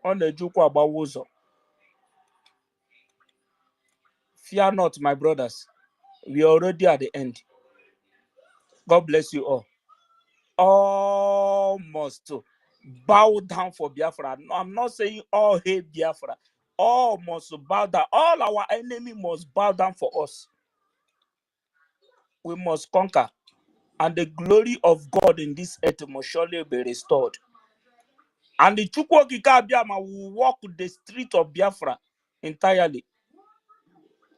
On the Jukwa Bawozo. Fear not, my brothers. We are already at the end. God bless you all. All must bow down for Biafra. No, I'm not saying all hate Biafra. All must bow down. All our enemy must bow down for us. We must conquer. And the glory of God in this earth must surely be restored. And the Chukwokika Abiyama will walk the street of Biafra entirely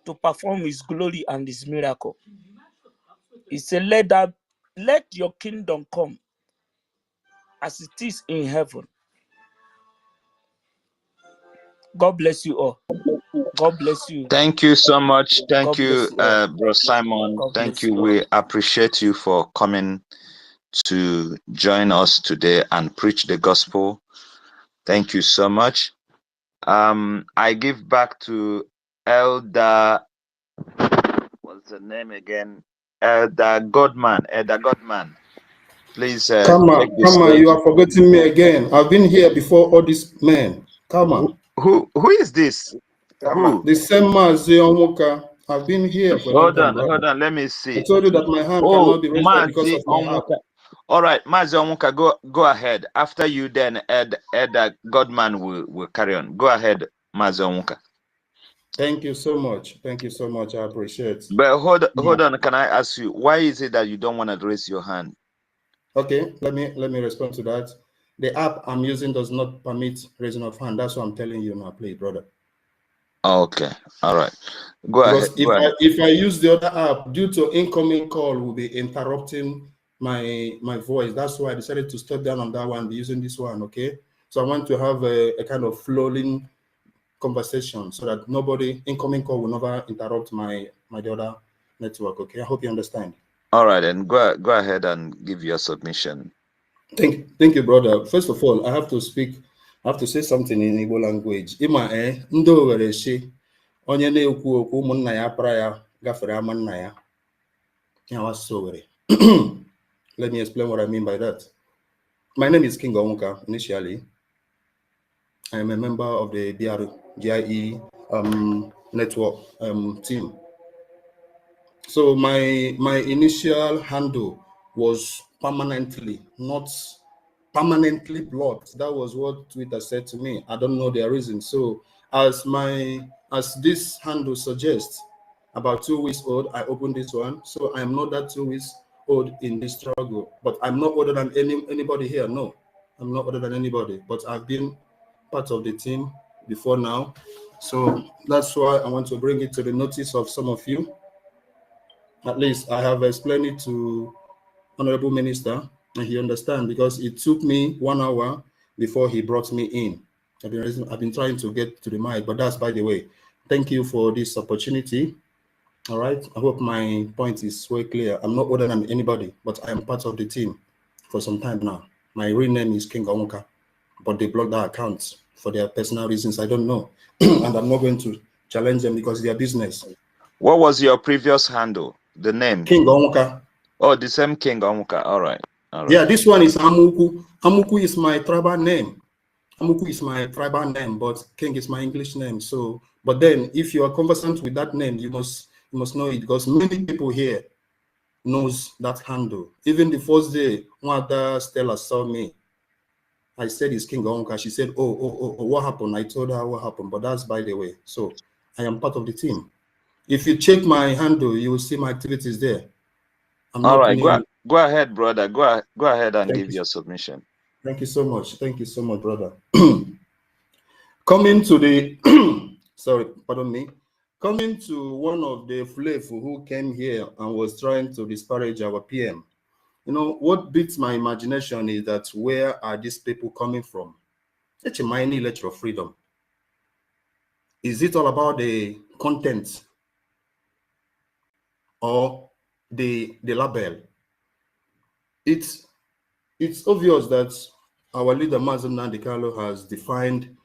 to perform his glory and his miracle. He said, let your kingdom come as it is in heaven. God bless you all. God bless you. Thank you so much. Thank God you, bless you all. Bro Simon. God Thank bless you. you all. We appreciate you for coming to join us today and preach the gospel. Thank you so much. I give back to Elder, what's the name again? Elder Godman. Elder Godman. Please Come on, you are forgetting me again. I've been here before all these men. Come on. Who is this? Who? The same Mazi Onwuka. I've been here for a long time, brother. Hold on, let me see. I told you that my hand cannot be raised because of my heart. All right, Mazi Onwuka, go ahead. After you, then Elder Godman will carry on. Go ahead, Mazi Onwuka. Thank you so much. Thank you so much. I appreciate it. But hold on. Can I ask you, why is it that you don't want to raise your hand? Okay, let me respond to that. The app I'm using does not permit raising of hand. That's what I'm telling you now, please, brother. Okay, all right. Go ahead. If I use the other app, due to incoming call will be interrupting my voice. That's why I decided to step down on that one, be using this one. Okay, so I want to have a kind of flowing conversation so that nobody incoming call will never interrupt my the other network. Okay, I hope you understand. All right, then go ahead and give your submission. Thank you, brother. First of all, I have to say something in Igbo language. Ima ndo were shi onye na-ekwu okwu ụmụnna ya para ya gafere ama nna ya. Let me explain what I mean by that. My name is King Onwuka. Initially, I am a member of the GIE network team. So my initial handle was permanently, not permanently blocked. That was what Twitter said to me. I don't know their reason. So as this handle suggests, about 2 weeks old, I opened this one. So I am not that 2 weeks old in this struggle, but I'm not older than anybody here. No, I'm not older than anybody, but I've been part of the team before now. So that's why I want to bring it to the notice of some of you. At least I have explained it to Honorable Minister, and he understands, because it took me 1 hour before he brought me in. I've been trying to get to the mic, but that's by the way. Thank you for this opportunity. All right. I hope my point is way clear. I'm not older than anybody, but I am part of the team for some time now. My real name is King Onwuka, but they blocked that account for their personal reasons. I don't know. And I'm not going to challenge them because it's their business. What was your previous handle? The name? King Onwuka. Oh, the same King Onwuka. All right. Yeah, this one is Amuku. Amuku is my tribal name. Amuku is my tribal name, but King is my English name. So, but then if you are conversant with that name, you must know it, because many people here knows that handle. Even the first day, one other Stella saw me, I said it's King Onwuka. She said, oh, what happened? I told her what happened, but that's by the way. So I am part of the team. If you check my handle, you will see my activities there. All right, go ahead, brother. Go ahead and give your submission. Thank you so much. Thank you so much, brother. Coming to the, coming to one of the Fulef who came here and was trying to disparage our PM. You know, what beats my imagination is that where are these people coming from? It's a mighty letter of freedom. Is it all about the content or the label? It's obvious that our leader, Mazen Nandikalo, has defined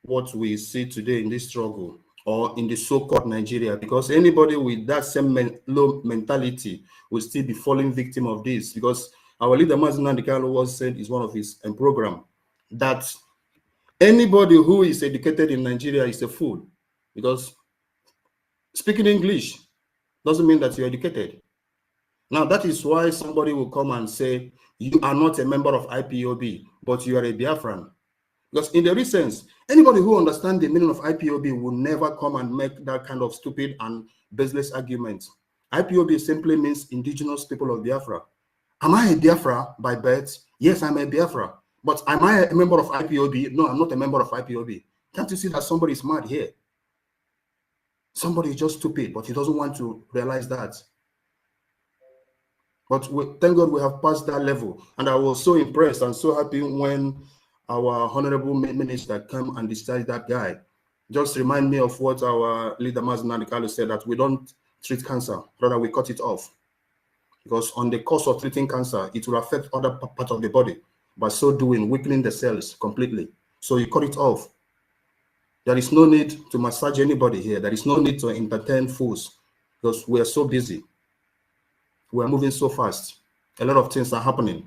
what we see today in this struggle, or in the so-called Nigeria, because anybody with that same low mentality will still be falling victim of this, because our leader, Mazen Nandikalo, was said is one of his program that Anybody who is educated in Nigeria is a fool, because speaking English doesn't mean that you're educated. Now, that is why somebody will come and say, you are not a member of IPOB, but you are a Biafran. Because in the real sense, anybody who understands the meaning of IPOB will never come and make that kind of stupid and baseless argument. IPOB simply means Indigenous People of Biafra. Am I a Biafra by birth? Yes, I'm a Biafra. But am I a member of IPOB? No, I'm not a member of IPOB. Can't you see that somebody is mad here? Somebody is just stupid, but he doesn't want to realize that. But thank God we have passed that level. And I was so impressed and so happy when our honorable minister came and discharged that guy. Just remind me of what our leader Mazen Adikalu said, that we don't treat cancer, rather we cut it off. Because on the course of treating cancer, it will affect other parts of the body. By so doing, weakening the cells completely. So you cut it off. There is no need to massage anybody here. There is no need to entertain fools, because we are so busy. We are moving so fast. A lot of things are happening.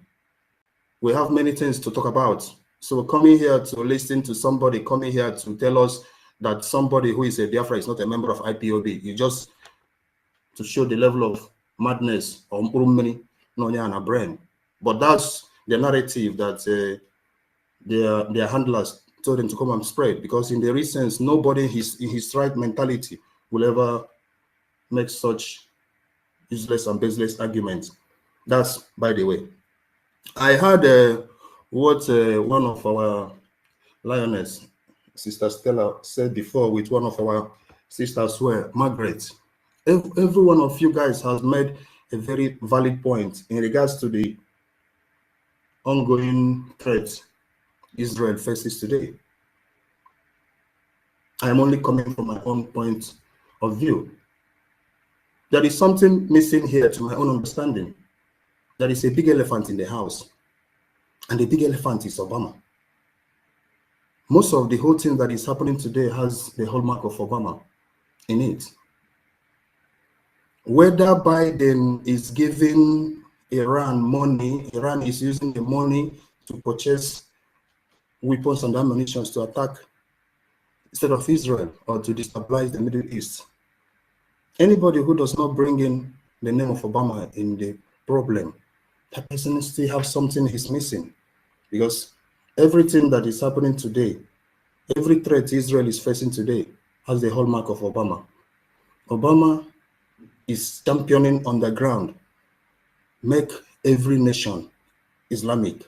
We have many things to talk about. So coming here to listen to somebody, coming here to tell us that somebody who is a Biafra is not a member of IPOB, you just to show the level of madness or many in a brain. But that's the narrative that their handlers told them to come and spread, because in the real sense, nobody in his right mentality will ever make such useless and baseless arguments. That's by the way. I heard what one of our lioness, Sister Stella, said before with one of our sisters were Margaret. Every one of you guys has made a very valid point in regards to the ongoing threat Israel faces today. I am only coming from my own point of view. There is something missing here to my own understanding. There is a big elephant in the house, and the big elephant is Obama. Most of the whole thing that is happening today has the hallmark of Obama in it. Whether Biden is giving Iran money, Iran is using the money to purchase weapons and ammunition to attack instead of Israel or to destabilize the Middle East. Anybody who does not bring in the name of Obama in the problem, that person still have something he's missing. Because everything that is happening today, every threat Israel is facing today has the hallmark of Obama. Obama is championing on the ground, make every nation Islamic.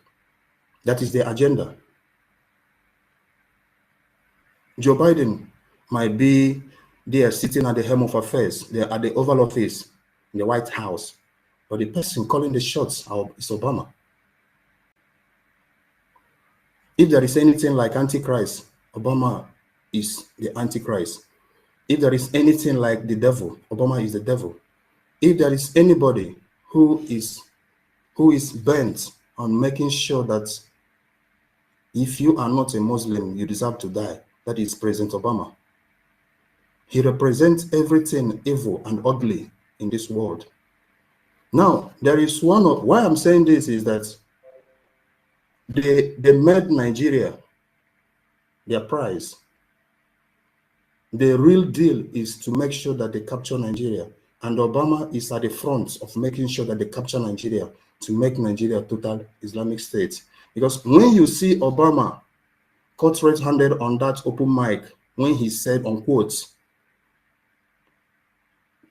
That is the agenda. Joe Biden might be there sitting at the helm of affairs, at the Oval Office, in the White House, but the person calling the shots is Obama. If there is anything like Antichrist, Obama is the Antichrist. If there is anything like the devil, Obama is the devil. If there is anybody who is bent on making sure that if you are not a Muslim, you deserve to die, that is President Obama. He represents everything evil and ugly in this world. Now, there is why I'm saying this is that they made Nigeria their prize. The real deal is to make sure that they capture Nigeria. And Obama is at the front of making sure that they capture Nigeria to make Nigeria a total Islamic state. Because when you see Obama caught red-handed on that open mic, when he said, unquote,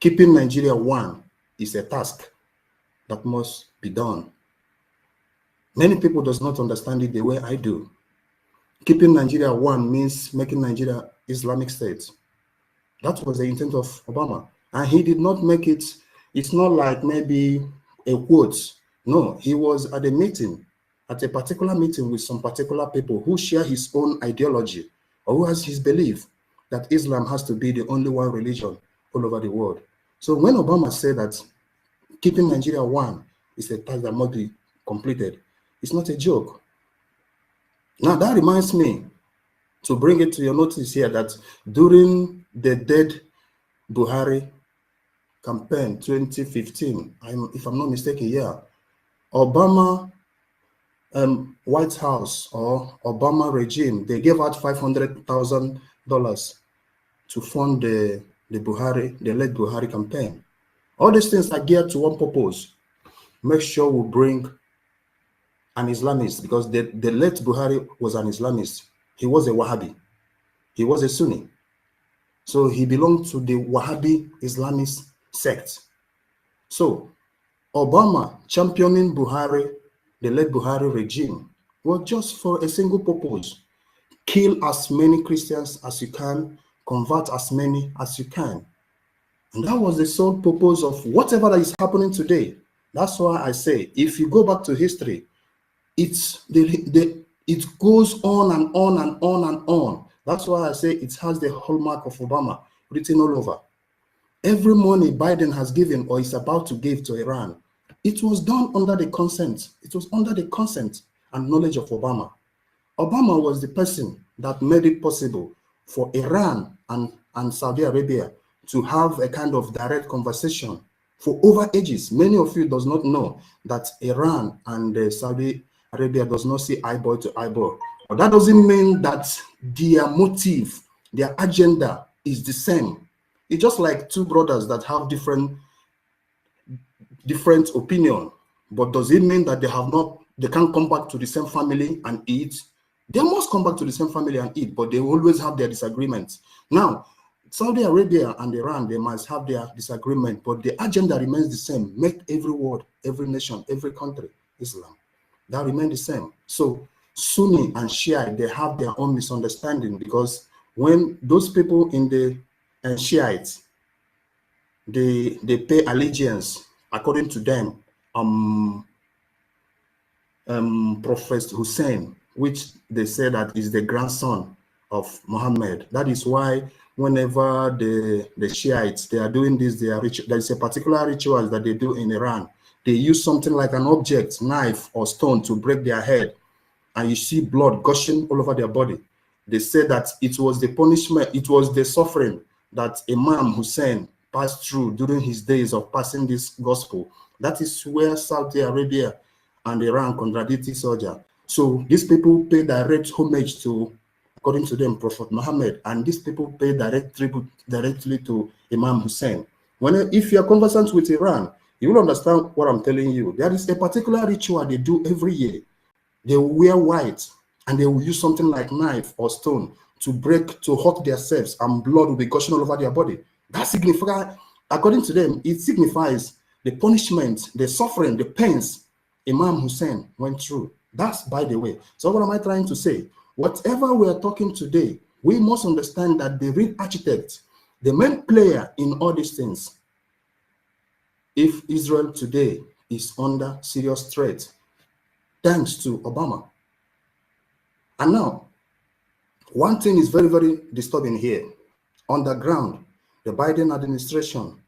keeping Nigeria one is a task that must be done. Many people does not understand it the way I do. Keeping Nigeria one means making Nigeria Islamic state. That was the intent of Obama. And he did not make it, it's not like maybe a quote. No, he was at a meeting, at a particular meeting with some particular people who share his own ideology or who has his belief that Islam has to be the only one religion all over the world. So when Obama said that keeping Nigeria one is a task that must be completed, it's not a joke. Now that reminds me to bring it to your notice here that during the dead Buhari campaign 2015, if I'm not mistaken, yeah, Obama White House or Obama regime, they gave out $500,000 to fund the late Buhari campaign. All these things are geared to one purpose: make sure we bring an Islamist, because the late Buhari was an Islamist. He was a Wahhabi. He was a Sunni. So he belonged to the Wahhabi Islamist sect. So Obama championing Buhari, the late Buhari regime, was just for a single purpose: kill as many Christians as you can, convert as many as you can. And that was the sole purpose of whatever that is happening today. That's why I say, if you go back to history, it goes on and on and on and on. That's why I say it has the hallmark of Obama written all over. Every money Biden has given or is about to give to Iran, it was done under the consent. It was under the consent and knowledge of Obama. Obama was the person that made it possible for Iran and Saudi Arabia to have a kind of direct conversation for over ages. Many of you does not know that Iran and Saudi Arabia does not see eyeball to eyeball. But that doesn't mean that their motive, their agenda is the same. It's just like two brothers that have different opinion. But does it mean that they can't come back to the same family and eat? They must come back to the same family and eat, but they always have their disagreements. Now, Saudi Arabia and Iran, they must have their disagreement, but the agenda remains the same: make every world, every nation, every country Islam. That remains the same. So Sunni and Shia, they have their own misunderstanding, because when those people in the Shiites, they pay allegiance according to them, Prophet Hussein, which they say that is the grandson of Muhammad. That is why whenever the Shiites, they are doing this, there is a particular ritual that they do in Iran. They use something like an object, knife or stone, to break their head, and you see blood gushing all over their body. They say that it was the punishment, it was the suffering that Imam Hussein passed through during his days of passing this gospel. That is where Saudi Arabia and Iran contradict each other. So these people pay direct homage to, according to them, Prophet Muhammad, and these people pay direct tribute directly to Imam Hussein. If you are conversant with Iran, you will understand what I'm telling you. There is a particular ritual they do every year. They will wear white, and they will use something like knife or stone to hurt themselves, and blood will be gushing all over their body. That signifies, according to them, it signifies the punishment, the suffering, the pains Imam Hussein went through. That's by the way. So what am I trying to say? Whatever we are talking today, we must understand that the real architect, the main player in all these things, if Israel today is under serious threat, thanks to Obama. And now, one thing is very, very disturbing here. On the ground, the Biden administration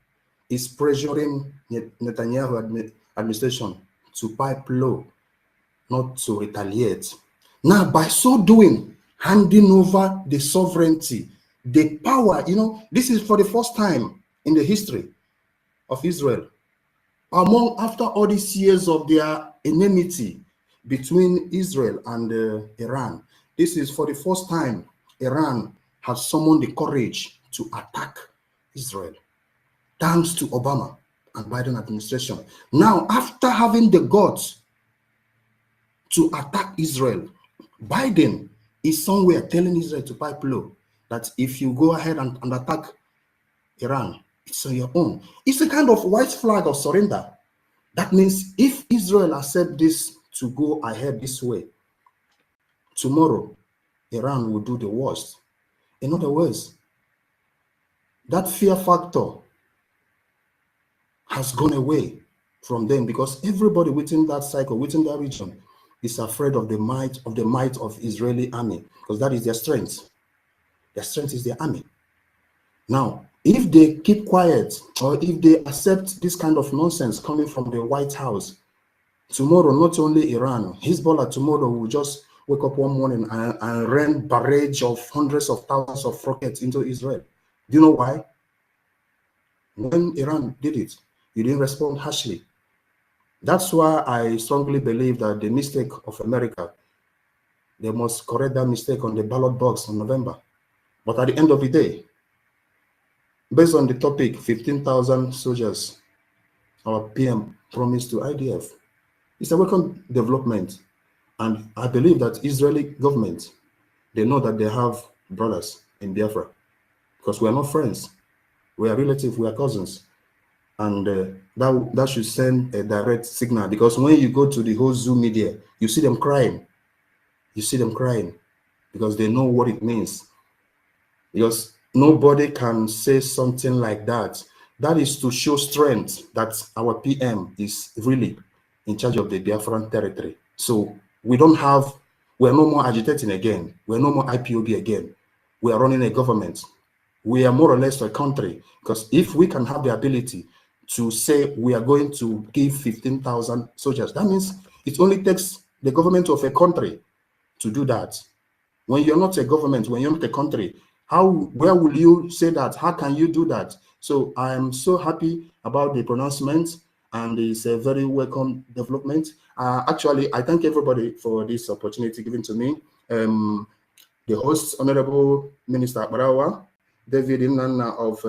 is pressuring Netanyahu administration to pipe low, not to retaliate. Now, by so doing, handing over the sovereignty, the power, this is for the first time in the history of Israel. After all these years of their enmity between Israel and Iran, this is for the first time Iran has summoned the courage to attack Israel, thanks to Obama and Biden administration. Now, after having the guts to attack Israel, Biden is somewhere telling Israel to pipe low, that if you go ahead and attack Iran, it's on your own. It's a kind of white flag of surrender. That means if Israel accepts this to go ahead this way, tomorrow Iran will do the worst. In other words, that fear factor has gone away from them, because everybody within that cycle, within that region, is afraid of the might of Israeli army, because that is their strength. Their strength is their army. Now, if they keep quiet, or if they accept this kind of nonsense coming from the White House, tomorrow, not only Iran, Hezbollah tomorrow will just wake up one morning and rain barrage of hundreds of thousands of rockets into Israel. Do you know why? When Iran did it, you didn't respond harshly. That's why I strongly believe that the mistake of America, they must correct that mistake on the ballot box in November. But at the end of the day, based on the topic, 15,000 soldiers, our PM promised to IDF. It's a welcome development. And I believe that Israeli government, they know that they have brothers in Biafra, because we are not friends. We are relatives, we are cousins. And that should send a direct signal, because when you go to the whole Zoom media, you see them crying. You see them crying because they know what it means. Because nobody can say something like that. That is to show strength that our PM is really in charge of the Biafran territory. So we're no more agitating again. We're no more IPOB again. We are running a government. We are more or less a country, because if we can have the ability to say we are going to give 15,000 soldiers, that means it only takes the government of a country to do that. When you're not a government, when you're not a country, where will you say that? How can you do that? So I'm so happy about the pronouncement, and it's a very welcome development. Actually, I thank everybody for this opportunity given to me. The host, Honorable Minister Barawa, David Inanna of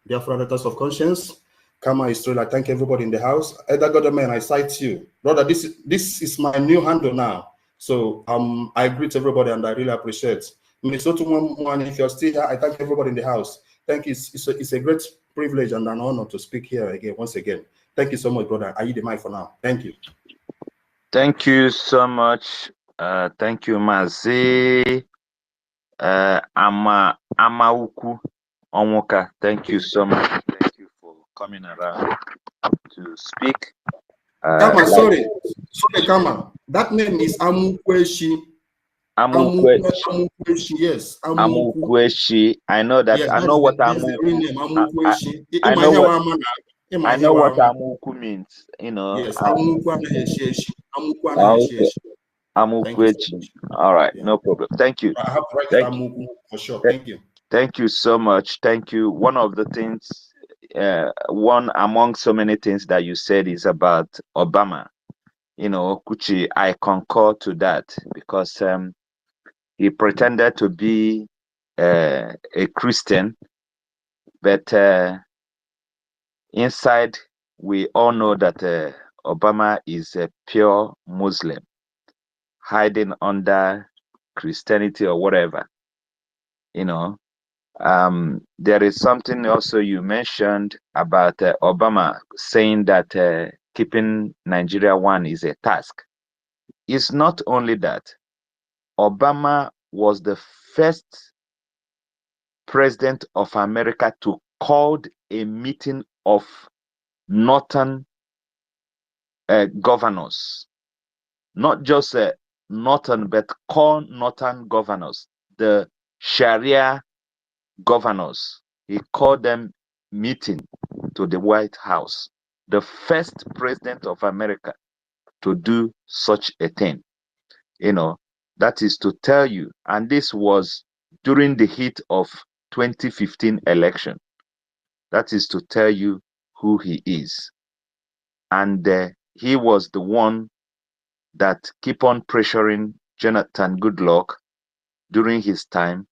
Biafra Letters of Conscience, Kama Isreal, I thank everybody in the house. Elder Godman, I cite you. Brother, this is my new handle now. So I greet everybody and I really appreciate. Minnesota one, if you're still here, I thank everybody in the house. Thank you. It's a great privilege and an honor to speak here again, once again. Thank you so much, brother. I yield the mic for now. Thank you. Thank you so much. Thank you, Mazi. Amauku Onwoka. Thank you so much. Thank you for coming around to speak. Kama, sorry, Kama. That name is Amukweshi. Amukweshi. Yes. Amukweshi. I know that. Yes, I know what Amukweshi. I know what Amuku means. You know. Yes, Amukweshi. All right, no problem. Thank you. I have to write Amuku for sure. Thank you. Thank you so much. Thank you. One of the things, one among so many things that you said is about Obama. You know, Kuchi, I concur to that, because he pretended to be a Christian, but inside we all know that Obama is a pure Muslim, hiding under Christianity or whatever. You know, there is something also you mentioned about Obama saying that keeping Nigeria one is a task. It's not only that. Obama was the first president of America to call a meeting of northern governors, not just northern, but call northern governors, the Sharia governors. He called them meeting to the White House. The first president of America to do such a thing. You know, that is to tell you, and this was during the heat of 2015 election. That is to tell you who he is. And he was the one that keep on pressuring Jonathan Goodluck during his time.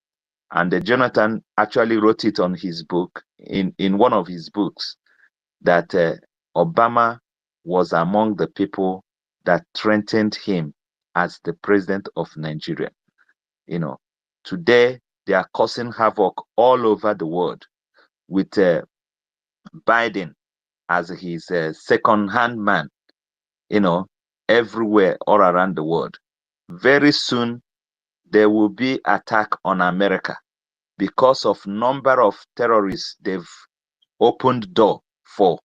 And Jonathan actually wrote it on his book, in one of his books, that Obama was among the people that threatened him as the president of Nigeria. You know, today they are causing havoc all over the world with Biden as his second-hand man, you know, everywhere all around the world. Very soon there will be attack on America because of number of terrorists they've opened door for,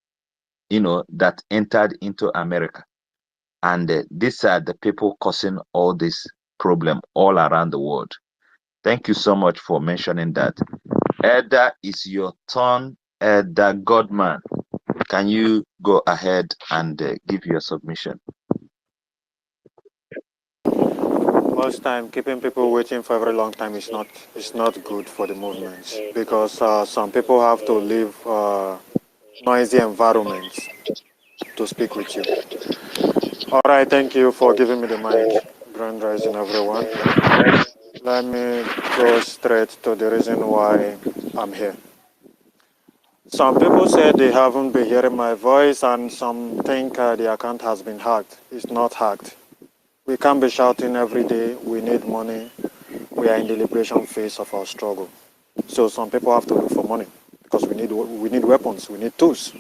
you know, that entered into America. And these are the people causing all this problem all around the world. Thank you so much for mentioning that. Elder, it's your turn. Elder Godman, can you go ahead and give your submission? Most time, keeping people waiting for a very long time is not good for the movement, because some people have to live noisy environments to speak with you. All right, thank you for giving me the mic. Grand rising, everyone. Let me go straight to the reason why I'm here. Some people say they haven't been hearing my voice, and some think the account has been hacked. It's not hacked. We can't be shouting every day. We need money. We are in the liberation phase of our struggle. So some people have to look for money because we need weapons. We need tools.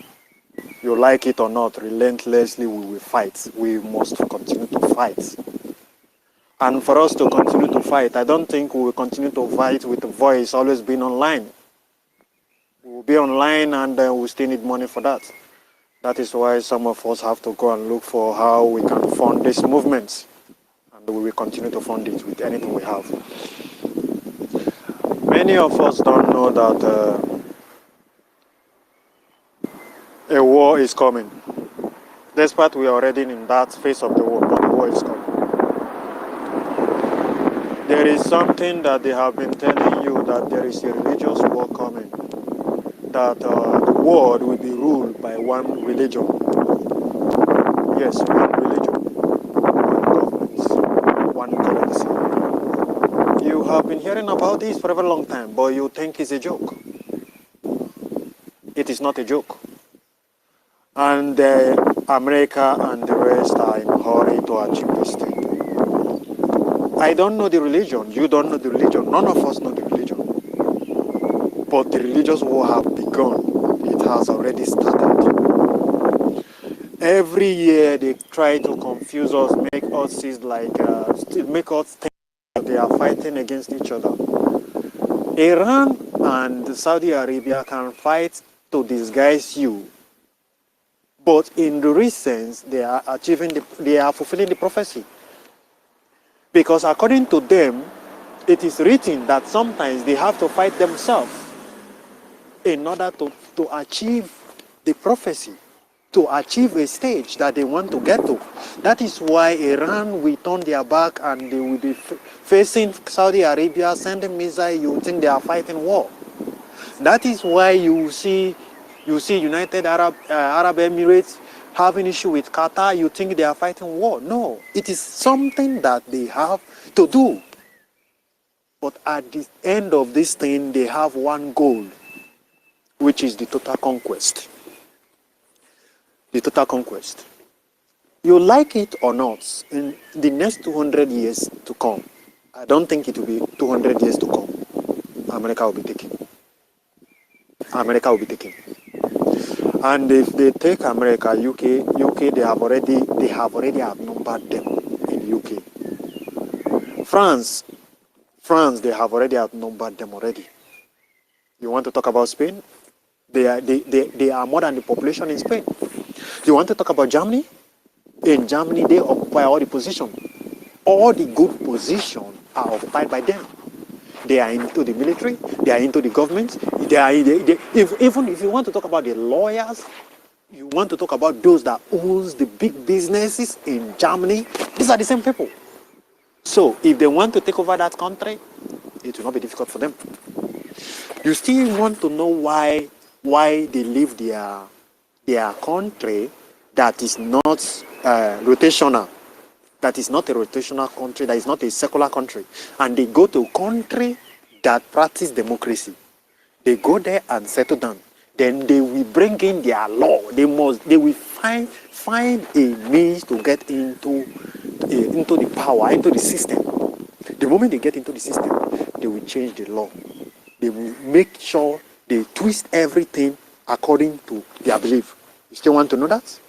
You like it or not, relentlessly we will fight. We must continue to fight. And for us to continue to fight, I don't think we will continue to fight with the voice always being online. We will be online and we still need money for that. That is why some of us have to go and look for how we can fund this movement. And we will continue to fund it with anything we have. Many of us don't know that a war is coming. Despite we are already in that phase of the war, but the war is coming. There is something that they have been telling you, that there is a religious war coming, that the world will be ruled by one religion. Yes, one religion, one government, one currency. You have been hearing about this for a very long time, but you think it's a joke. It is not a joke. And America and the rest are in a hurry to achieve this thing. I don't know the religion. You don't know the religion. None of us know the religion. But the religious war has begun. It has already started. Every year they try to confuse us, make us see make us think that they are fighting against each other. Iran and Saudi Arabia can fight to disguise you. But in the real sense, they are fulfilling the prophecy. Because according to them, it is written that sometimes they have to fight themselves in order to achieve the prophecy, to achieve a stage that they want to get to. That is why Iran will turn their back and they will be facing Saudi Arabia, sending missiles. You think they are fighting war. That is why you see United Arab Emirates having issue with Qatar. You think they are fighting war. No, it is something that they have to do. But at the end of this thing, they have one goal, which is the total conquest. The total conquest. You like it or not, in the next 200 years to come, I don't think it will be 200 years to come, America will be taken. America will be taken. And if they take America, UK, they have already outnumbered them in UK. France, they have already outnumbered them already. You want to talk about Spain? They are more than the population in Spain. You want to talk about Germany? In Germany, they occupy all the position. All the good positions are occupied by them. They are into the military, they are into the government, even if you want to talk about the lawyers, you want to talk about those that owns the big businesses in Germany, these are the same people. So if they want to take over that country, it will not be difficult for them. You still want to know why they leave their country that is not rotational. That is not a rotational country, that is not a secular country. And they go to a country that practice democracy. They go there and settle down. Then they will bring in their law. They will find a means to get into the power, into the system. The moment they get into the system, they will change the law. They will make sure they twist everything according to their belief. You still want to know that?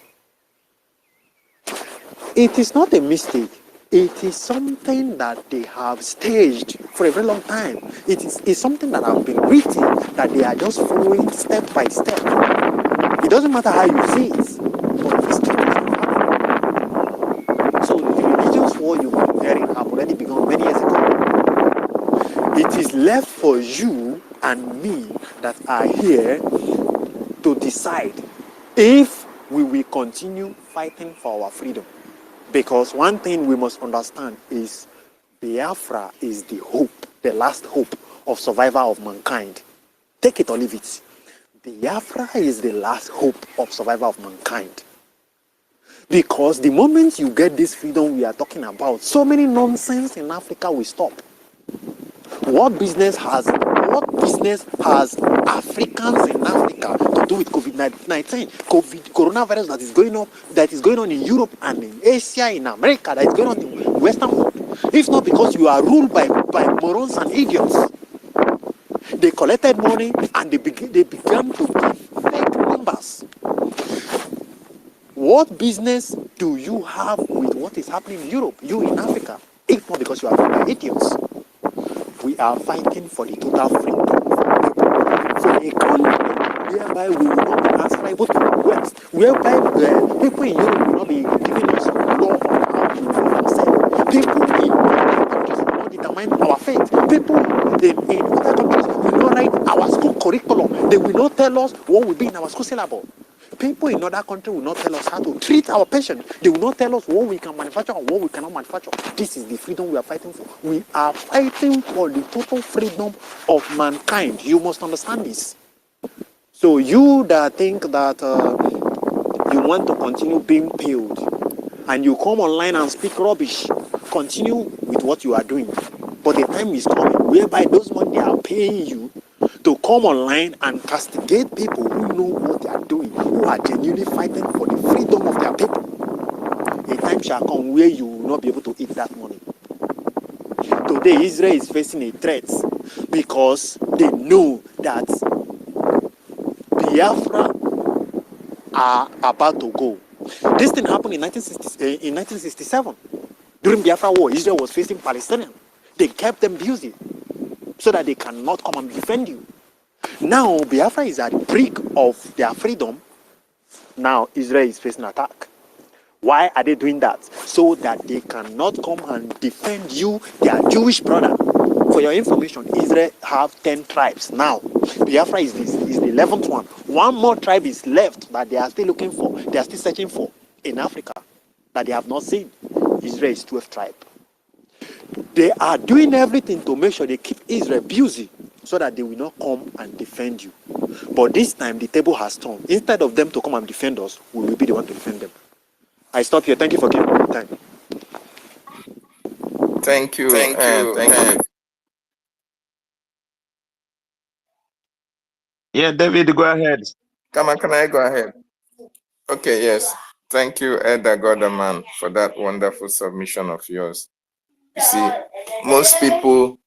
It is not a mistake. It is something that they have staged for a very long time. It's something that has been written, that they are just following step by step. It doesn't matter how you see it, but it's still happening. So the religious war you've been hearing have already begun many years ago. It is left for you and me that are here to decide if we will continue fighting for our freedom. Because one thing we must understand is Biafra is the hope, the last hope of survival of mankind. Take it or leave it. Biafra is the last hope of survival of mankind. Because the moment you get this freedom we are talking about, so many nonsense in Africa will stop. What business has Africans in Africa to do with COVID-19? Coronavirus that is going on in Europe and in Asia, in America, that is going on in the Western world. If not because you are ruled by morons and idiots. They collected money and they began to give fake numbers. What business do you have with what is happening in Europe, you in Africa? If not because you are ruled by idiots. We are fighting for the total freedom for a country whereby we will not be answerable to the West, whereby people in Europe will not be giving us law on how to rule ourselves. People in other countries will not determine our fate. People in other countries will not write our school curriculum. They will not tell us what will be in our school syllabus. People in other countries will not tell us how to treat our patients. They will not tell us what we can manufacture and what we cannot manufacture. This is the freedom we are fighting for. We are fighting for the total freedom of mankind. You must understand this. So you that think that you want to continue being paid and you come online and speak rubbish, continue with what you are doing. But the time is coming whereby those money they are paying you to come online and castigate people who know what they are doing, who are genuinely fighting for the freedom of their people. A time shall come where you will not be able to eat that money. Today, Israel is facing a threat because they know that Biafra are about to go. This thing happened in 1967. During Biafra war, Israel was facing Palestinians. They kept them busy so that they cannot come and defend you. Now, Biafra is at the brink of their freedom. Now, Israel is facing attack. Why are they doing that? So that they cannot come and defend you, their Jewish brother. For your information, Israel have 10 tribes. Now, Biafra is the 11th one. One more tribe is left that they are still looking for. They are still searching for in Africa that they have not seen. Israel is 12th tribe. They are doing everything to make sure they keep Israel busy so that they will not come and defend you. But this time, the table has turned. Instead of them to come and defend us, we will be the one to defend them. I stop here. Thank you for giving me the time. Thank you. Thank you. Yeah, David, go ahead. Come on, can I go ahead? Okay, yes. Thank you, Elder Goderman, for that wonderful submission of yours. You see, most people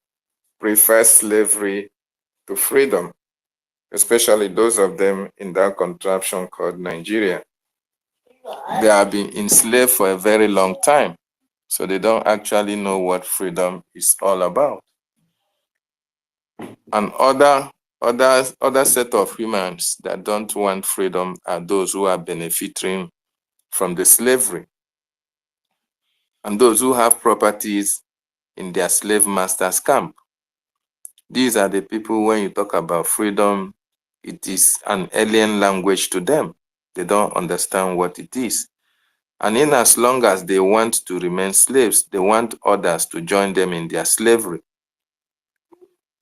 prefer slavery to freedom, especially those of them in that contraption called Nigeria. They have been enslaved for a very long time, so they don't actually know what freedom is all about. And other set of humans that don't want freedom are those who are benefiting from the slavery, and those who have properties in their slave master's camp. These are the people, when you talk about freedom, it is an alien language to them. They don't understand what it is. And in as long as they want to remain slaves, they want others to join them in their slavery,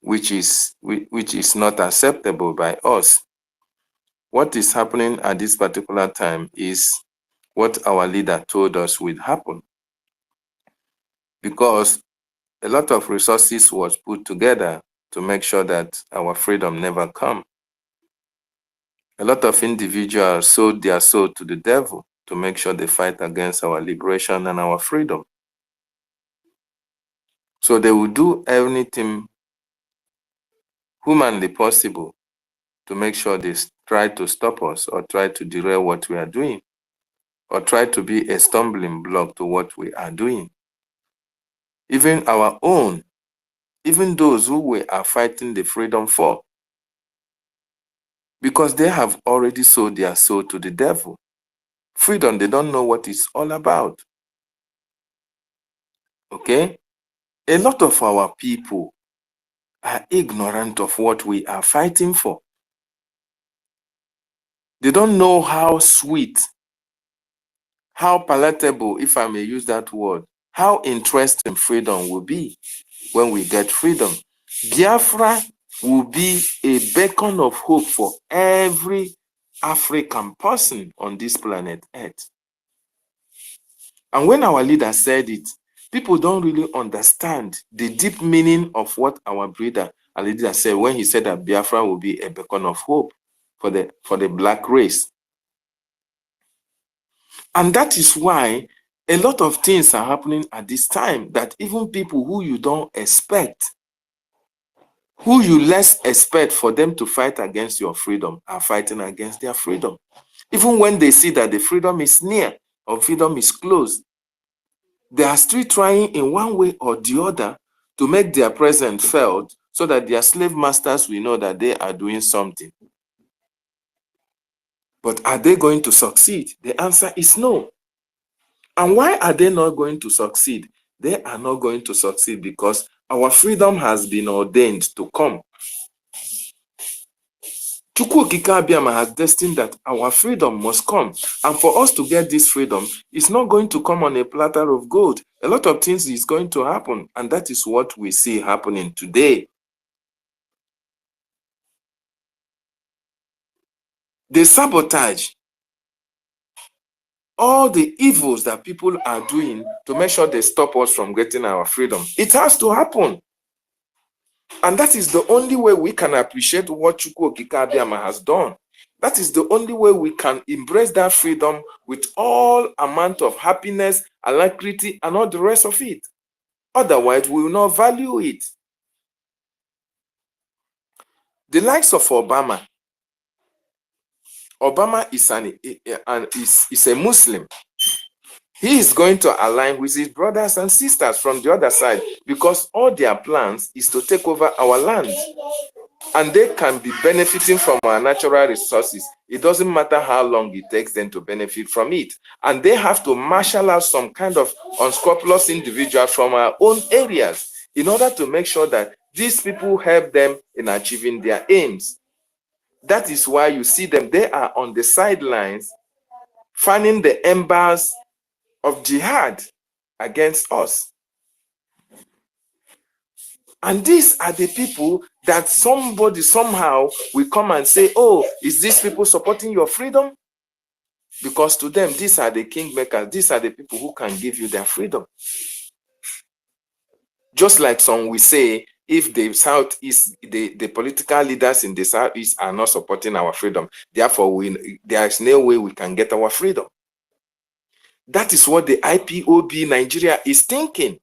which is not acceptable by us. What is happening at this particular time is what our leader told us would happen, because a lot of resources was put together to make sure that our freedom never come. A lot of individuals sold their soul to the devil to make sure they fight against our liberation and our freedom. So they will do anything humanly possible to make sure they try to stop us or try to derail what we are doing, or try to be a stumbling block to what we are doing. Even our own, even those who we are fighting the freedom for, because they have already sold their soul to the devil. Freedom, they don't know what it's all about. Okay? A lot of our people are ignorant of what we are fighting for. They don't know how sweet, how palatable, if I may use that word, how interesting freedom will be when we get freedom. Biafra will be a beacon of hope for every African person on this planet Earth. And when our leader said it, people don't really understand the deep meaning of what our leader said when he said that Biafra will be a beacon of hope for the black race. And that is why a lot of things are happening at this time that even people who you don't expect, who you less expect for them to fight against your freedom, are fighting against their freedom. Even when they see that the freedom is near or freedom is close, they are still trying in one way or the other to make their presence felt so that their slave masters will know that they are doing something. But are they going to succeed? The answer is no. And why are they not going to succeed? They are not going to succeed because our freedom has been ordained to come. Chukwuokike Abiama has destined that our freedom must come. And for us to get this freedom, it's not going to come on a platter of gold. A lot of things is going to happen. And that is what we see happening today. They sabotage all the evils that people are doing to make sure they stop us from getting our freedom. It has to happen. And that is the only way we can appreciate what Chukwuokike Abiama has done. That is the only way we can embrace that freedom with all amount of happiness, alacrity, and all the rest of it. Otherwise, we will not value it. The likes of Obama is a Muslim. He is going to align with his brothers and sisters from the other side because all their plans is to take over our land. And they can be benefiting from our natural resources. It doesn't matter how long it takes them to benefit from it. And they have to marshal out some kind of unscrupulous individuals from our own areas in order to make sure that these people help them in achieving their aims. That is why you see them, they are on the sidelines fanning the embers of jihad against us. And these are the people that somebody somehow will come and say, oh, is these people supporting your freedom? Because to them, these are the kingmakers. These are the people who can give you their freedom. Just like some will say, if the Southeast, the political leaders in the Southeast are not supporting our freedom, therefore there is no way we can get our freedom. That is what the IPOB Nigeria is thinking.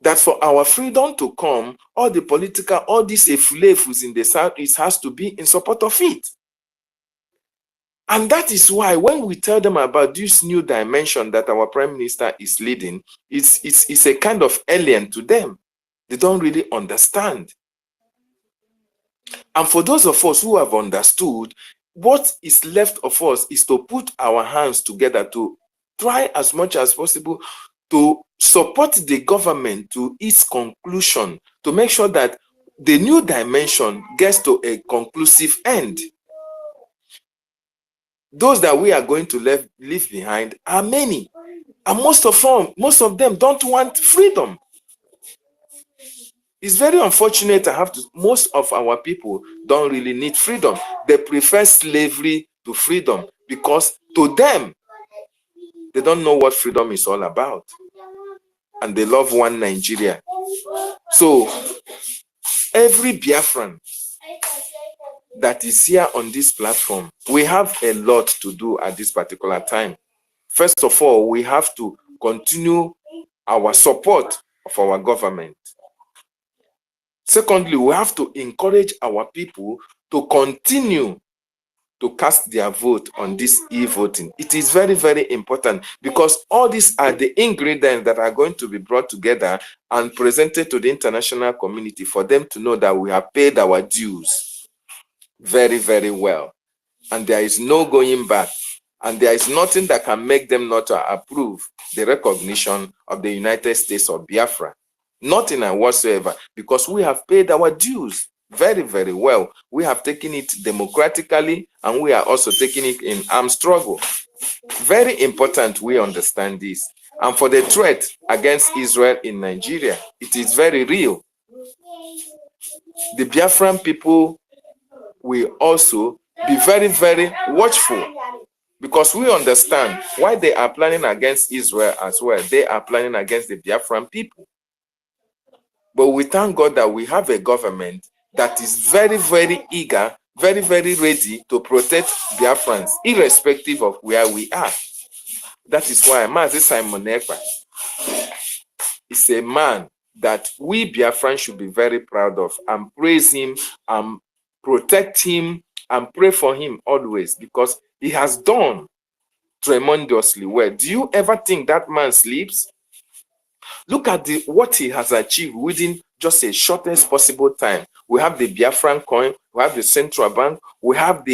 That for our freedom to come, all the political, all these efulefus in the Southeast has to be in support of it. And that is why when we tell them about this new dimension that our Prime Minister is leading, it's a kind of alien to them. They don't really understand. And for those of us who have understood, what is left of us is to put our hands together to try as much as possible to support the government to its conclusion, to make sure that the new dimension gets to a conclusive end. Those that we are going to leave behind are many, and most of them don't want freedom. It's very unfortunate most of our people don't really need freedom. They prefer slavery to freedom because to them, they don't know what freedom is all about. And they love one Nigeria. So every Biafran that is here on this platform, we have a lot to do at this particular time. First of all, we have to continue our support of our government. Secondly, we have to encourage our people to continue to cast their vote on this e-voting. It is very, very important because all these are the ingredients that are going to be brought together and presented to the international community for them to know that we have paid our dues very, very well. And there is no going back. And there is nothing that can make them not to approve the recognition of the United States of Biafra. Nothing whatsoever, because we have paid our dues very, very well. We have taken it democratically, and we are also taking it in armed struggle. Very important we understand this. And for the threat against Israel in Nigeria, it is very real. The Biafran people will also be very, very watchful Because we understand why they are planning against Israel as well. They are planning against the Biafran people. But we thank God that we have a government that is very, very eager, very, very ready to protect Biafrans, irrespective of where we are. That is why Mazi Simon Ekpa is a man that we Biafrans should be very proud of and praise him and protect him and pray for him always, because he has done tremendously well. Do you ever think that man sleeps? Look at what he has achieved within just a shortest possible time. We have the Biafran coin, we have the central bank, we have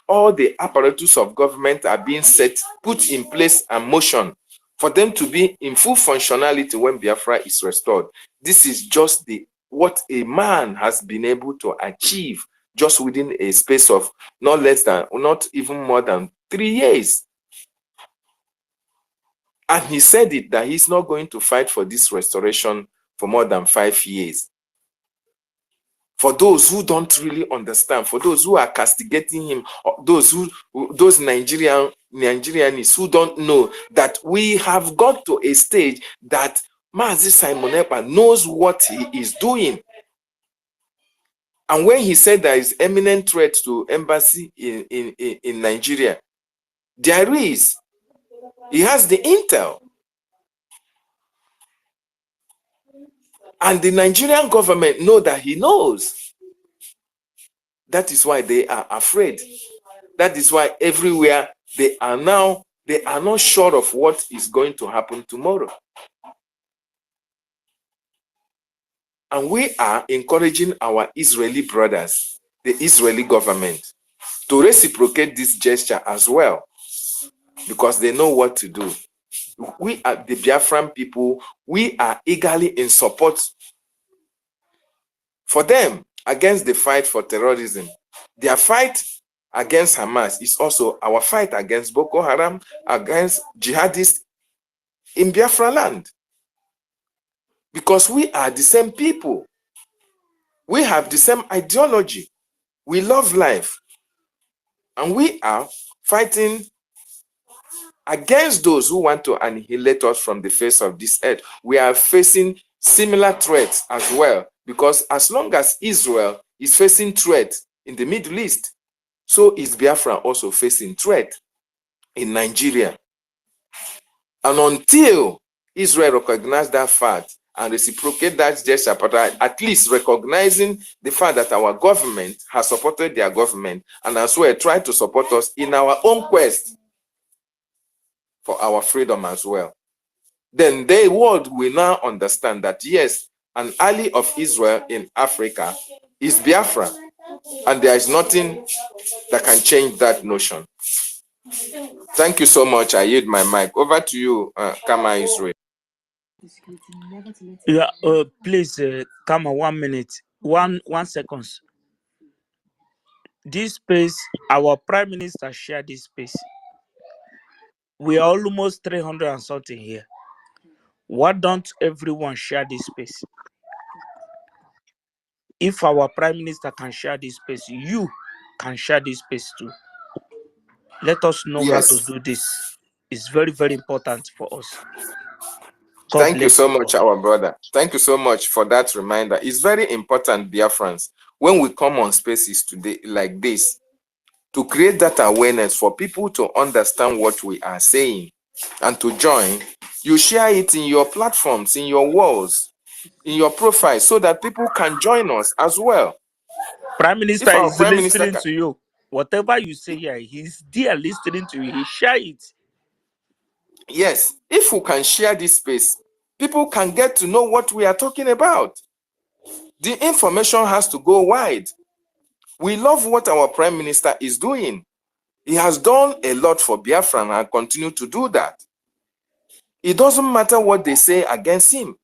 all the apparatus of government are being set, put in place and motion for them to be in full functionality when Biafra is restored. This is just what a man has been able to achieve just within a space of not even more than 3 years. And he said it that he's not going to fight for this restoration for more than 5 years. For those who don't really understand, for those who are castigating him, those Nigerians who don't know that we have got to a stage that Mazi Simon Ekpa knows what he is doing. And when he said there is imminent threat to embassy in Nigeria, there is. He has the intel. And the Nigerian government know that he knows. That is why they are afraid. That is why everywhere they are not sure of what is going to happen tomorrow. And we are encouraging our Israeli brothers, the Israeli government, to reciprocate this gesture as well, because they know what to do. We are the Biafran people. We are eagerly in support for them against the fight for terrorism. Their fight against Hamas is also our fight against Boko Haram, against jihadists in Biafra land. Because we are the same people. We have the same ideology. We love life. And we are fighting against those who want to annihilate us from the face of this earth. We are facing similar threats as well, because as long as Israel is facing threat in the Middle East, so is Biafra also facing threat in Nigeria. And until Israel recognize that fact and reciprocate that gesture, but at least recognizing the fact that our government has supported their government and as well try to support us in our own quest for our freedom as well, then the world will now understand that yes, an ally of Israel in Africa is Biafra, and there is nothing that can change that notion. Thank you so much. I yield my mic. Over to you, Kama Isreal. Yeah, please, Kama, 1 minute, one seconds. This space, our Prime Minister shared this space. We are almost 300 and something here. Why don't everyone share this space? If our Prime Minister can share this space, you can share this space too. Let us know how to do this. It's very, very important for us. God Thank you bless so much, all. our brother. Thank you so much for that reminder. It's very important, Biafrans, when we come on spaces today like this, to create that awareness for people to understand what we are saying and to join. You share it in your platforms, in your walls, in your profile, so that people can join us as well. Prime Minister If our is Prime Minister listening to you. Whatever you say here, he's there listening to you. He share it. Yes, if we can share this space, people can get to know what we are talking about. The information has to go wide. We love what our Prime Minister is doing. He has done a lot for Biafra and continue to do that. It doesn't matter what they say against him.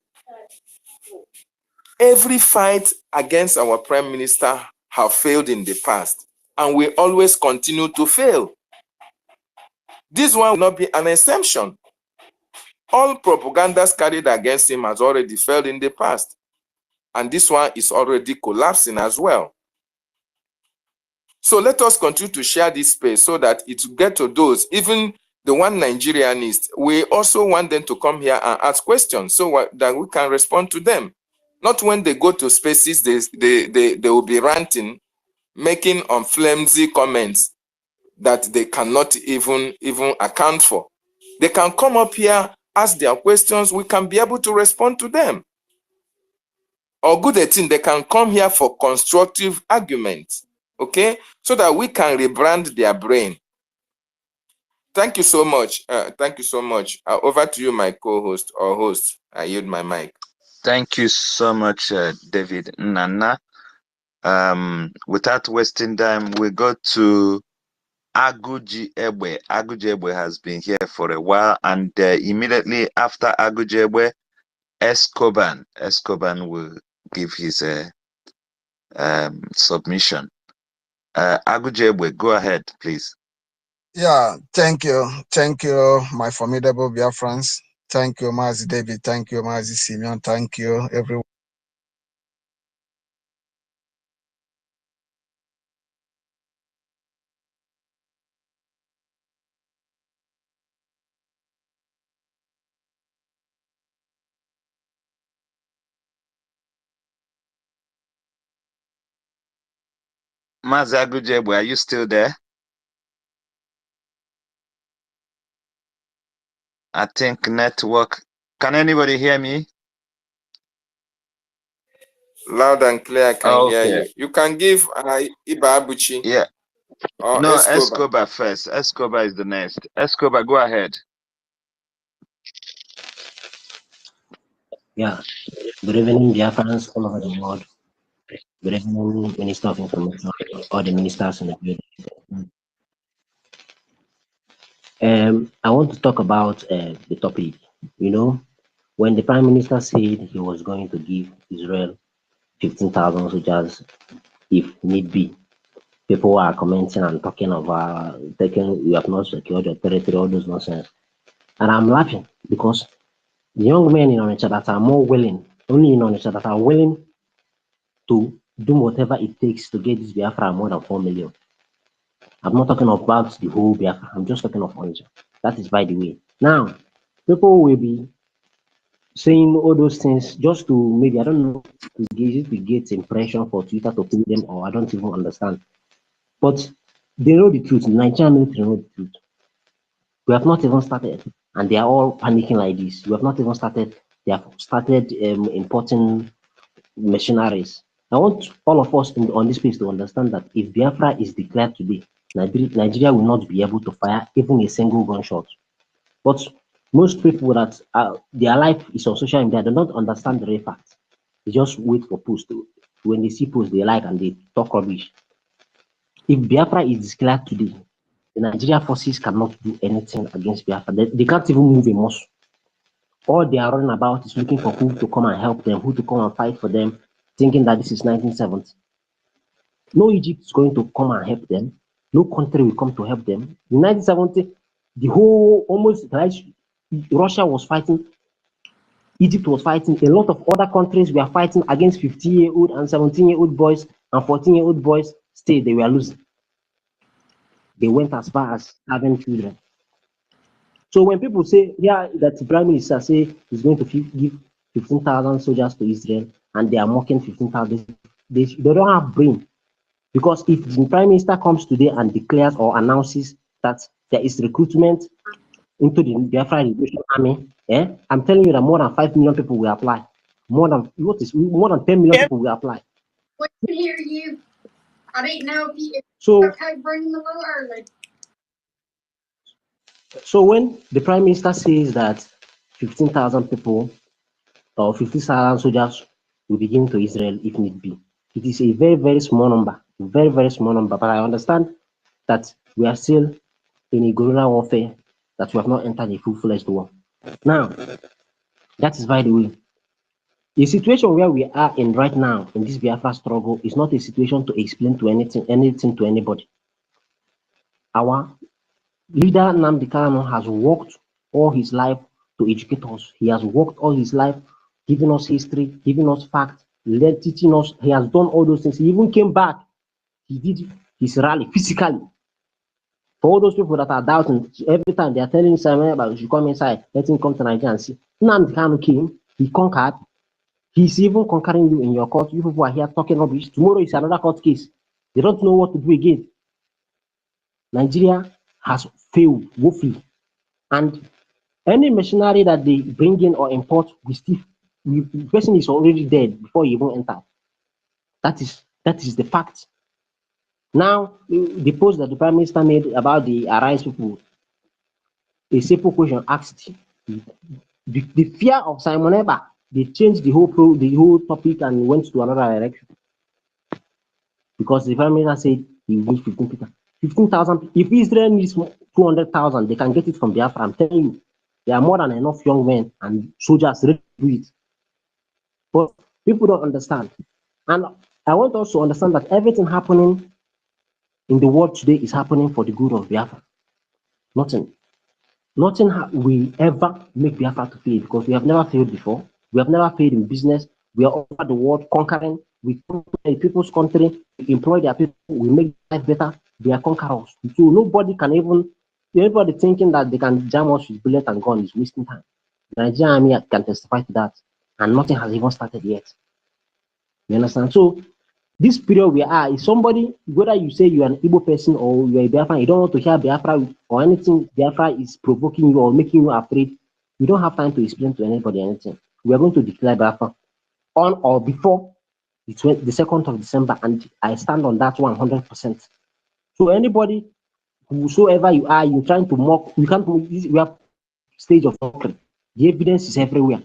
Every fight against our Prime Minister have failed in the past, and we always continue to fail. This one will not be an exception. All propagandas carried against him has already failed in the past, and this one is already collapsing as well. So let us continue to share this space so that it will get to those, even the one Nigerianist. We also want them to come here and ask questions so that we can respond to them. Not when they go to spaces, they will be ranting, making flimsy comments that they cannot even account for. They can come up here, ask their questions, we can be able to respond to them. Or good at it, they can come here for constructive arguments, okay? So that we can rebrand their brain. Thank you so much. Thank you so much. Over to you, my co-host or host. I yield my mic. Thank you so much, David Nana. Without wasting time, we go to Aguji Ebwe. Aguji Ebwe has been here for a while, and immediately after Aguji Ebwe, Escoban will give his submission. Aguji Ebwe, go ahead, please. Yeah, thank you, my formidable Biafrans. Thank you, Mazi David. Thank you, Mazi Simeon. Thank you, everyone. Mazi Aguji Ebwe, are you still there? I think network. Can anybody hear me? Loud and clear, I can hear you. You can give Iba Abuchi. Yeah. Or No, Escobar first. Escobar is the next. Escobar, go ahead. Yeah. Good evening, Biafrans all over the world. Good evening, Minister of Information, all the ministers in the building. I want to talk about the topic. You know, when the Prime Minister said he was going to give Israel 15,000 soldiers, if need be, people are commenting and talking about you have not secured your territory, all those nonsense. And I'm laughing because the young men in Onitsha that are more willing, only in Onitsha that are willing to do whatever it takes to get this Biafra more than 4 million. I'm not talking about the whole Biafra, I'm just talking of Onitsha. That is by the way. Now, people will be saying all those things just to maybe, I don't know, to get impression for Twitter to put them, or I don't even understand. But they know the truth. The Nigerian military know the truth. We have not even started, and they are all panicking like this. We have not even started. They have started importing machineries. I want all of us on this page to understand that if Biafra is declared today, Nigeria will not be able to fire even a single gunshot. But most people that their life is on social media do not understand the real facts. They just wait for posts. When they see posts, they like and they talk rubbish. If Biafra is declared today, the Nigerian forces cannot do anything against Biafra. They can't even move a muscle. All they are running about is looking for who to come and help them, who to come and fight for them, thinking that this is 1970. No Egypt is going to come and help them. No country will come to help them. In 1970, the whole, almost, Russia was fighting, Egypt was fighting, a lot of other countries were fighting against 15-year-old and 17-year-old boys and 14-year-old boys. Still, they were losing. They went as far as having children. So when people say, yeah, that the Prime Minister say he's going to give 15,000 soldiers to Israel and they are mocking 15,000, they don't have brain. Because if the Prime Minister comes today and declares or announces that there is recruitment into the Biafra Liberation Army, I'm telling you that more than 5 million people will apply. More than 10 million people will apply. We can hear you. I didn't know if you So, okay bringing the little early. So when the Prime Minister says that 15,000 people or 50,000 soldiers will be given to Israel if need be, it is a very, very small number, very, very small number. But I understand that we are still in a guerrilla warfare, that we have not entered a full-fledged war. Now, that is by the way. The situation where we are in right now in this Biafra struggle is not a situation to explain to anything to anybody. Our leader Nnamdi Kanu has worked all his life to educate us. He has worked all his life, giving us history, giving us facts, teaching us. He has done all those things. He even came back. He did his rally physically. For all those people that are doubting, every time they are telling Samuel about you should come inside, let him come to Nigeria and see. Nnamdi Kanu came, he conquered. He's even conquering you in your court. You people are here talking rubbish. Tomorrow is another court case. They don't know what to do again. Nigeria has failed woefully. And any machinery that they bring in or import, the person is already dead before he even entered. That is the fact. Now, the post that the Prime Minister made about the Arise people, a simple question asked, the fear of Simon Eber, they changed the whole topic and went to another direction. Because the Prime Minister said he needs 15 people. 15,000. If Israel needs 200,000, they can get it from Biafra. I'm telling you, there are more than enough young men and soldiers ready to do it. But people don't understand. And I want us to understand that everything happening in the world today is happening for the good of Biafra. Nothing will ever make Biafra to fail, because we have never failed before. We have never failed in business. We are over the world conquering. We conquer people's country. We employ their people. We make life better. They are conquerors. So nobody can even, everybody thinking that they can jam us with bullet and gun is wasting time. The Nigerian army can testify to that. And nothing has even started yet. You understand? So this period we are is somebody, whether you say you're an Igbo person or you're a Biafra, you don't want to hear Biafra or anything Biafra is provoking you or making you afraid, we don't have time to explain to anybody anything. We are going to declare Biafra on or before the 2nd of December, and I stand on that 100%. So anybody, whosoever you are, you're trying to mock, we have stage of mockery. The evidence is everywhere.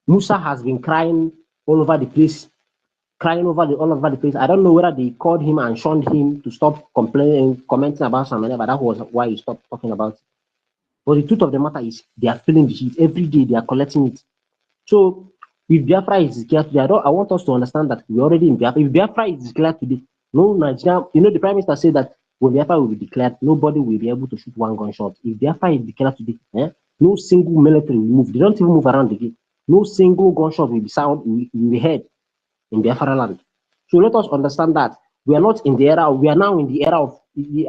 Musa has been crying all over the place. All over the place. I don't know whether they called him and shunned him to stop commenting about something, but that was why he stopped talking about it. But the truth of the matter is, they are feeling the heat every day. They are collecting it. So if Biafra is declared today, I want us to understand that we're already in Biafra. If Biafra is declared today, no Nigeria, the Prime Minister said that when Biafra will be declared, nobody will be able to shoot one gunshot. If Biafra is declared today, no single military will move. They don't even move around again. No single gunshot will be heard in Biafra land. So let us understand that we are not in the era, we are now in the era of,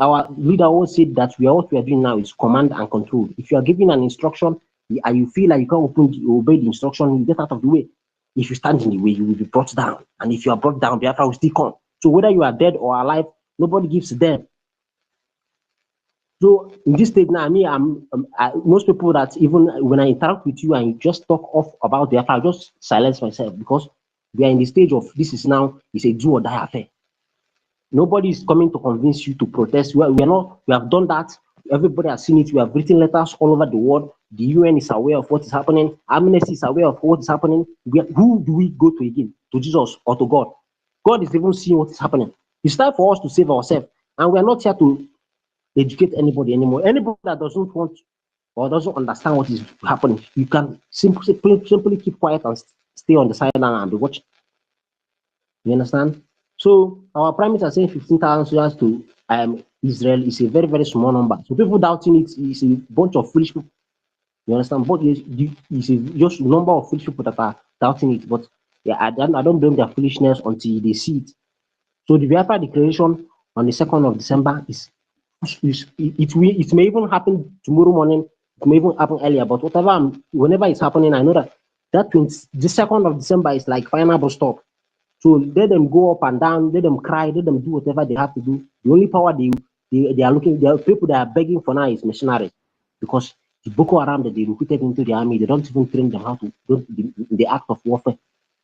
our leader always said that what we are doing now is command and control. If you are given an instruction and you feel like you can't obey the instruction, you get out of the way. If you stand in the way, you will be brought down. And if you are brought down, Biafra will still come. So whether you are dead or alive, nobody gives a damn. So in this stage now, most people that even when I interact with you and you just talk off about Biafra, I just silence myself, because we are in the stage of it's a do or die affair. Nobody is coming to convince you to protest. We have done that. Everybody has seen it. We have written letters all over the world. The UN is aware of what is happening. Amnesty is aware of what is happening. Who do we go to again? To Jesus or to God? God is even seeing what is happening. It's time for us to save ourselves. And we are not here to educate anybody anymore. Anybody that doesn't want or doesn't understand what is happening, you can simply keep quiet and stay on the sideline and be watching. You understand? So our Prime Minister saying 15,000 soldiers to Israel is a very, very small number. So people doubting it is a bunch of foolish people. You understand? But it's just a number of foolish people that are doubting it. But yeah, I don't blame their foolishness until they see it. So the Biafra declaration on the 2nd of December it may even happen tomorrow morning. It may even happen earlier. But whenever it's happening, I know that the 2nd of December is like final bus stop. So let them go up and down, let them cry, let them do whatever they have to do. The only power they are looking, the people that are begging for now is mercenaries, because the Boko Haram that they recruited into the army, they don't even train them how to do the act of warfare.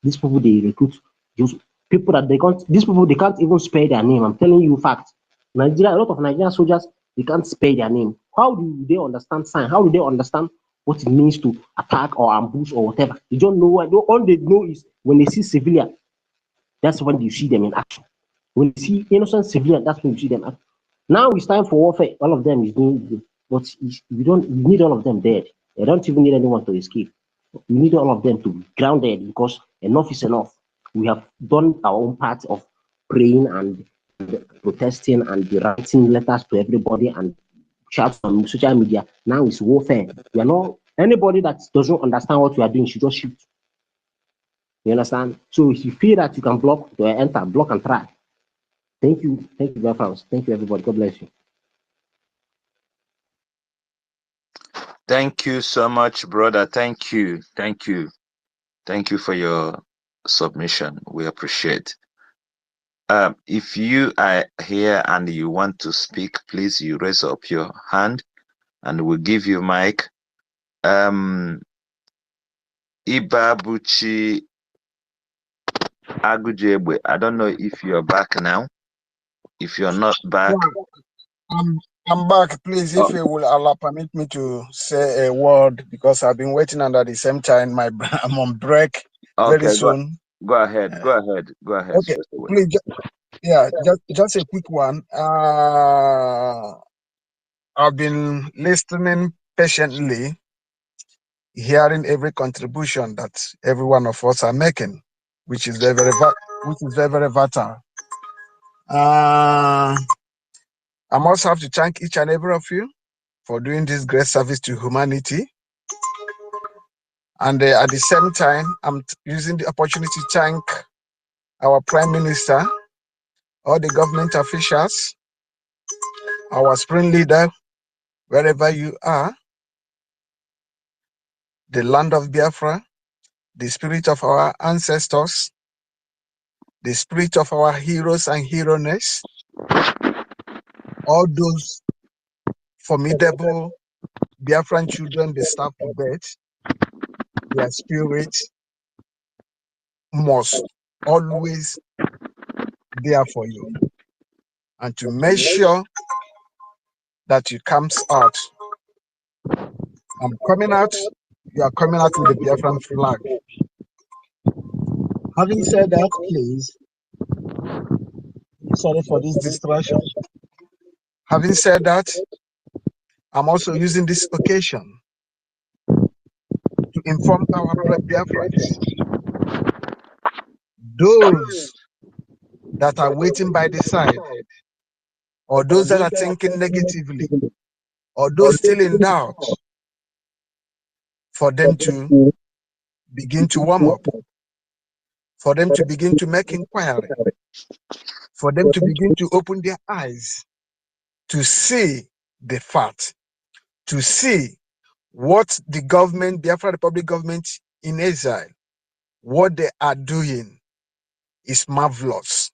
These people they recruit, just people that they can't even spare their name. I'm telling you facts. Nigeria, a lot of Nigerian soldiers, they can't spare their name. How do they understand sign? How do they understand what it means to attack or ambush or whatever? They don't know what. All they know is when they see civilian, that's when you see them in action. When you see innocent civilian, that's when you see them. Now it's time for warfare. All of them is doing, but you need all of them dead. They don't even need anyone to escape. You need all of them to be grounded, because enough is enough. We have done our own part of praying and protesting and writing letters to everybody and shouts on social media. Now it's warfare. We are not, anybody that doesn't understand what we are doing should just shoot. You understand? So if you feel that you can block and try. Thank you, Biafrans. Thank you, everybody. God bless you. Thank you so much, brother. Thank you. Thank you. Thank you for your submission. We appreciate. If you are here and you want to speak, please you raise up your hand and we'll give you mic. Ibabuchi Agujebwe, I don't know if you're back now. If you're not back. Yeah, I'm back. Please, if you will allow permit me to say a word, because I've been waiting and at the same time I'm on break very soon. Go ahead. Okay, please, just a quick one. I've been listening patiently, hearing every contribution that every one of us are making, which is very vital. I must have to thank each and every of you for doing this great service to humanity. And at the same time, I'm using the opportunity to thank our Prime Minister, all the government officials, our spring leader, wherever you are, the land of Biafra, the spirit of our ancestors, the spirit of our heroes and heroines, all those formidable Biafran children they starve to death, their spirit must always there for you. And to make sure that you comes out, I'm coming out, you are coming out with the Biafran flag. Having said that, please, sorry for this distraction. Having said that, I'm also using this occasion to inform our Biafrans, those that are waiting by the side, or those that are thinking negatively, or those still in doubt, for them to begin to warm up, for them to begin to make inquiry, for them to begin to open their eyes to see the fact, to see what the government, Biafra Republic government in Israel, what they are doing is marvelous.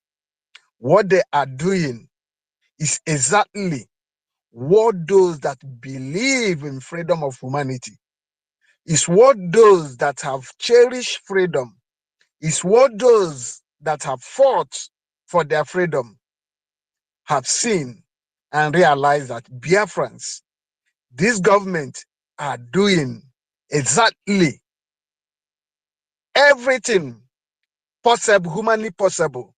What they are doing is exactly what those that believe in freedom of humanity, is what those that have cherished freedom, is what those that have fought for their freedom have seen and realized that Biafrans, this government are doing exactly everything possible, humanly possible,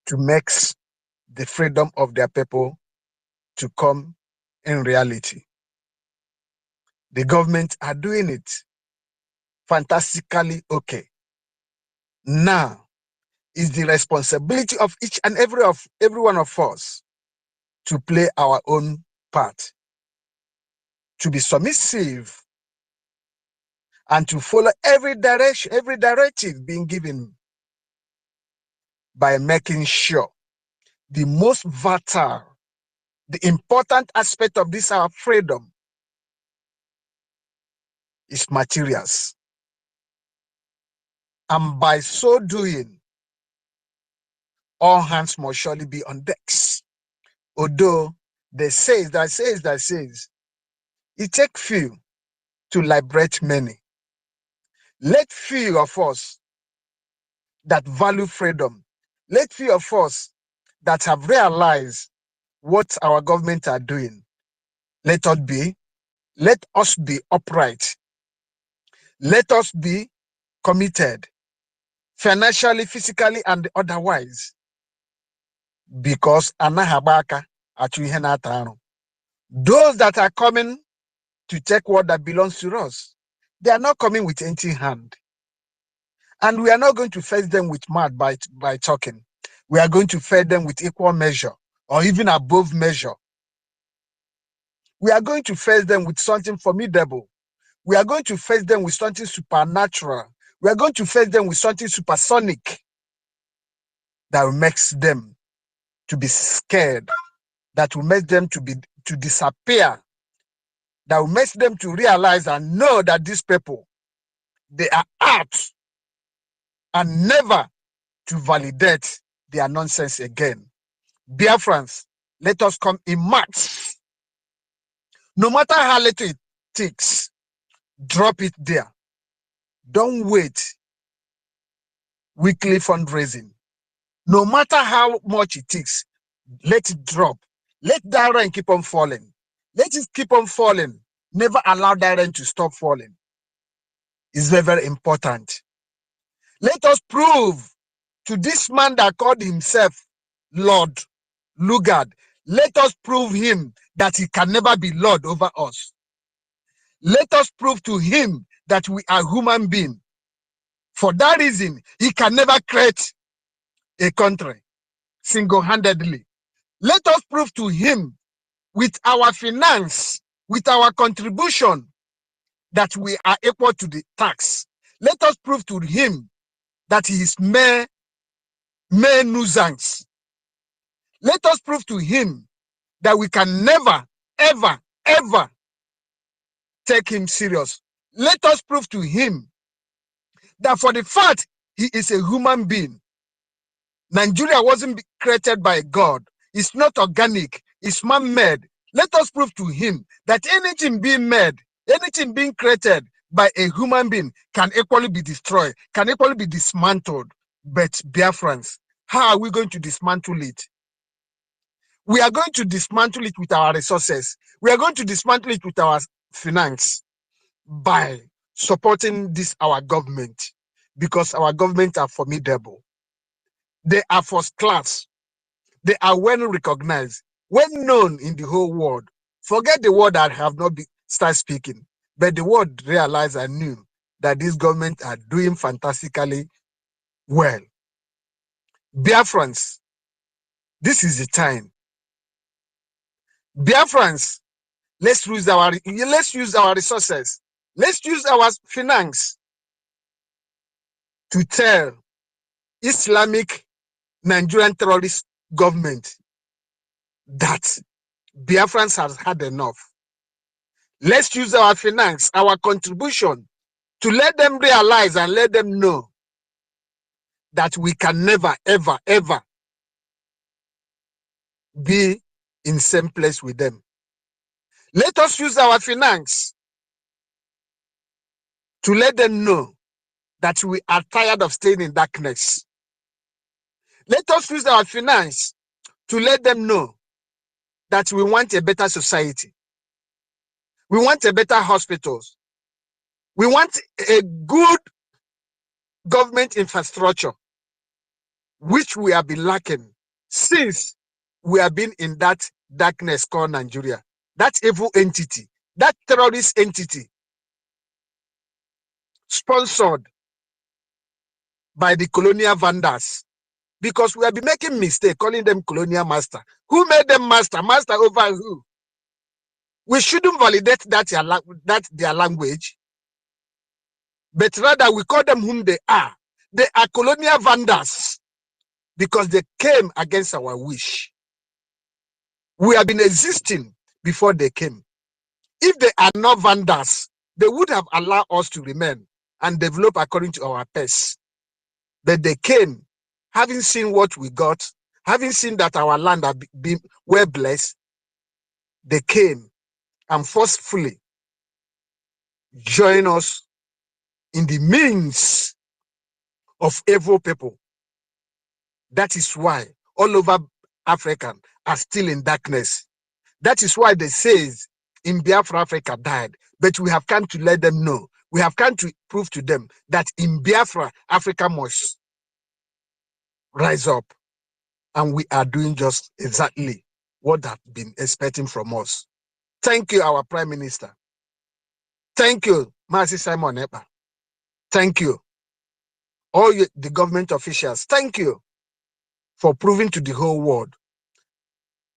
to make the freedom of their people to come in reality. The government are doing it fantastically okay. Now is the responsibility of each and every one of us to play our own part, to be submissive, and to follow every direction, every directive being given, by making sure the most vital, the important aspect of this our freedom is materials. And by so doing, all hands must surely be on decks. Although it says, it takes few to liberate many. Let few of us that value freedom, let few of us that have realized what our government are doing, let us be upright. Let us be committed, financially, physically, and otherwise, because anahabaka achu. Those that are coming to take what that belongs to us, they are not coming with empty hand. And we are not going to face them with mud by talking. We are going to face them with equal measure or even above measure. We are going to face them with something formidable. We are going to face them with something supernatural. We are going to face them with something supersonic. that makes them to be scared, that will make them to disappear, that will make them to realize and know that these people, they are out and never to validate their nonsense again. Biafrans, let us come in march. No matter how little it takes, drop it there. Don't wait. Weekly fundraising. No matter how much it takes, let it drop. Let that rain keep on falling. Let it keep on falling. Never allow that rain to stop falling. It's very, very important. Let us prove to this man that called himself Lord Lugard, let us prove him that he can never be Lord over us. Let us prove to him that we are human beings. For that reason, he can never create a country single-handedly. Let us prove to him with our finance, with our contribution, that we are equal to the tax. Let us prove to him that he is mere nuisance. Let us prove to him that we can never, ever, ever take him serious. Let us prove to him that for the fact he is a human being, Nigeria wasn't created by God. It's not organic. It's man-made. Let us prove to him that anything being made, anything being created by a human being can equally be destroyed, can equally be dismantled. But Biafrans, how are we going to dismantle it? We are going to dismantle it with our resources. We are going to dismantle it with our finance by supporting this, our government, because our government are formidable. They are first class. They are well recognized, well known in the whole world. Forget the world that have not started speaking, but the world realized and knew that these governments are doing fantastically well. Biafrans, this is the time. Biafrans, let's use our resources. Let's use our finance to tell Islamic Nigerian terrorist government that Biafrans has had enough. Let's use our finance, our contribution, to let them realize and let them know that we can never, ever, ever be in same place with them. Let us use our finance to let them know that we are tired of staying in darkness. Let us use our finance to let them know that we want a better society. We want a better hospitals. We want a good government infrastructure, which we have been lacking since we have been in that darkness called Nigeria. That evil entity, that terrorist entity, sponsored by the colonial vandals, because we have been making mistake calling them colonial master. Who made them master? Master over who? We shouldn't validate that their language, but rather we call them whom they are. They are colonial vandals because they came against our wish. We have been existing before they came. If they are not vandals, they would have allowed us to remain and develop according to our pace. But they came, having seen what we got, having seen that our land had been well blessed, they came and forcefully join us in the means of evil people. That is why all over Africa are still in darkness. That is why they say in Biafra, Africa died. But we have come to let them know. We have come to prove to them that in Biafra, Africa must rise up. And we are doing just exactly what they've been expecting from us. Thank you, our Prime Minister. Thank you, Mazi Simon Ekpa. Thank you, all the government officials. Thank you for proving to the whole world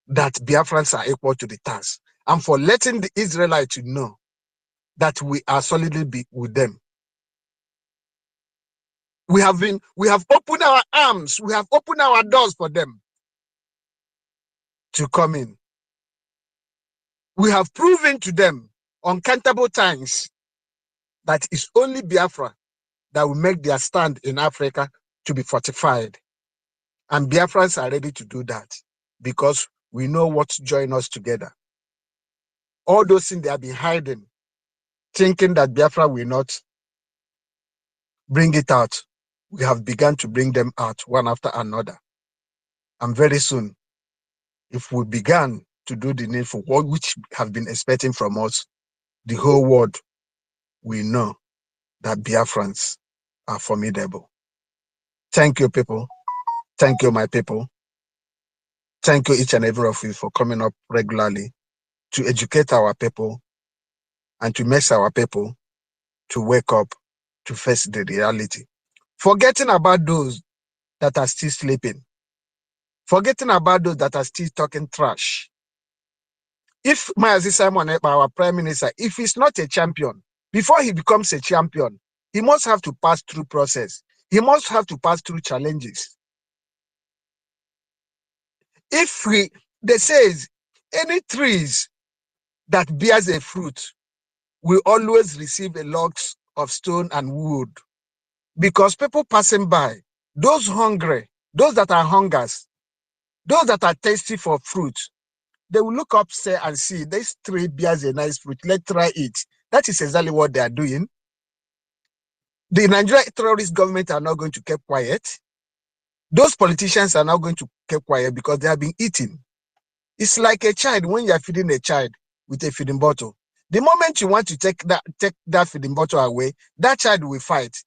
that Biafrans are equal to the task, and for letting the Israelites know that we are solidly with them. We have opened our arms, we have opened our doors for them to come in. We have proven to them uncountable times that it's only Biafra that will make their stand in Africa to be fortified. And Biafrans are ready to do that because we know what's joining us together. All those things they have been hiding, thinking that Biafra will not bring it out, we have begun to bring them out one after another. And very soon, if we began to do the needful work which have been expecting from us, the whole world will know that Biafrans are formidable. Thank you, people. Thank you, my people. Thank you, each and every of you, for coming up regularly to educate our people and to make our people to wake up to face the reality. Forgetting about those that are still sleeping. Forgetting about those that are still talking trash. If Mazi Simon, our Prime Minister, if he's not a champion, before he becomes a champion, he must have to pass through process. He must have to pass through challenges. If they says any trees that bears a fruit will always receive a lot of stone and wood, because people passing by, those hungry, those that are hungers, those that are thirsty for fruit, they will look up, say, and see this tree bears a nice fruit. Let's try it. That is exactly what they are doing. The Nigerian terrorist government are not going to keep quiet. Those politicians are not going to keep quiet because they have been eating. It's like a child when you are feeding a child with a feeding bottle. The moment you want to take that feeding bottle away, that child will fight.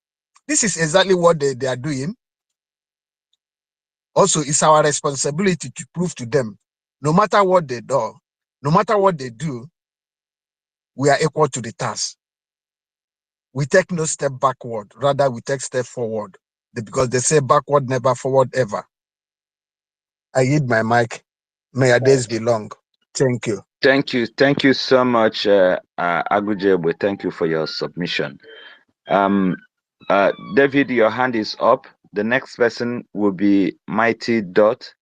This is exactly what they are doing. Also, it's our responsibility to prove to them, no matter what they do, no matter what they do, we are equal to the task. We take no step backward, rather we take step forward, because they say backward never, forward ever. I yield my mic. May your days be long. Thank you. Thank you so much, Agujebwe. Thank you for your submission. David, your hand is up. The next person will be Mighty Dot,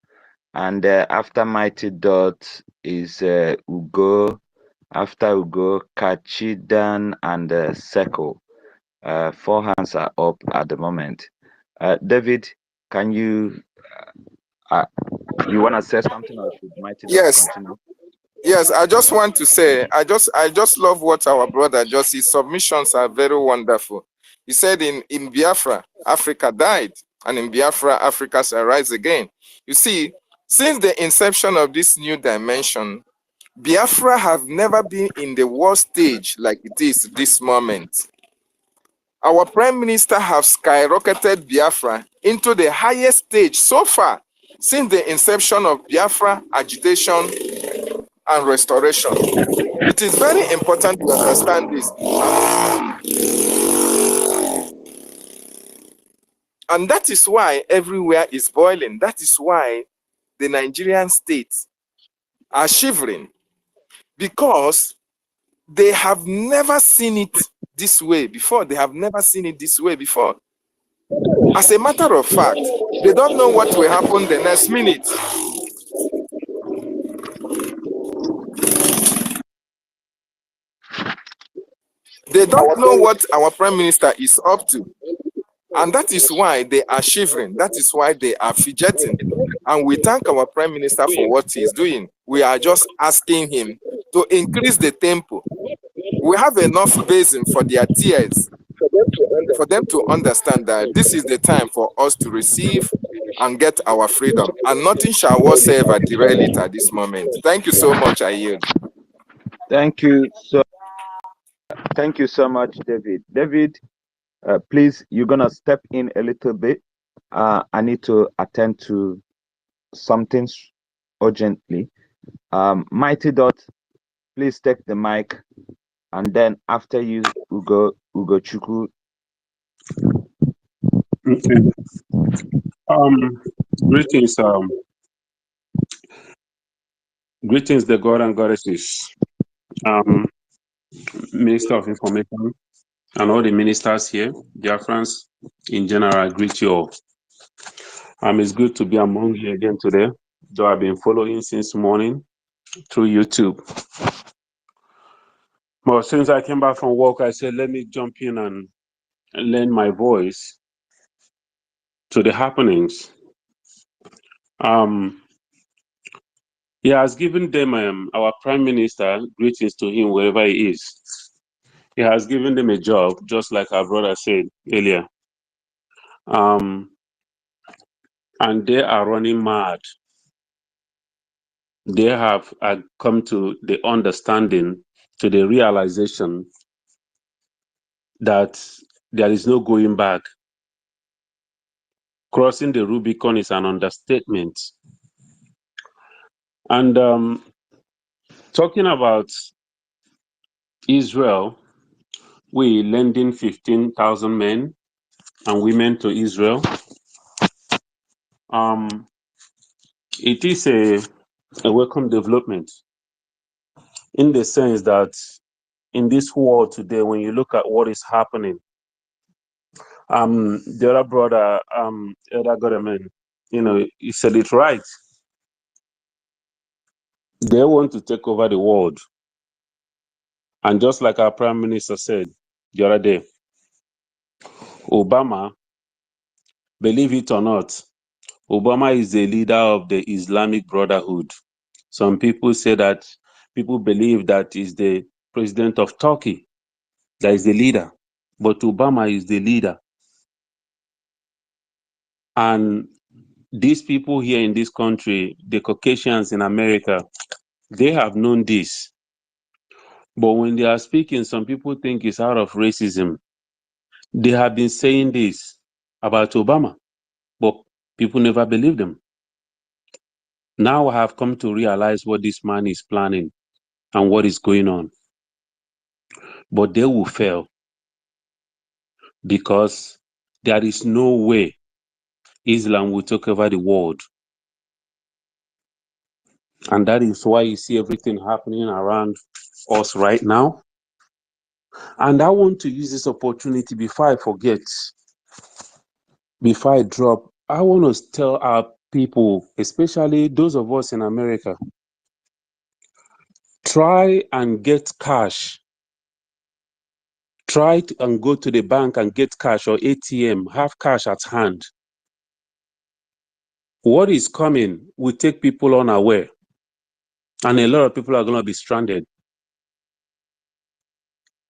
and after Mighty Dot is Ugo. After Ugo, Kachidan and Seko. 4 hands are up at the moment. David, can you want to say something, or should Mighty Dot continue? Yes, I just want to say, I just love what our brother just, his submissions are very wonderful. He said in Biafra, Africa died, and in Biafra, Africa shall rise again. You see, since the inception of this new dimension, Biafra have never been in the world stage like it is this moment. Our Prime Minister have skyrocketed Biafra into the highest stage so far since the inception of Biafra agitation and restoration. It is very important to understand this. And that is why everywhere is boiling. That is why the Nigerian states are shivering, because they have never seen it this way before. They have never seen it this way before. As a matter of fact, they don't know what will happen the next minute. They don't know what our Prime Minister is up to. And that is why they are shivering. That is why they are fidgeting. And we thank our Prime Minister for what he is doing. We are just asking him to increase the tempo. We have enough basin for their tears, for them to understand that this is the time for us to receive and get our freedom. And nothing shall whatsoever derail it at this moment. Thank you so much, I yield. Thank you so much, David. David, please, you're gonna step in a little bit. I need to attend to something urgently. Mighty Dot, please take the mic, and then after you, Ugo Chukwu. Okay. Greetings, the God and Goddesses, Minister of Information, and all the ministers here, dear friends, in general, I greet you all. It's good to be among you again today, though I've been following since morning through YouTube. But since I came back from work, I said, let me jump in and lend my voice to the happenings. He has given them, our Prime Minister, greetings to him wherever he is. He has given them a job, just like our brother said earlier. And they are running mad. They have come to the understanding, to the realization that there is no going back. Crossing the Rubicon is an understatement. And talking about Israel, we lending 15,000 men and women to Israel. It is a welcome development in the sense that in this world today, when you look at what is happening, the other brother, Elder Godeman, he said it right. They want to take over the world. And just like our Prime Minister said the other day, Obama, believe it or not, Obama is the leader of the Islamic Brotherhood. Some people say that people believe that he's the president of Turkey, that is the leader. But Obama is the leader. And these people here in this country, the Caucasians in America, they have known this. But when they are speaking, some people think it's out of racism. They have been saying this about Obama, but people never believe them. Now I have come to realize what this man is planning and what is going on. But they will fail because there is no way Islam will take over the world. And that is why you see everything happening around us right now. And I want to use this opportunity before I forget, before I drop, I want to tell our people, especially those of us in America, try and get cash. Try and go to the bank and get cash or ATM, have cash at hand. What is coming will take people unaware. And a lot of people are going to be stranded.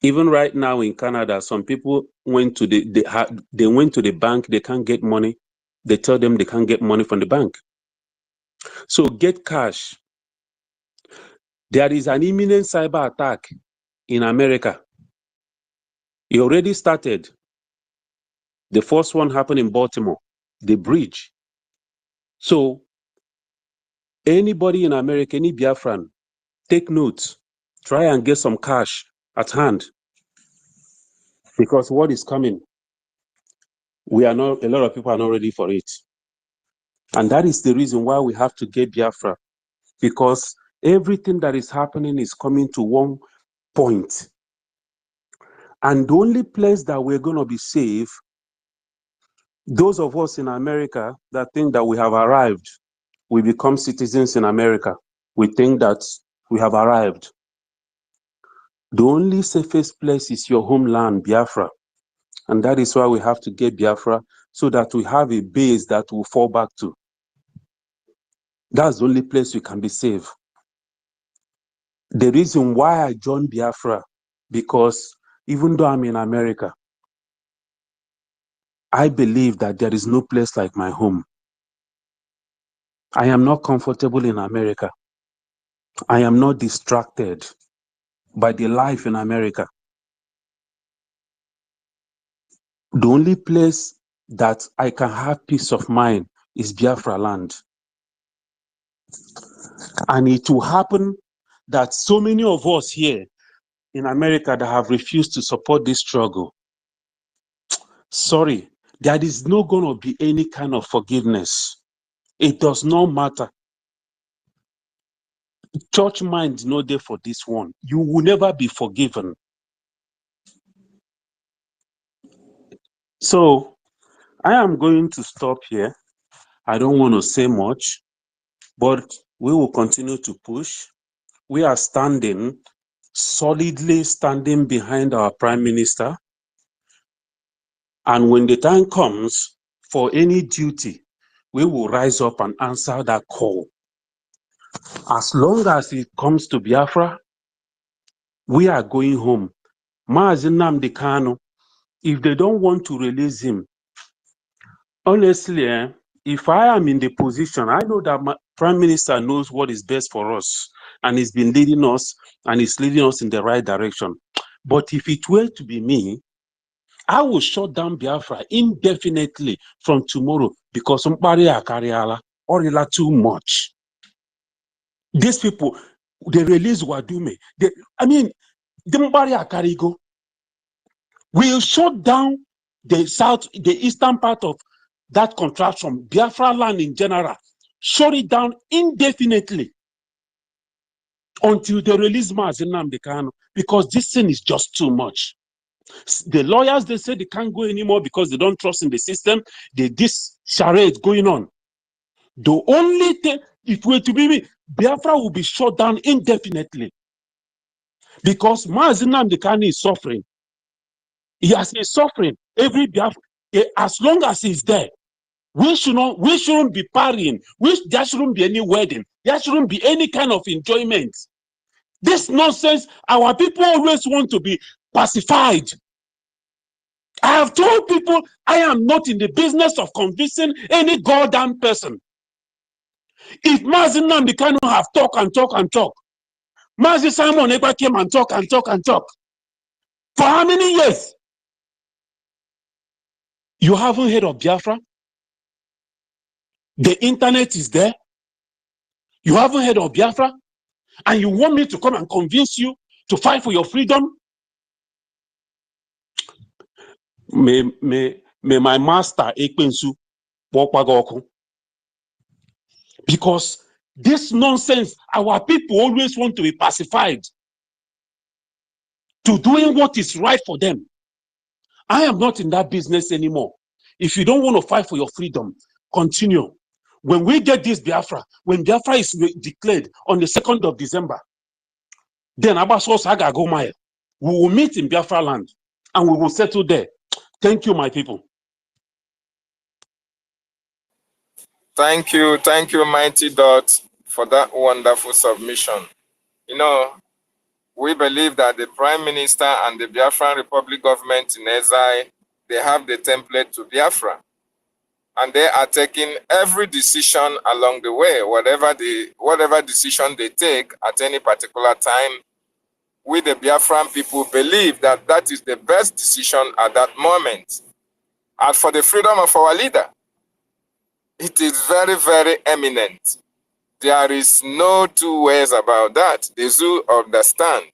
Even right now in Canada, some people went to they went to the bank, they can't get money. They tell them they can't get money from the bank. So get cash. There is an imminent cyber attack in America. It already started. The first one happened in Baltimore, the bridge. So anybody in America, any Biafran, take notes. Try and get some cash at hand. Because what is coming, a lot of people are not ready for it. And that is the reason why we have to get Biafra. Because everything that is happening is coming to one point. And the only place that we're going to be safe, those of us in America that think that we have arrived, we become citizens in America. We think that we have arrived. The only safest place is your homeland, Biafra. And that is why we have to get Biafra so that we have a base that we'll fall back to. That's the only place you can be safe. The reason why I joined Biafra, because even though I'm in America, I believe that there is no place like my home. I am not comfortable in America. I am not distracted by the life in America. The only place that I can have peace of mind is Biafra land. And it will happen that so many of us here in America that have refused to support this struggle, sorry, there is not going to be any kind of forgiveness. It does not matter. Church mind is not there for this one. You will never be forgiven. So I am going to stop here. I don't want to say much, but we will continue to push. We are solidly standing behind our Prime Minister. And when the time comes for any duty, we will rise up and answer that call. As long as it comes to Biafra, we are going home. Mazi Nnamdi Kanu, if they don't want to release him, honestly, if I am in the position, I know that my Prime Minister knows what is best for us, and he's been leading us, and he's leading us in the right direction. But if it were to be me, I will shut down Biafra indefinitely from tomorrow because somebody Akariala or too much. These people, they release Wadume. The Mbari Akarigo will shut down the eastern part of that contraction, Biafra land in general, shut it down indefinitely until they release Mazi Nnamdi Kanu, because this thing is just too much. The lawyers, they say they can't go anymore because they don't trust in the system. This charade going on. The only thing, it were to be me, Biafra will be shut down indefinitely because Mazi Nnamdi Kanu is suffering. Yes, he's suffering. Every Biafra, as long as he's there, we shouldn't be partying. There shouldn't be any wedding. There shouldn't be any kind of enjoyment. This nonsense, our people always want to be pacified. I have told people I am not in the business of convincing any goddamn person. If Mazi Nnamdi Kanu have talk and talk and talk, Mazi Simon Ekpa came and talk and talk and talk. For how many years? You haven't heard of Biafra? The internet is there. You haven't heard of Biafra? And you want me to come and convince you to fight for your freedom? May my master Ekpensu Wokwagoku. Because this nonsense, our people always want to be pacified to doing what is right for them. I am not in that business anymore. If you don't want to fight for your freedom, continue. When we get this Biafra, when Biafra is declared on the 2nd of December, then Abaso Saga Gomaya, we will meet in Biafra land and we will settle there. Thank you, my people. Thank you, Mighty Dot, for that wonderful submission. You know, we believe that the Prime Minister and the Biafran Republic government in exile, they have the template to Biafra. And they are taking every decision along the way, whatever decision they take at any particular time. We, the Biafran people, believe that that is the best decision at that moment. And for the freedom of our leader, it is very, very eminent. There is no two ways about that. They do understand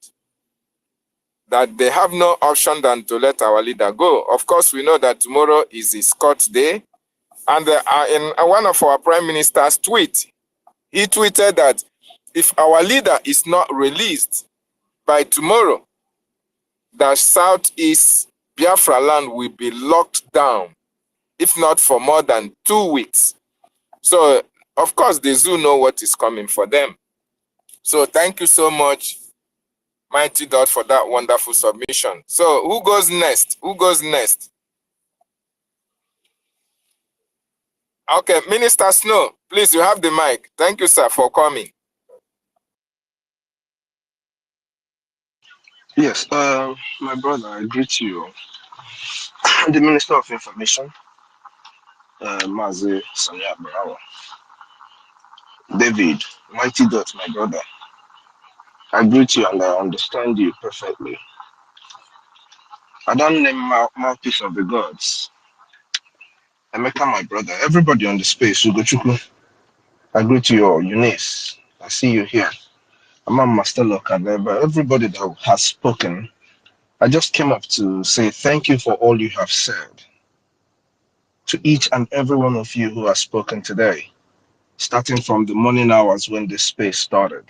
that they have no option than to let our leader go. Of course, we know that tomorrow is his court day. And in one of our Prime Minister's tweet, he tweeted that if our leader is not released by tomorrow, the Southeast Biafra land will be locked down, if not for more than 2 weeks. So, of course, the zoo know what is coming for them. So, thank you so much, Mighty Dot, for that wonderful submission. So, who goes next? Who goes next? Okay, Minister Snow, please, you have the mic. Thank you, sir, for coming. Yes, my brother, I greet you. The Minister of Information, Mazi Sonia Barawa. David, Mighty Dot, my brother. I greet you and I understand you perfectly. I don't name mouthpiece of the gods. Emeka, my brother. Everybody on the space, Ugochukwu. I greet you all. Eunice, I see you here. Amam Master Lokaneba, everybody that has spoken. I just came up to say thank you for all you have said. To each and every one of you who has spoken today, starting from the morning hours when this space started.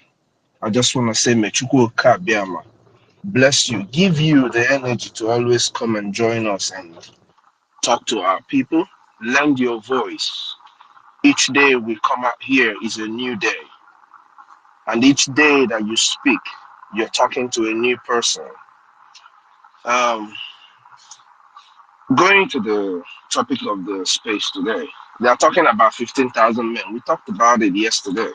I just want to say, Mechuku Kabiama, bless you, give you the energy to always come and join us and talk to our people. lend your voice. Each day we come out here is a new day. And each day that you speak, you're talking to a new person. Um, Going to the topic of the space today, they are talking about 15,000 men. We talked about it yesterday.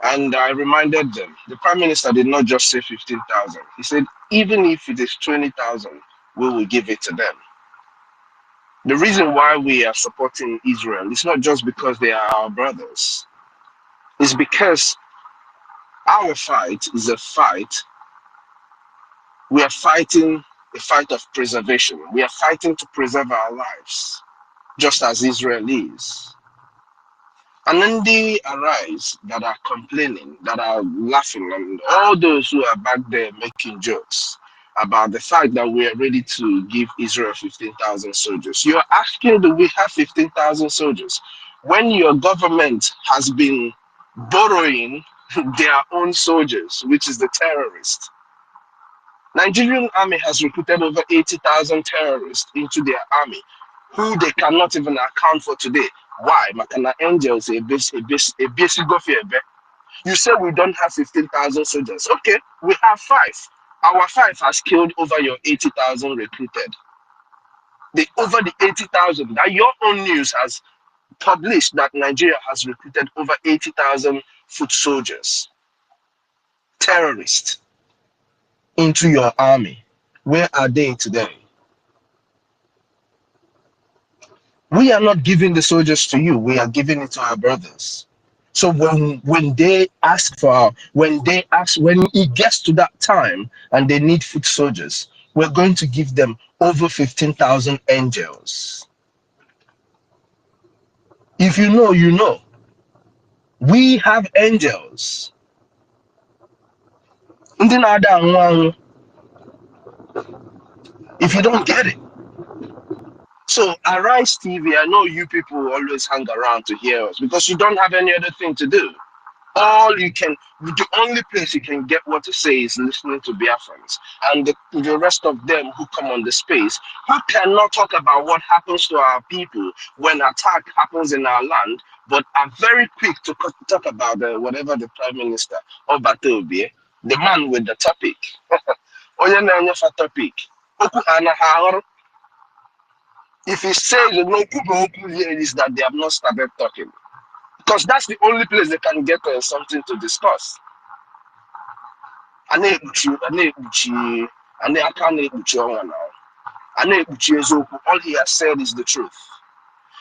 And I reminded them, the Prime Minister did not just say 15,000. He said, even if it is 20,000, we will give it to them. The reason why we are supporting Israel is not just because they are our brothers. It's because our fight is a fight. We are fighting a fight of preservation. We are fighting to preserve our lives, just as Israel is. And then they arise that are complaining, that are laughing, and all those who are back there making jokes about the fact that we are ready to give Israel 15,000 soldiers. You're asking, do we have 15,000 soldiers? When your government has been borrowing their own soldiers, which is the terrorists. Nigerian army has recruited over 80,000 terrorists into their army, who they cannot even account for today. Why? Makana angels a basic go. You say we don't have 15,000 soldiers. Okay, we have 5. Our 5 has killed over your 80,000 recruited. Over the 80,000 that your own news has published that Nigeria has recruited over 80,000 foot soldiers, terrorists, into your army. Where are they today? We are not giving the soldiers to you. We are giving it to our brothers. So when they ask when it gets to that time and they need foot soldiers, we're going to give them over 15,000 angels. If you know, you know. We have angels. If you don't get it. So Arise TV, I know you people always hang around to hear us because you don't have any other thing to do. The only place you can get what to say is listening to Biafrans and the rest of them who come on the space, who cannot talk about what happens to our people when attack happens in our land, but are very quick to talk about whatever the Prime Minister or Batobie, the man with the topic. Topic. If he says no, it is that they have not started talking. Because that's the only place they can get something to discuss. All he has said is the truth.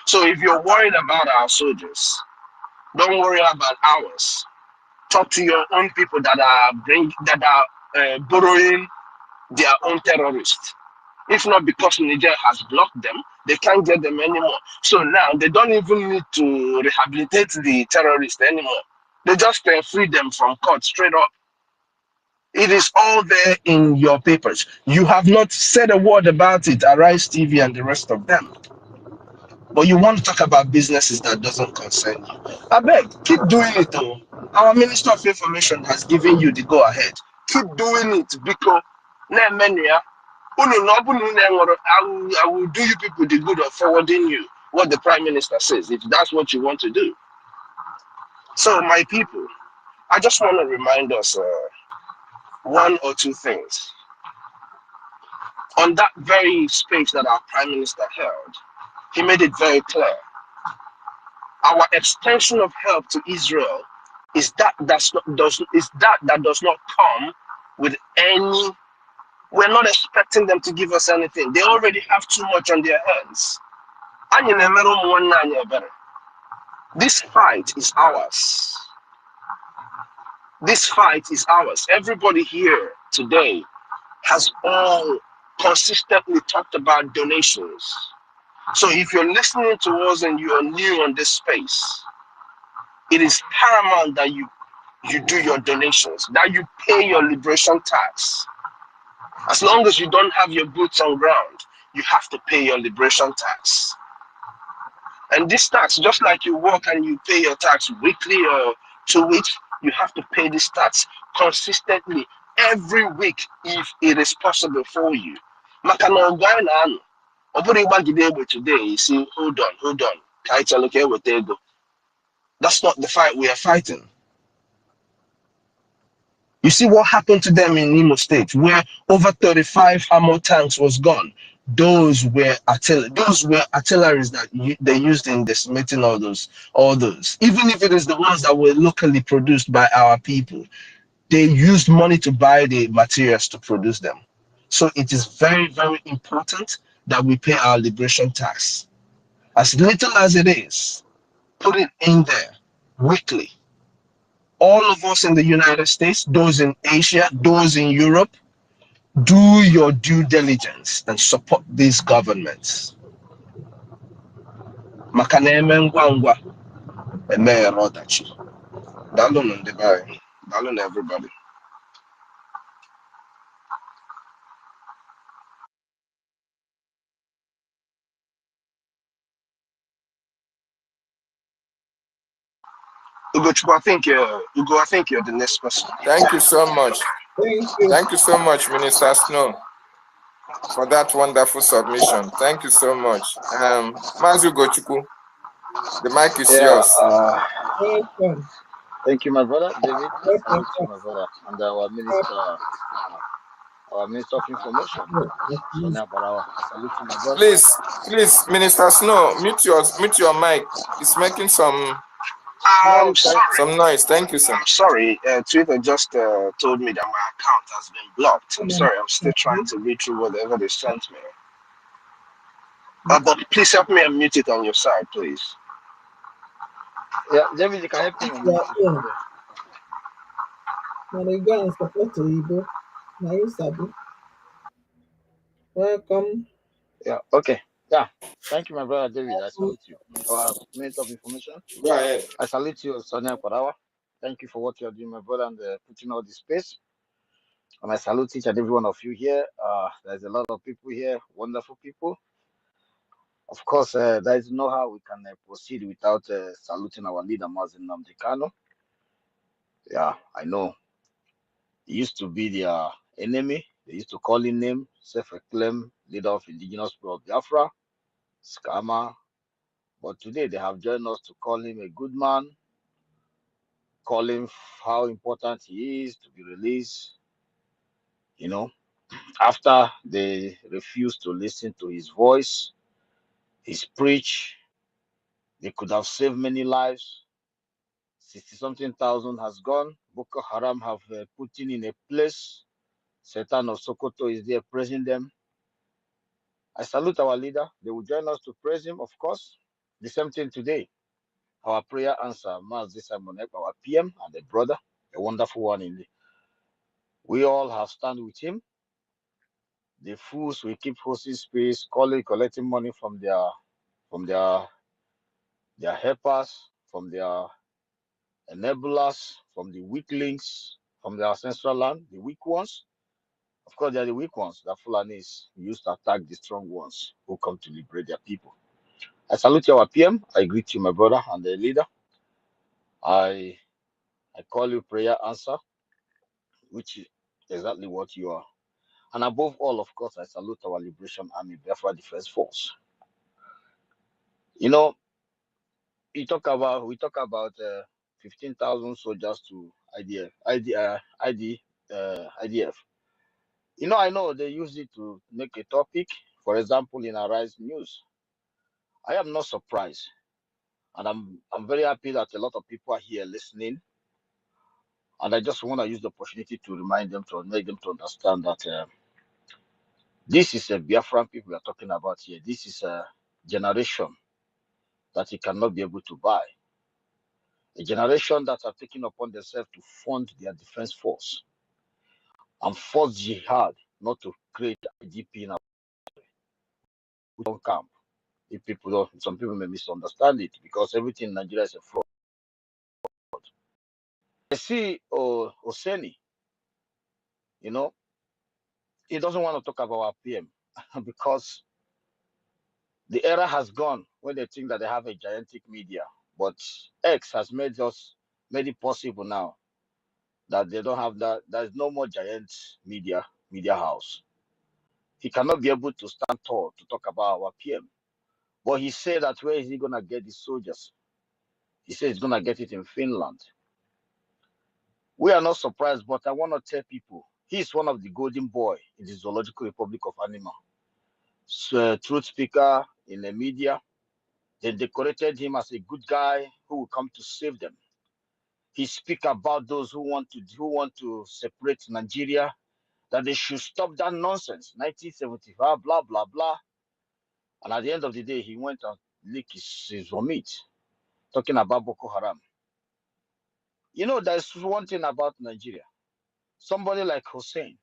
So if you're worried about our soldiers, don't worry about ours. Talk to your own people that are borrowing their own terrorists. If not because Niger has blocked them, they can't get them anymore. So now they don't even need to rehabilitate the terrorists anymore. They just free them from court straight up. It is all there in your papers. You have not said a word about it, Arise TV and the rest of them. But you want to talk about businesses that doesn't concern you. I beg, keep doing it though. Our Minister of Information has given you the go ahead. Keep doing it because I will do you people the good of forwarding you what the Prime Minister says, if that's what you want to do. So, my people, I just want to remind us one or two things. On that very speech that our Prime Minister held, he made it very clear. Our extension of help to Israel is that does not come with any. We're not expecting them to give us anything. They already have too much on their hands. This fight is ours. This fight is ours. Everybody here today has all consistently talked about donations. So if you're listening to us and you are new on this space, it is paramount that you do your donations, that you pay your liberation tax. As long as you don't have your boots on ground, you have to pay your liberation tax. And this tax, just like you work and you pay your tax weekly or 2 weeks, you have to pay this tax consistently every week if it is possible for you. Today, you see, hold on. That's not the fight we are fighting. You see what happened to them in Imo State, where over 35 armor tanks was gone. Those were artilleries that they used in decimating all those. Even if it is the ones that were locally produced by our people, they used money to buy the materials to produce them. So it is very, very important that we pay our liberation tax. As little as it is, put it in there weekly. All of us in the United States, those in Asia, those in Europe, do your due diligence and support these governments. Maka na eme ngwa ngwa, emeghere ọdachi. Daalụnụ ndị be anyị. Daalụnụ everybody. Ugochukwu, I think you're the next person. Thank you so much. Thank you. Thank you so much, Minister Snow, for that wonderful submission. Thank you so much. Mazu Gochuku, the mic is yours. Welcome. Thank you, my brother David. I Welcome. salute you, my brother, and our minister of information, Sonia Barawa. I salute you, my brother. Please, Minister Snow, mute your mic. It's making some noise. Thank you, sir. I'm sorry. Twitter just told me that my account has been blocked. I'm sorry. I'm still trying to read through whatever they sent me. But please help me unmute it on your side, please. Yeah, David, you can help me unmute it. Now you go and support Igbo. Now you sabi. Welcome. Yeah, okay. Yeah, thank you, my brother David. I salute you. Our Minister of Information. Go ahead. I salute you, Sonia Barawa. Thank you for what you're doing, my brother, and putting all this space. And I salute each and every one of you here. There's a lot of people here, wonderful people. Of course, there is no how we can proceed without saluting our leader, Mazen Nnamdi Kanu. Yeah, I know. He used to be their enemy. They used to call him name, self-acclaimed leader of indigenous people of Biafra, scammer. But today they have joined us to call him a good man, call him how important he is to be released. You know, after they refused to listen to his voice, his preach, they could have saved many lives. 60-something thousand has gone. Boko Haram have put in a place. Satan of Sokoto is there praising them. I salute our leader. They will join us to praise him, of course. The same thing today. Our prayer answer, Mazi Simonek, our PM and a brother, a wonderful one indeed. We all have stand with him. The fools will keep hosting space, collecting money from their helpers, from their enablers, from the weaklings, from the ancestral land, the weak ones. Of course, they are the weak ones that Fulanis used to attack the strong ones who come to liberate their people. I salute you, our PM. I greet you, my brother and the leader. I call you prayer answer, which is exactly what you are. And above all, of course, I salute our Liberation Army, Biafra Defense Force. You know, we talk about 15,000 soldiers to IDF. You know, I know they use it to make a topic. For example, in Arise News, I am not surprised, and I'm very happy that a lot of people are here listening. And I just want to use the opportunity to remind them, to make them to understand that this is a Biafran people we are talking about here. This is a generation that you cannot be able to buy. A generation that are taking upon themselves to fund their defense force and force jihad, not to create IDP in our camp. If people don't, some people may misunderstand it because everything in Nigeria is a fraud. I see Oseni, you know, he doesn't want to talk about our PM because the era has gone when they think that they have a gigantic media. But X has made it possible now that they don't have that. There's no more giant media house. he cannot be able to stand tall to talk about our PM. But he said that where is he going to get the soldiers? He said he's going to get it in Finland. We are not surprised, but I want to tell people, he's one of the golden boy in the Zoological Republic of Animal. So, truth speaker in the media, they decorated him as a good guy who will come to save them. He speak about those who want to separate Nigeria, that they should stop that nonsense. 1975, blah blah blah. And at the end of the day, he went and licked his vomit, talking about Boko Haram. You know, there's one thing about Nigeria. Somebody like Hussein,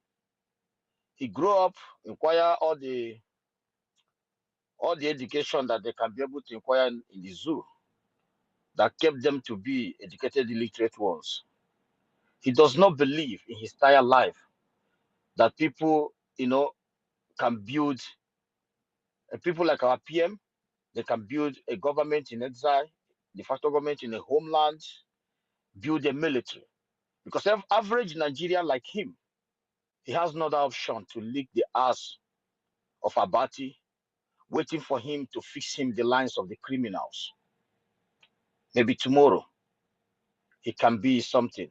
he grew up, acquire all the education that they can be able to acquire in the zoo, that kept them to be educated, illiterate ones. He does not believe in his entire life that people, can build people like our PM. They can build a government in exile, de facto government in a homeland, build a military. Because average Nigerian like him, he has no other option to lick the ass of Abati, waiting for him to fix him the lines of the criminals. Maybe tomorrow, he can be something.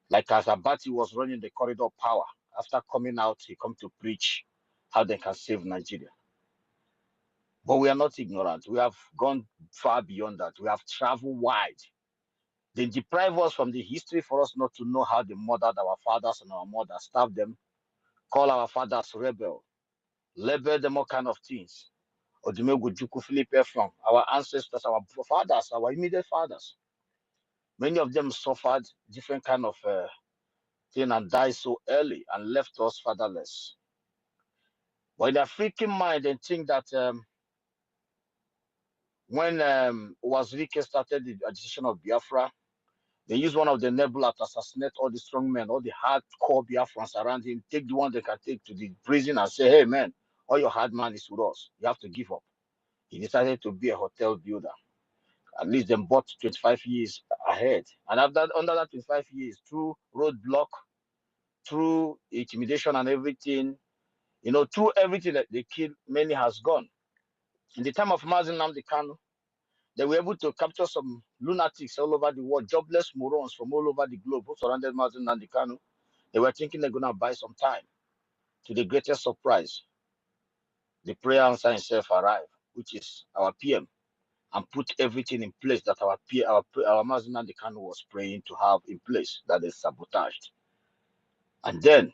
Like as Abati was running the corridor of power, after coming out, he come to preach how they can save Nigeria. But we are not ignorant. We have gone far beyond that. We have traveled wide. They deprive us from the history for us not to know how they murdered our fathers and our mothers, stabbed them, call our fathers rebel, label them all kind of things. Odumegwu Philippe from our ancestors, our fathers, our immediate fathers. Many of them suffered different kind of thing and died so early and left us fatherless. But in the African mind, they think that when Wazirike started the agitation of Biafra, they used one of the nebula to assassinate all the strong men, all the hardcore Biafrans around him, take the one they can take to the prison and say, hey man, all your hard man is with us. You have to give up. He decided to be a hotel builder. At least they bought 25 years ahead. And after under that 25 years, through roadblock, through intimidation and everything, through everything that they killed, many has gone. In the time of Mazi Nnamdi Kanu, they were able to capture some lunatics all over the world, jobless morons from all over the globe who surrounded Mazi Nnamdi Kanu. They were thinking they're going to buy some time. To the greatest surprise, the prayer answer himself arrived, which is our PM, and put everything in place that our Mazi Nnamdi Kanu was praying to have in place, that is sabotaged. And then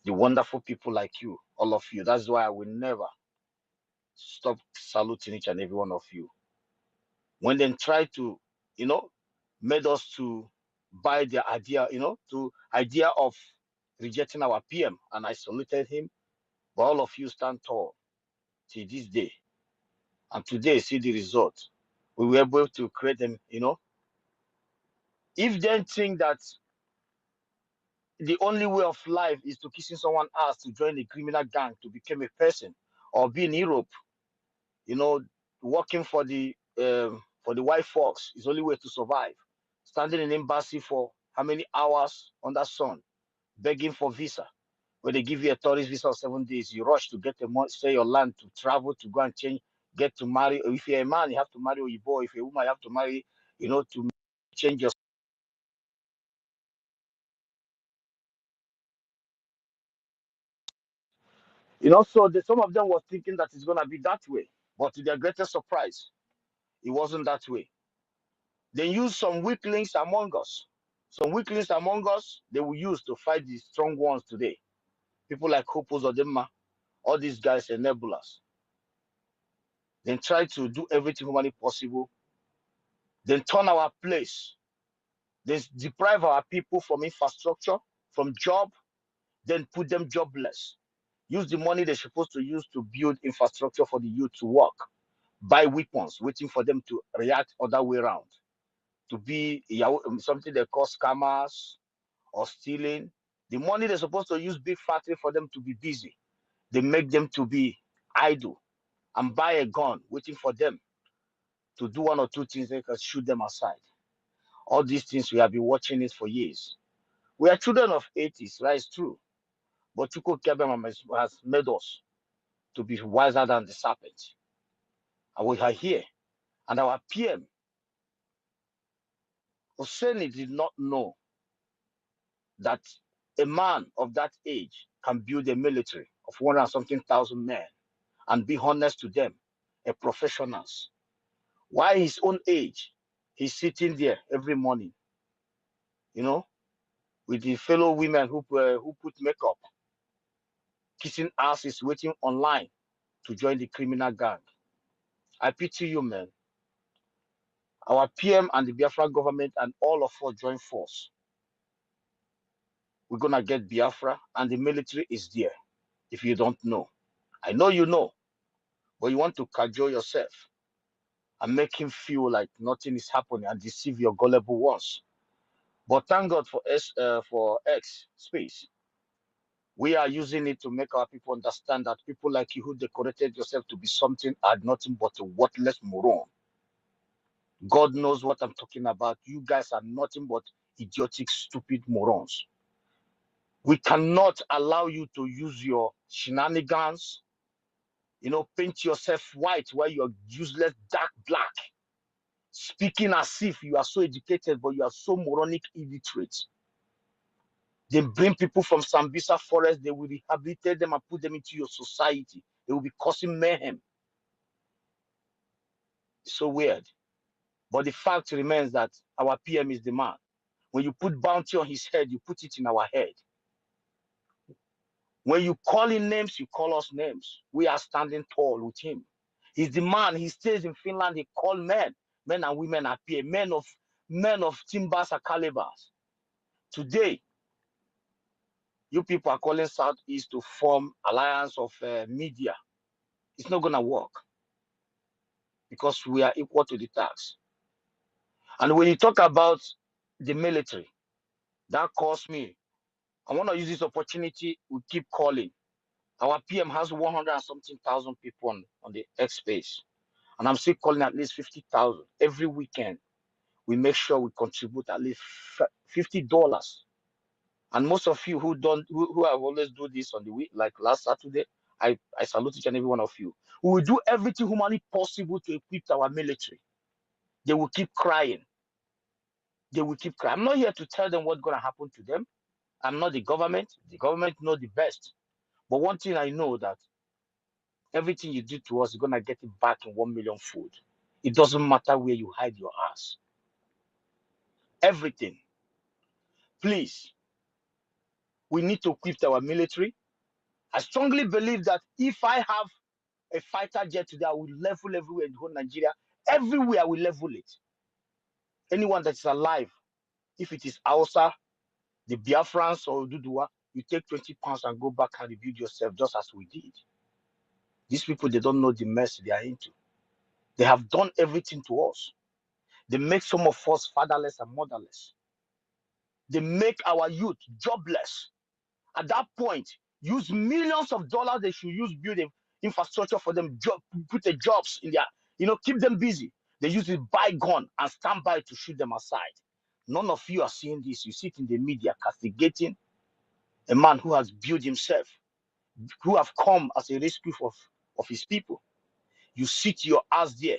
the wonderful people like you, all of you, that's why I will never stop saluting each and every one of you. When they try to, made us to buy the idea, to idea of rejecting our PM and isolated him, but all of you stand tall till this day. And today, see the result. We were able to create them, If they think that the only way of life is to kissing someone else to join a criminal gang to become a person, or be in Europe, working for the white folks is the only way to survive. Standing in embassy for how many hours under sun, begging for visa. When they give you a tourist visa of 7 days, you rush to get stay your land, to travel, to go and change, get to marry. If you're a man, you have to marry Oyibo. If you're a woman, you have to marry, to change your. So some of them were thinking that it's gonna be that way, but to their greatest surprise, it wasn't that way. They used some weaklings among us. Some weaklings among us, they will use to fight the strong ones today. People like Hopos or Demma, all these guys enable us. Then try to do everything humanly possible. Then turn our place. They deprive our people from infrastructure, from job, then put them jobless. Use the money they're supposed to use to build infrastructure for the youth to work. Buy weapons, waiting for them to react other way around. To be something they call scammers or stealing. The money they're supposed to use big factory for them to be busy, they make them to be idle and buy a gun, waiting for them to do one or two things. They can shoot them aside. All these things, we have been watching it for years. We are children of 80s, right? It's true. But Chukwu has made us to be wiser than the serpent. And we are here. And our PM, Hosseini, did not know that a man of that age can build a military of 100 and something thousand men and be honest to them, a professionals. Why his own age, he's sitting there every morning, you know, with the fellow women who put makeup, kissing asses, waiting online to join the criminal gang. I pity you, man. Our PM and the Biafra government and all of us join force. We're gonna get Biafra, and the military is there. If you don't know, I know you know, but you want to cajole yourself and make him feel like nothing is happening and deceive your gullible ones. But thank God for X space. We are using it to make our people understand that people like you who decorated yourself to be something are nothing but a worthless moron. God knows what I'm talking about. You guys are nothing but idiotic, stupid morons. We cannot allow you to use your shenanigans, you know, paint yourself white while you're useless, dark black, speaking as if you are so educated, but you are so moronic illiterate. They bring people from Sambisa forest, they will rehabilitate them and put them into your society. They will be causing mayhem. It's so weird. But the fact remains that our PM is the man. When you put bounty on his head, you put it in our head. When you call in names, you call us names. We are standing tall with him. He's the man. He stays in Finland. He calls men and women appear, men of timbers and calibers. Today, you people are calling Southeast to form alliance of media. It's not gonna work because we are equal to the tax. And when you talk about the military, that calls me. I want to use this opportunity. We keep calling. Our PM has 100 and something thousand people on the X space. And I'm still calling at least 50,000 every weekend. We make sure we contribute at least $50. And most of you who have always do this on the week, like last Saturday, I salute each and every one of you. We will do everything humanly possible to equip our military. They will keep crying. They will keep crying. I'm not here to tell them what's going to happen to them. I'm not the government. The government knows the best. But one thing I know that everything you do to us, you're going to get it back in 1 million food. It doesn't matter where you hide your ass. Everything. Please, we need to equip our military. I strongly believe that if I have a fighter jet today, I will level everywhere in the whole Nigeria. Everywhere I will level it. Anyone that is alive, if it is Hausa, the Biafrans or Dudua, you take 20 pounds and go back and rebuild yourself just as we did. These people, they don't know the mess they are into. They have done everything to us. They make some of us fatherless and motherless. They make our youth jobless. At that point, use millions of dollars they should use building infrastructure for them, put the jobs in their, keep them busy. They use it, buy gun and stand by to shoot them aside. None of you are seeing this. You sit in the media castigating a man who has built himself, who have come as a rescue of his people. You sit your ass there,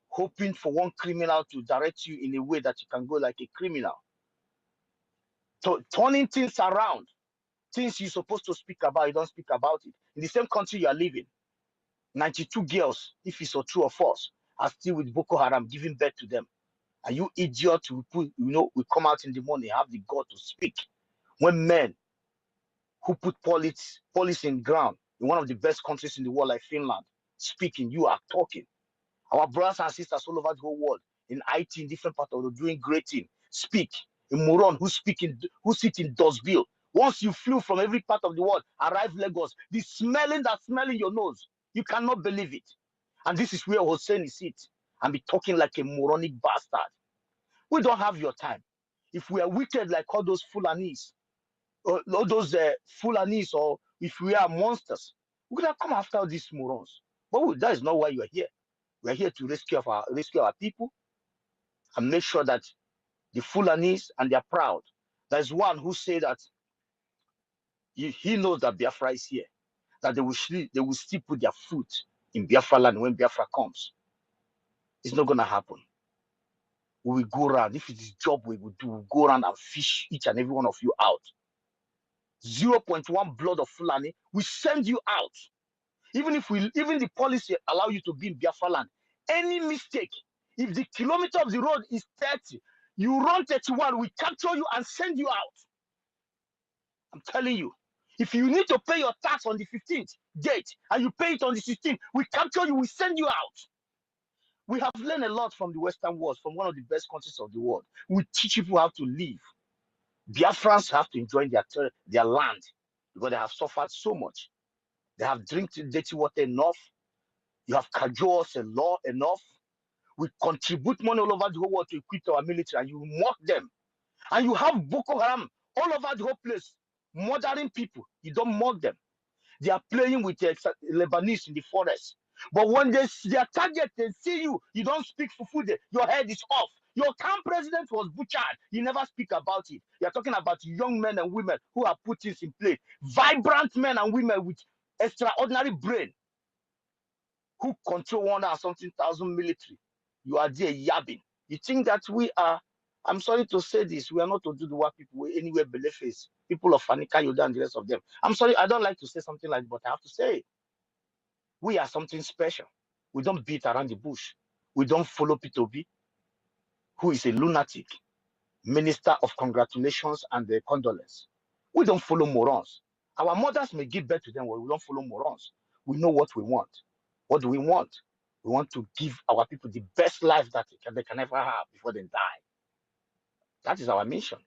hoping for one criminal to direct you in a way that you can go like a criminal. Turning things around. Things you're supposed to speak about, you don't speak about it. In the same country you are living, 92 girls, if it's true or false, are still with Boko Haram giving birth to them. And you idiots, we come out in the morning, have the God to speak. When men who put police in ground in one of the best countries in the world like Finland, speaking, you are talking. Our brothers and sisters all over the whole world, in IT, in different parts of the world, doing great things, speak. A moron who sit in Dosville. Once you flew from every part of the world, arrive Lagos, the smelling your nose, you cannot believe it. And this is where Hosseini sits and be talking like a moronic bastard. We don't have your time. If we are wicked like all those Fulanis, or if we are monsters, we're gonna come after these morons. But that is not why you are here. We are here to rescue our people and make sure that the Fulanis, and they are proud. There's one who said that He knows that Biafra is here, that they will still put their foot in Biafra land when Biafra comes. It's not going to happen. We will go around. If it is job we will do, we'll go around and fish each and every one of you out. 0.1 blood of Fulani, we send you out. Even the policy allow you to be in Biafra land. Any mistake, if the kilometer of the road is 30, you run 31, we capture you and send you out. I'm telling you. If you need to pay your tax on the 15th date and you pay it on the 16th, we capture you, we send you out. We have learned a lot from the Western world, from one of the best countries of the world. We teach people how to live. Biafrans have to enjoy their land because they have suffered so much. They have drink dirty water enough. You have cajoled us a law enough. We contribute money all over the whole world to equip our military, and you mock them. And you have Boko Haram all over the whole place, murdering people. You don't mock them. They are playing with Lebanese in the forest. But when their target, they see you, you don't speak Fufude, your head is off. Your camp president was butchered. You never speak about it. You're talking about young men and women who have put this in place. Vibrant men and women with extraordinary brain who control 100,000 military. You are there yabbing. You think that we are, I'm sorry to say this, we are not to do the what people anywhere believe is. People of Fanika, Yoda, and the rest of them. I'm sorry, I don't like to say something like that, but I have to say it. We are something special. We don't beat around the bush. We don't follow P2B, who is a lunatic, minister of congratulations and the condolence. We don't follow morons. Our mothers may give birth to them, but we don't follow morons. We know what we want. What do we want? We want to give our people the best life that they can ever have before they die. That is our mission.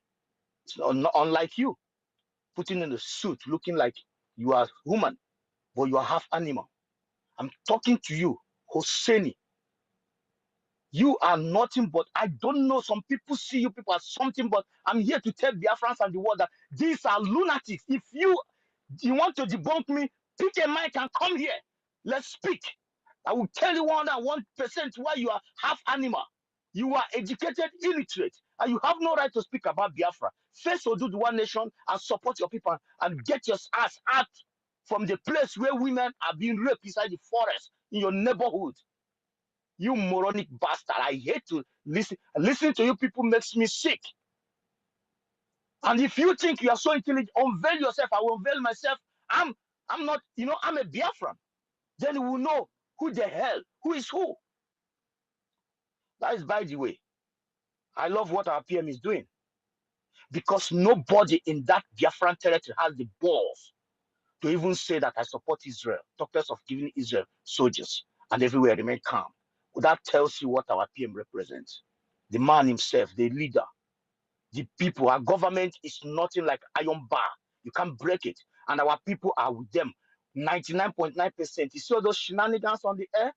It's not unlike you, putting in a suit, looking like you are human, but you are half animal. I'm talking to you, Hosseini. You are nothing but, I don't know, some people see you people as something, but I'm here to tell Biafrans and the world that these are lunatics. If you want to debunk me, pick a mic and come here. Let's speak. I will tell you 101% why you are half animal. You are educated, illiterate, and you have no right to speak about Biafra. Face Oduduwa nation and support your people and get your ass out from the place where women are being raped inside the forest in your neighborhood. You moronic bastard. I hate to listen. Listening to you people makes me sick. And if you think you are so intelligent, unveil yourself. I will unveil myself. I'm not, I'm a Biafran. Then you will know who the hell, who is who. That is by the way. I love what our PM is doing. Because nobody in that Biafran territory has the balls to even say that I support Israel. Talk less of giving Israel soldiers and everywhere remain calm. That tells you what our PM represents. The man himself, the leader, the people. Our government is nothing like iron bar. You can't break it. And our people are with them. 99.9%. You see all those shenanigans on the air?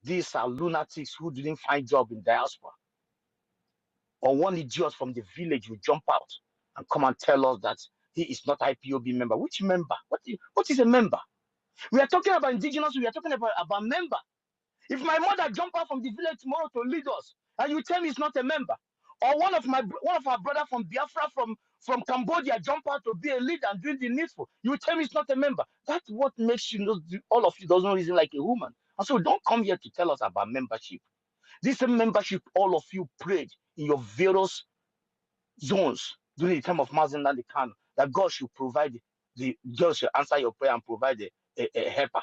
These are lunatics who didn't find job in diaspora. Or one idiot from the village will jump out and come and tell us that he is not IPOB member. Which member? What is a member? We are talking about indigenous, we are talking about member. If my mother jump out from the village tomorrow to lead us, and you tell me it's not a member, or one of our brother from Biafra from Cambodia jump out to be a leader and doing the needful, you tell me it's not a member. That's what makes you know all of you doesn't reason like a woman. And so don't come here to tell us about membership. This membership, all of you prayed in your various zones during the time of Mazen and the Khan, that God should provide the girls should answer your prayer and provide a helper.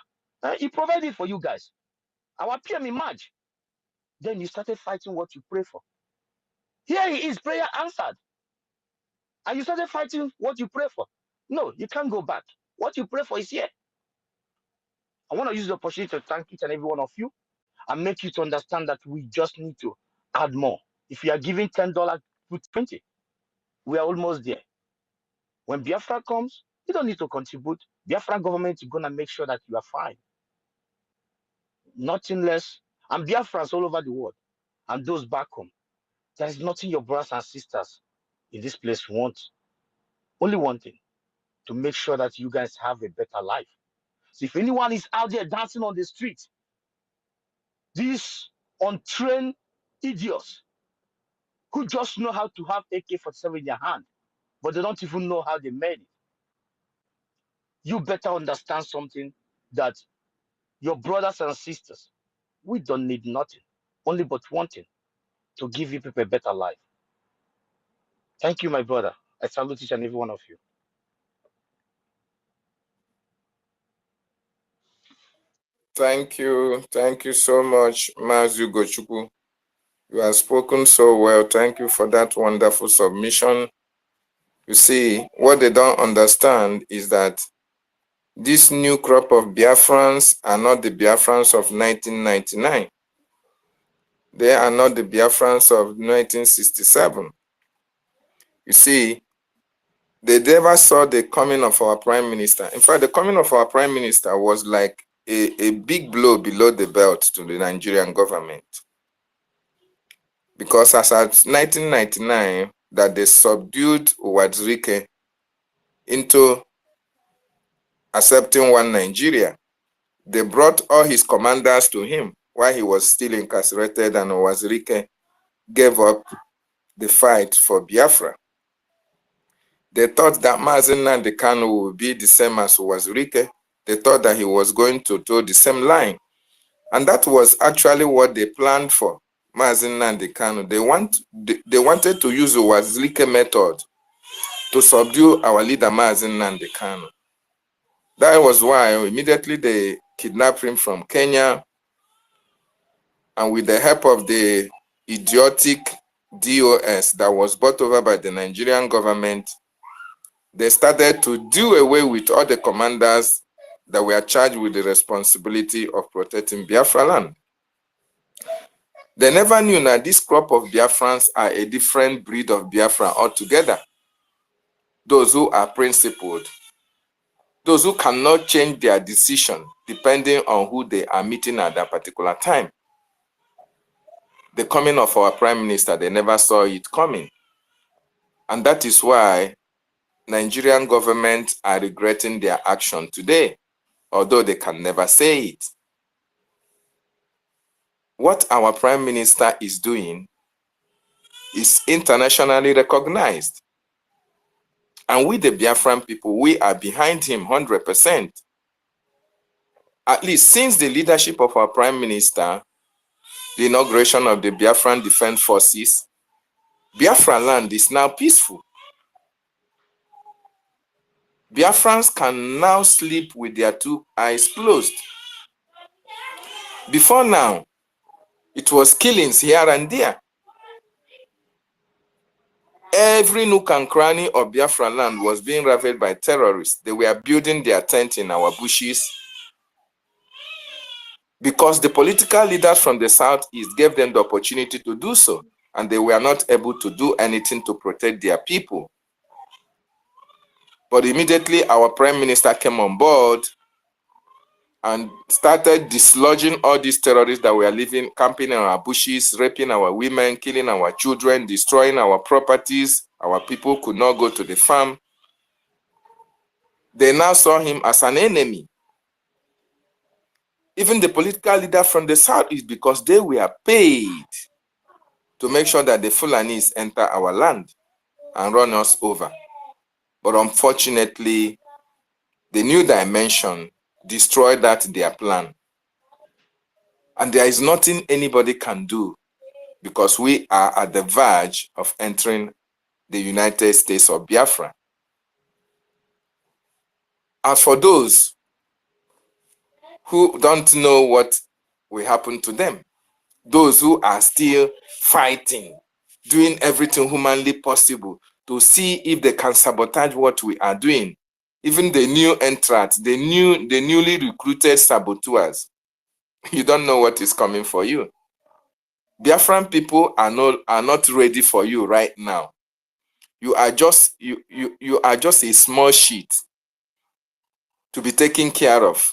He provided for you guys. Our PM emerged. Then you started fighting what you pray for. Here he is, prayer answered. And you started fighting what you pray for. No, you can't go back. What you pray for is here. I want to use the opportunity to thank each and every one of you and make you to understand that we just need to add more. If you are giving $10, put 20. We are almost there. When Biafra comes, you don't need to contribute. Biafra government is going to make sure that you are fine. Nothing less. And Biafrans all over the world and those back home. There is nothing your brothers and sisters in this place want. Only one thing, to make sure that you guys have a better life. So if anyone is out there dancing on the street, these untrained idiots who just know how to have AK-47 in their hand, but they don't even know how they made it. you better understand something, that your brothers and sisters, we don't need nothing, only but one thing, to give you people a better life. Thank you, my brother. I salute each and every one of you. Thank you. Thank you so much, Mazu Gochukwu. You have spoken so well. Thank you for that wonderful submission. You see, what they don't understand is that this new crop of Biafrans are not the Biafrans of 1999. They are not the Biafrans of 1967. You see, they never saw the coming of our prime minister. In fact, the coming of our prime minister was like a big blow below the belt to the Nigerian government. Because as at 1999, that they subdued Uwadzirike into accepting one Nigeria. They brought all his commanders to him while he was still incarcerated, and Uwadzirike gave up the fight for Biafra. They thought that Mazi Nnamdi Kanu would be the same as Uwadzirike. They thought that he was going to toe the same line. And that was actually what they planned for Mazi Nnamdi Kanu. They wanted to use the Uwadzirike method to subdue our leader Mazi Nnamdi Kanu. That was why immediately they kidnapped him from Kenya, and with the help of the idiotic DOS that was bought over by the Nigerian government, they started to do away with all the commanders that were charged with the responsibility of protecting Biafra land. They never knew that this crop of Biafrans are a different breed of Biafra altogether. Those who are principled, those who cannot change their decision depending on who they are meeting at that particular time. The coming of our prime minister, they never saw it coming. And that is why Nigerian government are regretting their action today, although they can never say it. What our prime minister is doing is internationally recognized. And we, the Biafran people, we are behind him 100%. At least since the leadership of our prime minister, the inauguration of the Biafran Defense Forces, Biafra land is now peaceful. Biafrans can now sleep with their two eyes closed. Before now, it was killings here and there. Every nook and cranny of Biafra land was being ravaged by terrorists. They were building their tent in our bushes because the political leaders from the southeast gave them the opportunity to do so, and they were not able to do anything to protect their people. But immediately our prime minister came on board and started dislodging all these terrorists that were living, camping in our bushes, raping our women, killing our children, destroying our properties. Our people could not go to the farm. They now saw him as an enemy. Even the political leader from the south is because they were paid to make sure that the Fulanis enter our land and run us over. But unfortunately, the new dimension destroyed their plan. And there is nothing anybody can do because we are at the verge of entering the United States of Biafra. As for those who don't know what will happen to them, those who are still fighting, doing everything humanly possible to see if they can sabotage what we are doing, even the new entrants, the newly recruited saboteurs, you don't know what is coming for you. Biafran people are not ready for you right now. You are just a small sheet to be taken care of.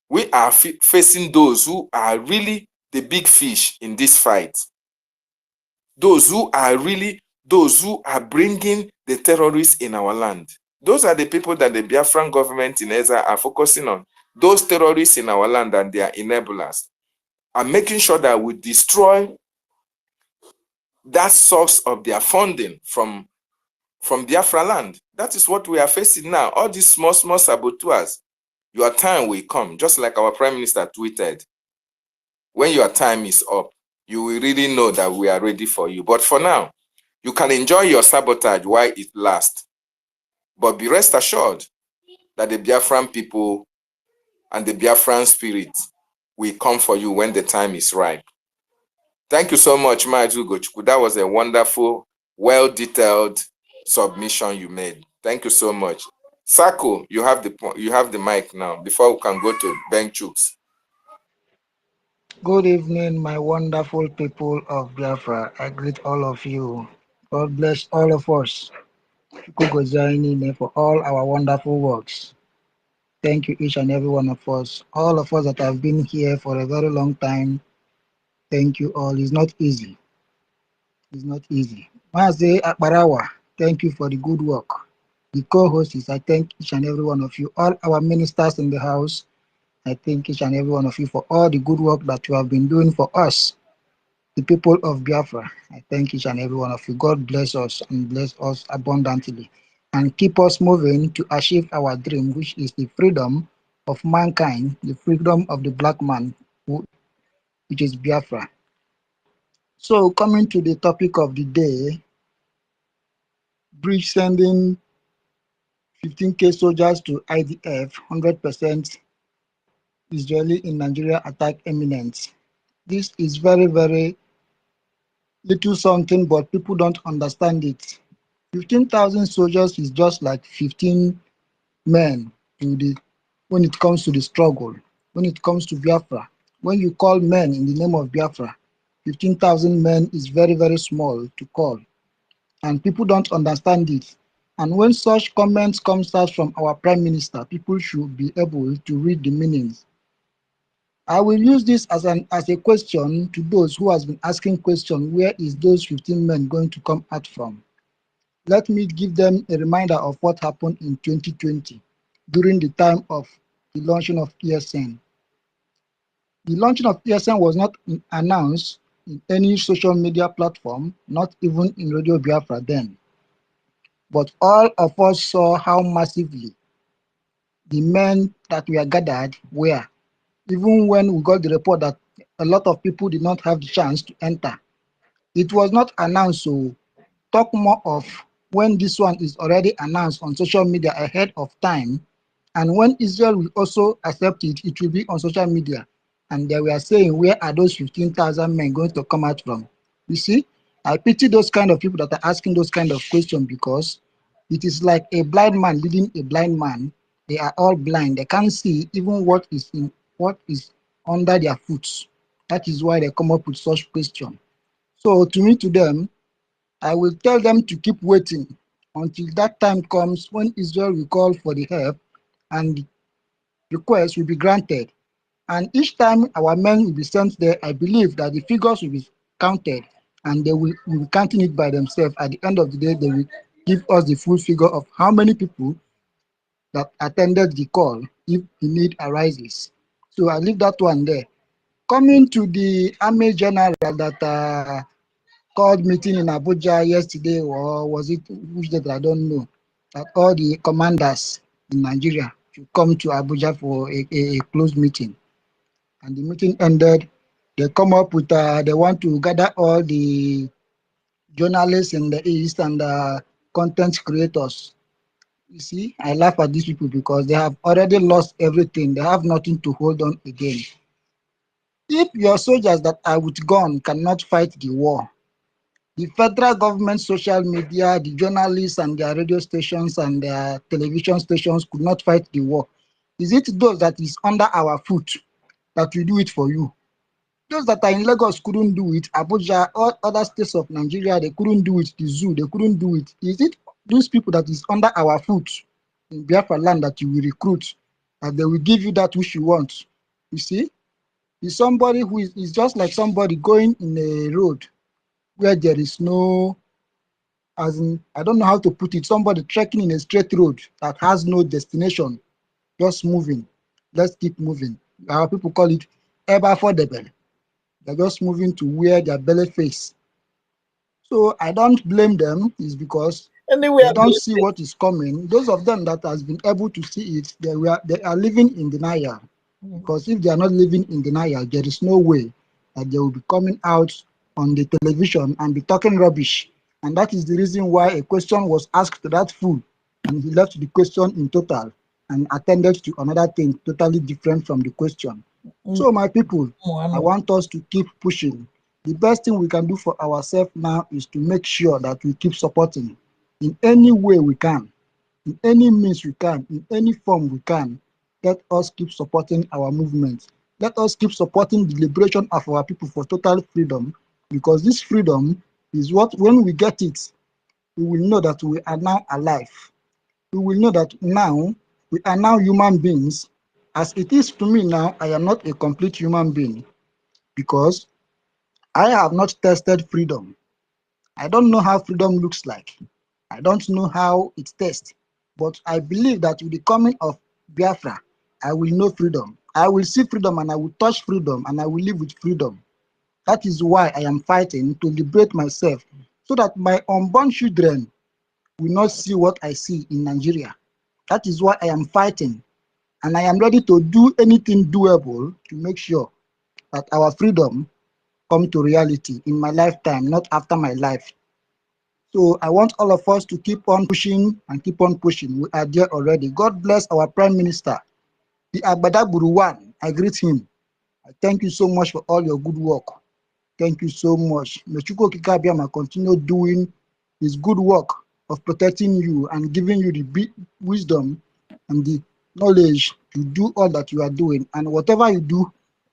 We are facing those who are really the big fish in this fight. Those who are bringing the terrorists in our land. Those are the people that the Biafran government in Israel are focusing on. Those terrorists in our land and their enablers are making sure that we destroy that source of their funding from from Biafra land. That is what we are facing now. All these small saboteurs. Your time will come, just like our Prime Minister tweeted. When your time is up, you will really know that we are ready for you. But for now, you can enjoy your sabotage while it lasts. But be rest assured that the Biafran people and the Biafran spirit will come for you when the time is right. Thank you so much, Maaju Gochukwu. That was a wonderful, well-detailed submission you made. Thank you so much. Sako, you have the mic now before we can go to Ben Chooks. Good evening, my wonderful people of Biafra. I greet all of you. God bless all of us. Kugozaini for all our wonderful works. Thank you, each and every one of us. All of us that have been here for a very long time. Thank you all. It's not easy. It's not easy. Maze Akbarawa, thank you for the good work. The co-hosts, I thank each and every one of you. All our ministers in the house, I thank each and every one of you for all the good work that you have been doing for us, the people of Biafra. I thank each and every one of you. God bless us and bless us abundantly and keep us moving to achieve our dream, which is the freedom of mankind, the freedom of the black man, which is Biafra. So coming to the topic of the day, British sending 15K soldiers to IDF, 100% Israeli in Nigeria attack imminent. This is very, very little something, but people don't understand it. 15,000 soldiers is just like 15 men when it comes to the struggle, when it comes to Biafra. When you call men in the name of Biafra, 15,000 men is very, very small to call. And people don't understand it. And when such comments comes out from our Prime Minister, people should be able to read the meanings. I will use this as a question to those who has been asking question, where is those 15 men going to come out from? Let me give them a reminder of what happened in 2020 during the time of the launching of ESN. The launching of ESN was not announced in any social media platform, not even in Radio Biafra then. But all of us saw how massively the men that were gathered were, even when we got the report that a lot of people did not have the chance to enter. It was not announced, so talk more of when this one is already announced on social media ahead of time, and when Israel will also accept it, it will be on social media. And they were saying, where are those 15,000 men going to come out from? You see, I pity those kind of people that are asking those kind of questions, because it is like a blind man leading a blind man. They are all blind. They can't see even what is under their foot. That is why they come up with such question. So to them, I will tell them to keep waiting until that time comes when Israel will call for the help and the request will be granted. And each time our men will be sent there, I believe that the figures will be counted and they will be counting it by themselves. At the end of the day, they will give us the full figure of how many people that attended the call if the need arises. So I leave that one there. Coming to the Army General that called meeting in Abuja yesterday, or was it which day, I don't know, that all the commanders in Nigeria should come to Abuja for a closed meeting. And the meeting ended. They come up with, they want to gather all the journalists in the East and content creators. You see, I laugh at these people because they have already lost everything. They have nothing to hold on again. If your soldiers that are with gun cannot fight the war, the federal government, social media, the journalists and their radio stations and their television stations could not fight the war. Is it those that is under our foot that will do it for you? Those that are in Lagos couldn't do it. Abuja, all other states of Nigeria, they couldn't do it. The zoo, they couldn't do it. Is it those people that is under our foot in Biafra land that you will recruit, that they will give you that which you want? You see, is somebody who is just like somebody going in a road where there is no, as in, I don't know how to put it, somebody trekking in a straight road that has no destination, just moving. Let's keep moving. Our people call it ever affordable. They're just moving to where their belly face. So I don't blame them, is because They don't see what is coming. Those of them that has been able to see it, they are living in denial. Because if they are not living in denial, there is no way that they will be coming out on the television and be talking rubbish. And that is the reason why a question was asked to that fool, and he left the question in total and attended to another thing totally different from the question. So my people, I want us to keep pushing. The best thing we can do for ourselves now is to make sure that we keep supporting in any way we can, in any means we can, in any form we can. Let us keep supporting our movement. Let us keep supporting the liberation of our people for total freedom, because this freedom is what, when we get it, we will know that we are now alive. We will know that now we are now human beings. As it is to me now, I am not a complete human being because I have not tested freedom. I don't know how freedom looks like. I don't know how it tastes. But I believe that with the coming of Biafra, I will know freedom. I will see freedom and I will touch freedom and I will live with freedom. That is why I am fighting to liberate myself so that my unborn children will not see what I see in Nigeria. That is why I am fighting, and I am ready to do anything doable to make sure that our freedom come to reality in my lifetime, not after my life. So I want all of us to keep on pushing and keep on pushing. We are there already. God bless our Prime Minister, the Agbada Buruwan. I greet him. I thank you so much for all your good work. Thank you so much. May Chukwu Okike Abiama continue doing his good work of protecting you and giving you the wisdom and the knowledge to do all that you are doing. And whatever you do,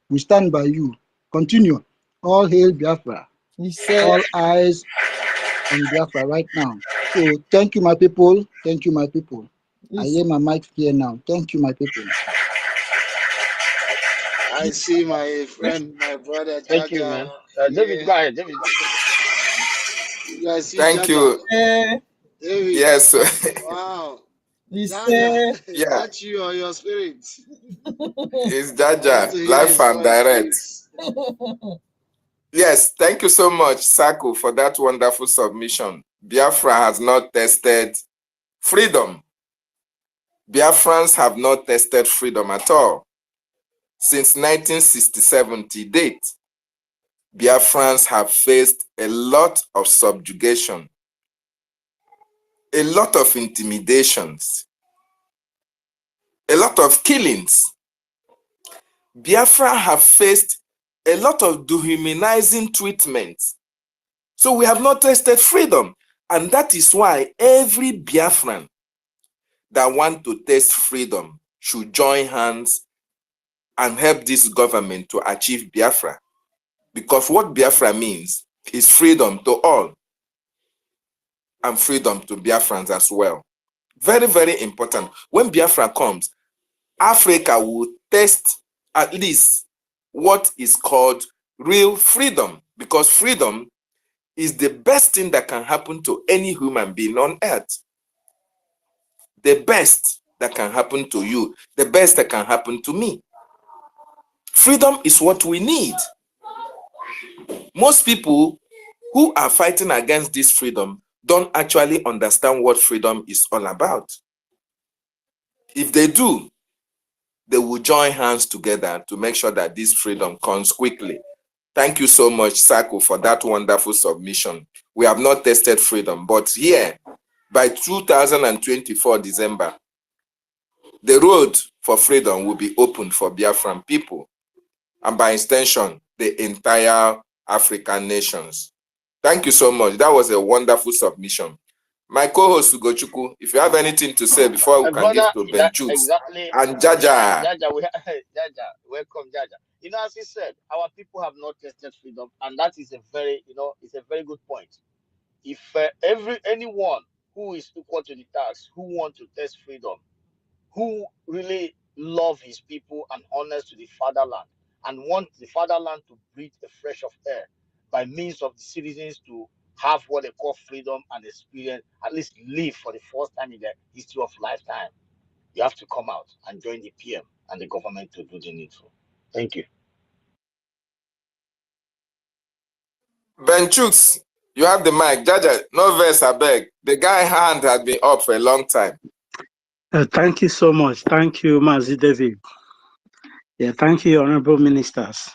we stand by you. Continue. All hail Biafra. All eyes on Biafra right now. So thank you, my people. Thank you, my people. I hear my mic here now. Thank you, my people. I see my friend, my brother, Thank you, Jaja. man. David, go ahead. David, go ahead. You guys see Thank Jaja? you. David. Yes. Wow. Jaja, is Yeah. that you or your spirit? It's I want Jaja, to hear live his and voice, direct. please. Yes, thank you so much, Saku, for that wonderful submission. Biafra has not tested freedom. Biafrans have not tested freedom at all. Since 1967 to date, Biafrans have faced a lot of subjugation, a lot of intimidations, a lot of killings. Biafra have faced a lot of dehumanizing treatment. So we have not tested freedom. And that is why every Biafran that want to test freedom should join hands and help this government to achieve Biafra. Because what Biafra means is freedom to all and freedom to Biafrans as well. Very, very important. When Biafra comes, Africa will test at least what is called real freedom, because freedom is the best thing that can happen to any human being on earth. The best that can happen to you, the best that can happen to me. Freedom is what we need. Most people who are fighting against this freedom don't actually understand what freedom is all about. If they do, they will join hands together to make sure that this freedom comes quickly. Thank you so much, Saku, for that wonderful submission. We have not tested freedom, but here, by 2024 December, the road for freedom will be open for Biafran people, and by extension, the entire African nations. Thank you so much. That was a wonderful submission. My co-host, Ugochukwu, if you have anything to say before we My can give brother, to that Benchut exactly. and Jaja. Jaja, Jaja, welcome, Jaja. You know, as he said, our people have not tested freedom, and that is a very, it's a very good point. If anyone who is equal to the task, who want to test freedom, who really love his people and honest to the fatherland, and want the fatherland to breathe a fresh of air by means of the citizens to have what they call freedom and experience, at least live for the first time in their history of lifetime, you have to come out and join the PM and the government to do the needful. Thank you. Benchut, You have the mic. Jaja, no verse, I beg. The guy hand has been up for a long time. Thank you so much. Thank you, Mazi David. Yeah, thank you, honorable ministers.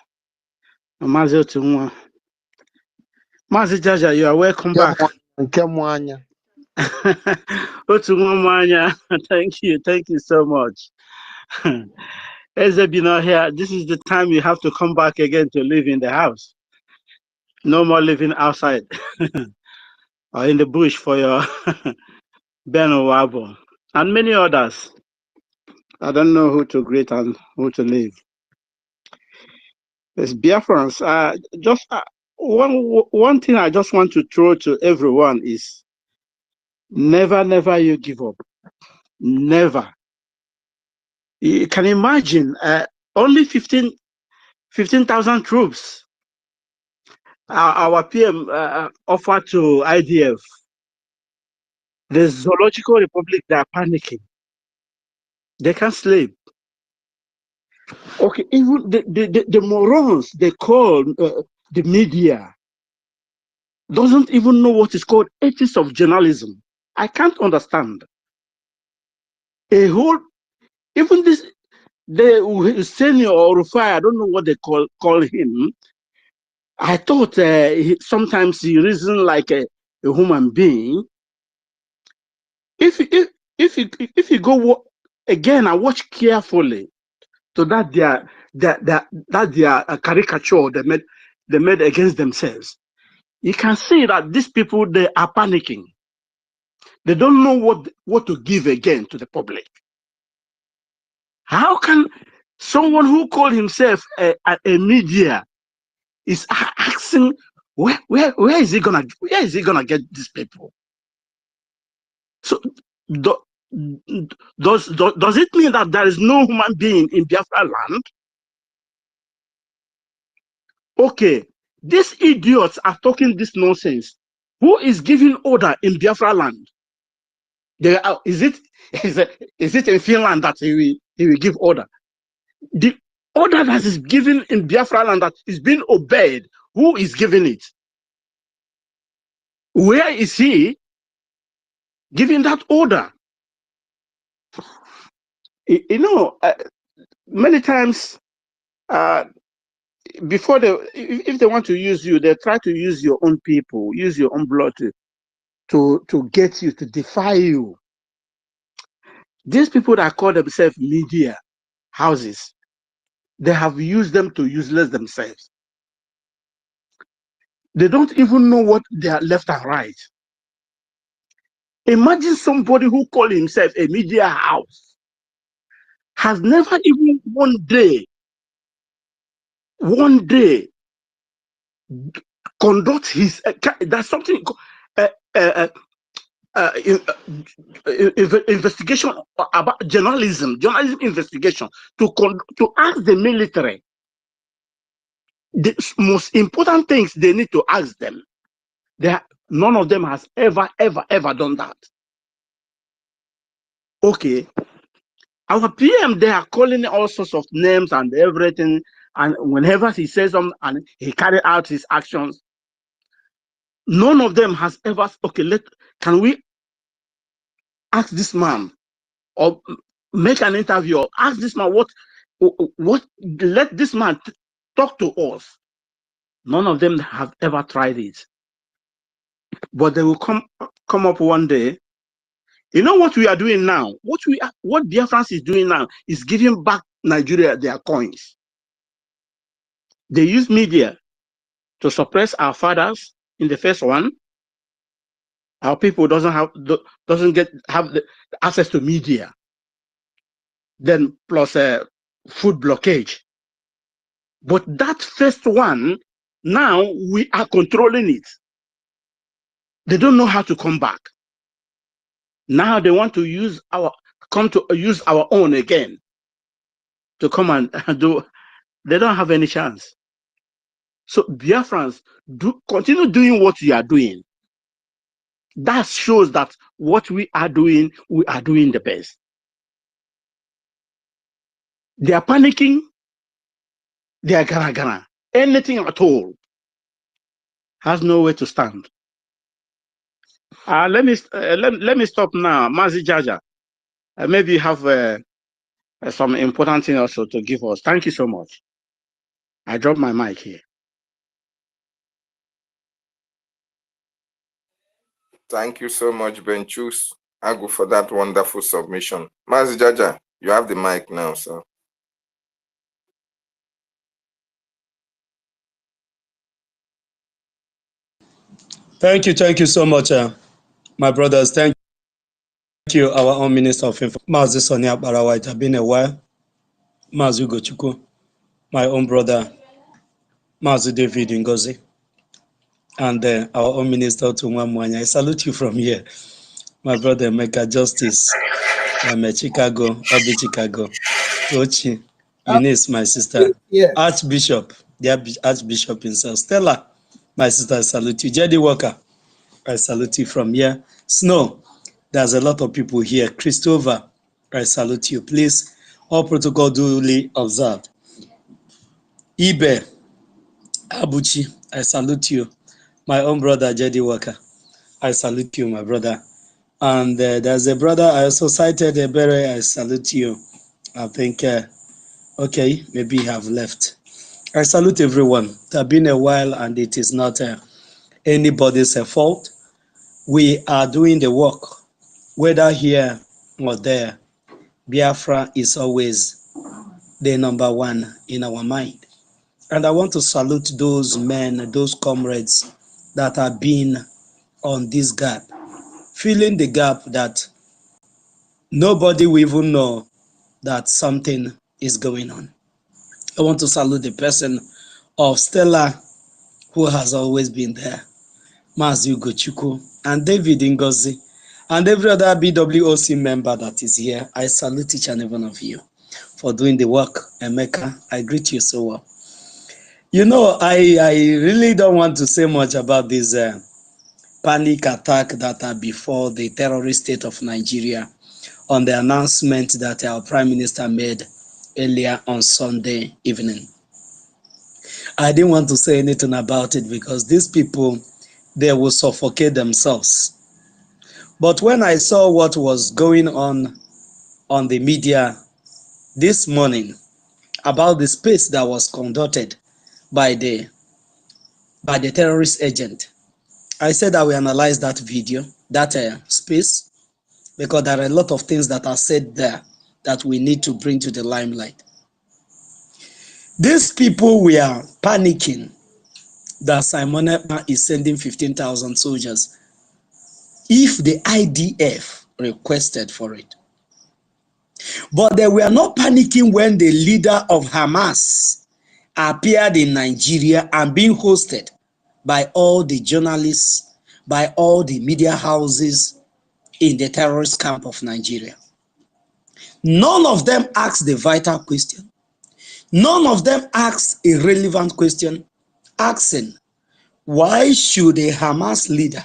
Mazi Otunwa. Mazi Jaja, you are welcome back. Otunwa Mwanya, thank you so much. As they've been out here, this is the time you have to come back again to live in the house. No more living outside or in the bush for your Ben Owabo and many others. I don't know who to greet and who to leave. It's Biafrans. Just one thing I just want to throw to everyone is never you give up. Never. You can imagine only 15,000 troops our PM offered to IDF. The Zoological Republic, they are panicking. They can't sleep. Okay, even the morons they call the media doesn't even know what is called ethics of journalism. I can't understand. A whole, even this, the senior or Rufai, I don't know what they call him. I thought sometimes he reasoned like a human being. If you go again and watch carefully to that their caricature they made against themselves, you can see that these people, they are panicking. They don't know what to give again to the public. How can someone who called himself a media is asking where is he gonna get these people? So does it mean that there is no human being in Biafra land? Okay, these idiots are talking this nonsense. Who is giving order in Biafra land? Is it in Finland that he will give order? The order that is given in Biafra land that is being obeyed, who is giving it? Where is he giving that order? You know, many times before if they want to use you, they try to use your own people, use your own blood to get you, to defy you. These people that call themselves media houses, they have used them to useless themselves. They don't even know what they are left and right. Imagine somebody who called himself a media house has never even one day conduct his there's something investigation about journalism investigation to ask the military the most important things they need to ask them. None of them has ever done that. Okay, our PM, they are calling all sorts of names and everything, and whenever he says something and he carry out his actions, none of them has ever, okay, can we ask this man or make an interview or ask this man let this man talk to us. None of them have ever tried it, but they will come up one day. You know what we are doing now? What Biafrans is doing now is giving back Nigeria their coins. They use media to suppress our fathers in the first one. Our people doesn't have the access to media. Then plus food blockage. But that first one, now we are controlling it. They don't know how to come back. Now they want to use our own again to come and do. They don't have any chance. So Biafrans, continue doing what you are doing. That shows that what we are doing the best. They are panicking. They are gana. Anything at all has nowhere to stand. Let me stop now, Mazi Jaja. Maybe you have some important thing also to give us. Thank you so much. I drop my mic here. Thank you so much, Benchus Agu, for that wonderful submission. Mazi Jaja, you have the mic now, sir. Thank you so much, my brothers. Thank you, our own Minister of Information, Mazi Sonia Barawa. It has been a while. Mazi Gochuku, my own brother, Mazi David Ngozi, and our own Minister Tunwa Mwanya. I salute you from here. My brother, Mecca Justice, Chicago, Obi Chicago, Tochi, Eunice, my sister, Yeah. Archbishop, the Archbishop himself, Stella, my sister, I salute you. Jedi Walker, I salute you from here. Snow, there's a lot of people here. Christopher, I salute you. Please, all protocol duly observed. Ibe, Abuchi, I salute you. My own brother, Jedi Walker, I salute you, my brother. And there's a brother I also cited, Ebere, I salute you. I think, okay, maybe you have left. I salute everyone. It has been a while and it is not anybody's fault. We are doing the work, whether here or there. Biafra is always the number one in our mind. And I want to salute those men, those comrades that have been on this gap, filling the gap that nobody will even know that something is going on. I want to salute the person of Stella, who has always been there, Mazi Ugochukwu, and David Ngozi, and every other BWOC member that is here. I salute each and every one of you for doing the work. Emeka, I greet you so well. You know, I really don't want to say much about this panic attack that are before the terrorist state of Nigeria on the announcement that our Prime Minister made earlier on Sunday evening. I didn't want to say anything about it because these people, they will suffocate themselves. But when I saw what was going on the media this morning about the space that was conducted by the terrorist agent, I said I will analyze that video, that space, because there are a lot of things that are said there that we need to bring to the limelight. These people were panicking that Simon Ekpa is sending 15,000 soldiers if the IDF requested for it. But they were not panicking when the leader of Hamas appeared in Nigeria and being hosted by all the journalists, by all the media houses in the terrorist camp of Nigeria. None of them asked the vital question. None of them asked a relevant question, asking, why should a Hamas leader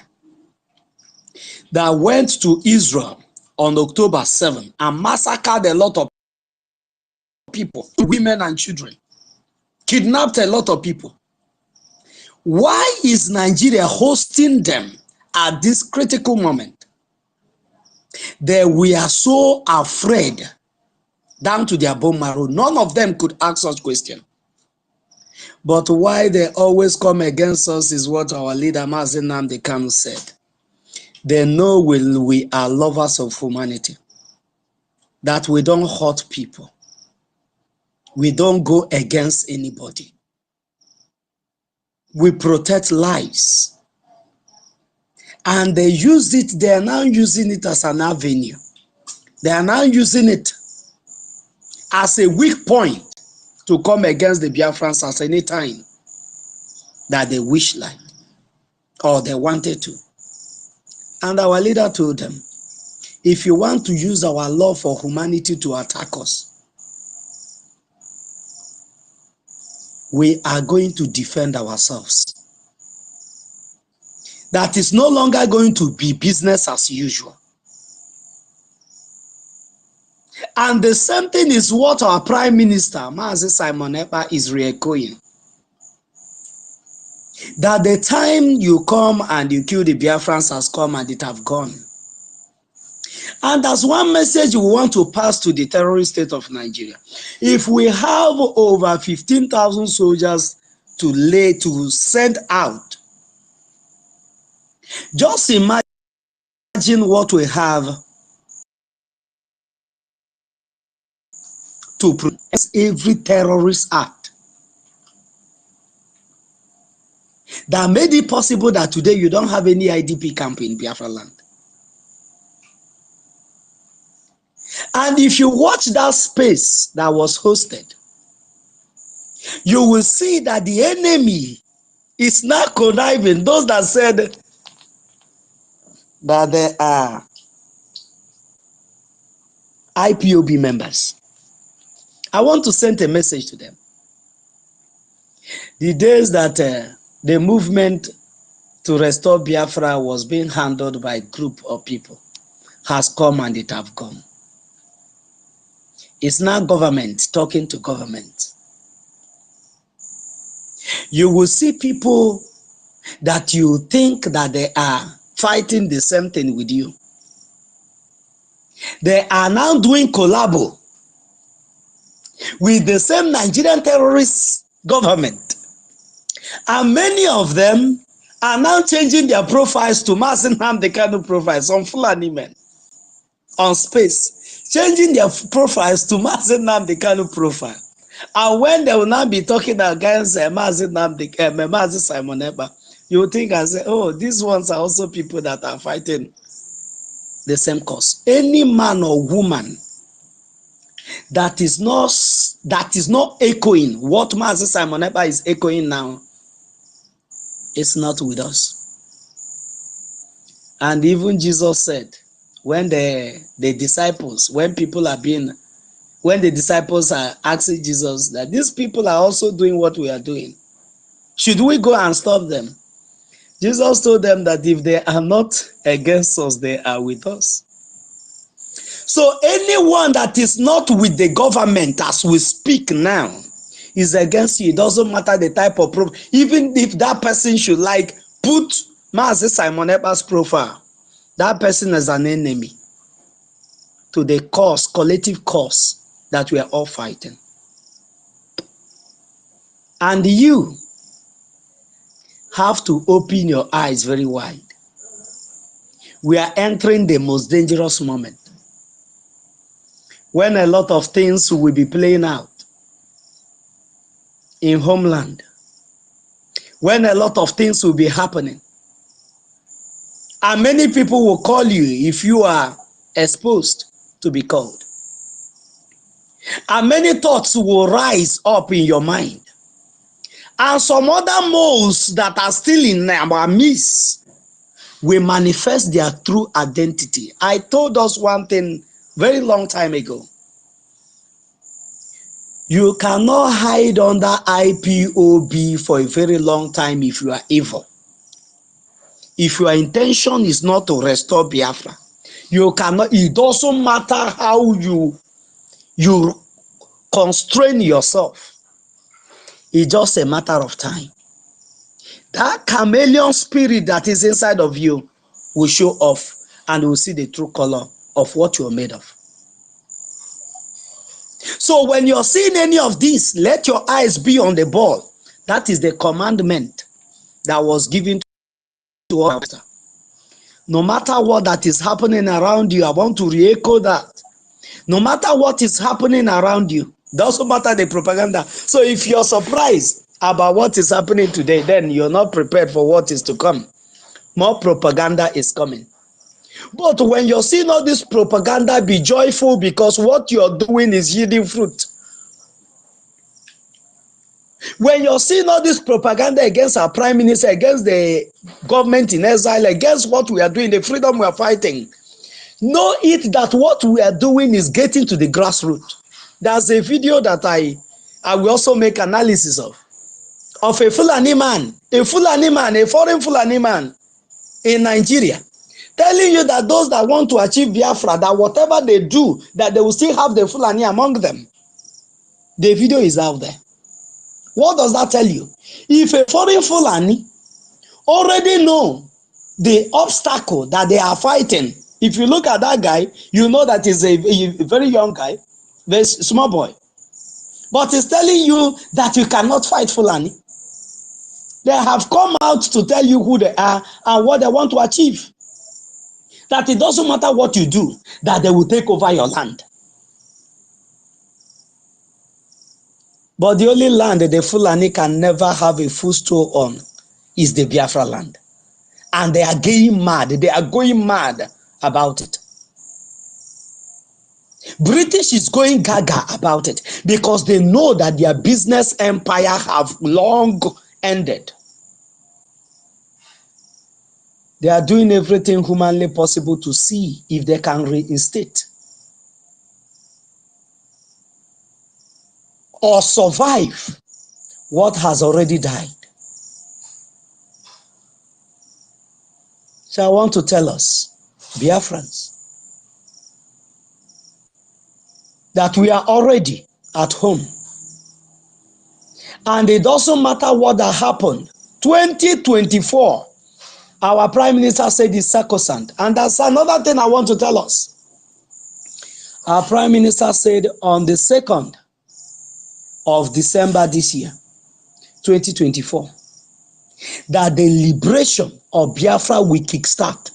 that went to Israel on October 7 and massacred a lot of people, women and children, kidnapped a lot of people, why is Nigeria hosting them at this critical moment? They were so afraid down to their bone marrow. None of them could ask such question. But why they always come against us is what our leader Mazi Nnamdi Kanu said. They know we are lovers of humanity, that we don't hurt people. We don't go against anybody. We protect lives. And they use it, they are now using it as an avenue. They are now using it as a weak point to come against the Biafrans at any time that they wish like or they wanted to. And our leader told them, if you want to use our love for humanity to attack us, we are going to defend ourselves. That is no longer going to be business as usual. And the same thing is what our Prime Minister, Mazi Simon Ekpa, is re-echoing. that the time you come and you kill the Biafrans has come and it have gone. And that's one message we want to pass to the terrorist state of Nigeria. If we have over 15,000 soldiers to send out, just imagine what we have to protect every terrorist act that made it possible that today you don't have any IDP camp in Biafra land. And if you watch that space that was hosted, you will see that the enemy is not conniving. Those that said that they are IPOB members, I want to send a message to them. The days that the movement to restore Biafra was being handled by a group of people has come and it have gone. It's not government talking to government. You will see people that you think that they are fighting the same thing with you. They are now doing collabo with the same Nigerian terrorist government. And many of them are now changing their profiles to Mazi Nnamdi Kanu profiles on Fulani men on space, changing their profiles to Mazi Nnamdi Kanu profile. And when they will now be talking against Mazi Simon Ekpa, you will think and say, oh, these ones are also people that are fighting the same cause. Any man or woman that is not echoing what Mazi Simon Ekpa is echoing now, it's not with us. And even Jesus said, when the disciples are asking Jesus that these people are also doing what we are doing, should we go and stop them? Jesus told them that if they are not against us, they are with us. So anyone that is not with the government as we speak now is against you. It doesn't matter the type of problem. Even if that person should like put Mazi Simon Ekpa's profile, that person is an enemy to the cause, collective cause that we are all fighting. And you have to open your eyes very wide. We are entering the most dangerous moment when a lot of things will be playing out in homeland, when a lot of things will be happening. And many people will call you if you are exposed to be called. And many thoughts will rise up in your mind. And some other moles that are still in our midst will manifest their true identity. I told us one thing very long time ago. You cannot hide under IPOB for a very long time if you are evil. If your intention is not to restore Biafra, you cannot. It doesn't matter how you constrain yourself. It's just a matter of time. That chameleon spirit that is inside of you will show off and will see the true color of what you're made of. So when you're seeing any of this, let your eyes be on the ball. That is the commandment that was given to us. No matter what that is happening around you, I want to re-echo that. No matter what is happening around you, doesn't matter the propaganda. So if you're surprised about what is happening today, then you're not prepared for what is to come. More propaganda is coming. But when you're seeing all this propaganda, be joyful because what you're doing is yielding fruit. When you're seeing all this propaganda against our prime minister, against the government in exile, against what we are doing, the freedom we are fighting, know it that what we are doing is getting to the grassroots. There's a video that I will also make analysis of a Fulani man, a foreign Fulani man in Nigeria, telling you that those that want to achieve Biafra, that whatever they do, that they will still have the Fulani among them. The video is out there. What does that tell you? If a foreign Fulani already know the obstacle that they are fighting. If you look at that guy, you know that he's a very young guy, very small boy. But he's telling you that you cannot fight Fulani. They have come out to tell you who they are and what they want to achieve. That it doesn't matter what you do, that they will take over your land. But the only land that the Fulani can never have a full store on is the Biafra land. And they are getting mad. They are going mad about it. British is going gaga about it because they know that their business empire have long ended. They are doing everything humanly possible to see if they can reinstate or survive what has already died. So I want to tell us, Biafrans, that we are already at home. And it doesn't matter what that happened. 2024, our Prime Minister said is sacrosanct. And that's another thing I want to tell us. Our Prime Minister said on the 2nd of December this year, 2024, that the liberation of Biafra will kickstart.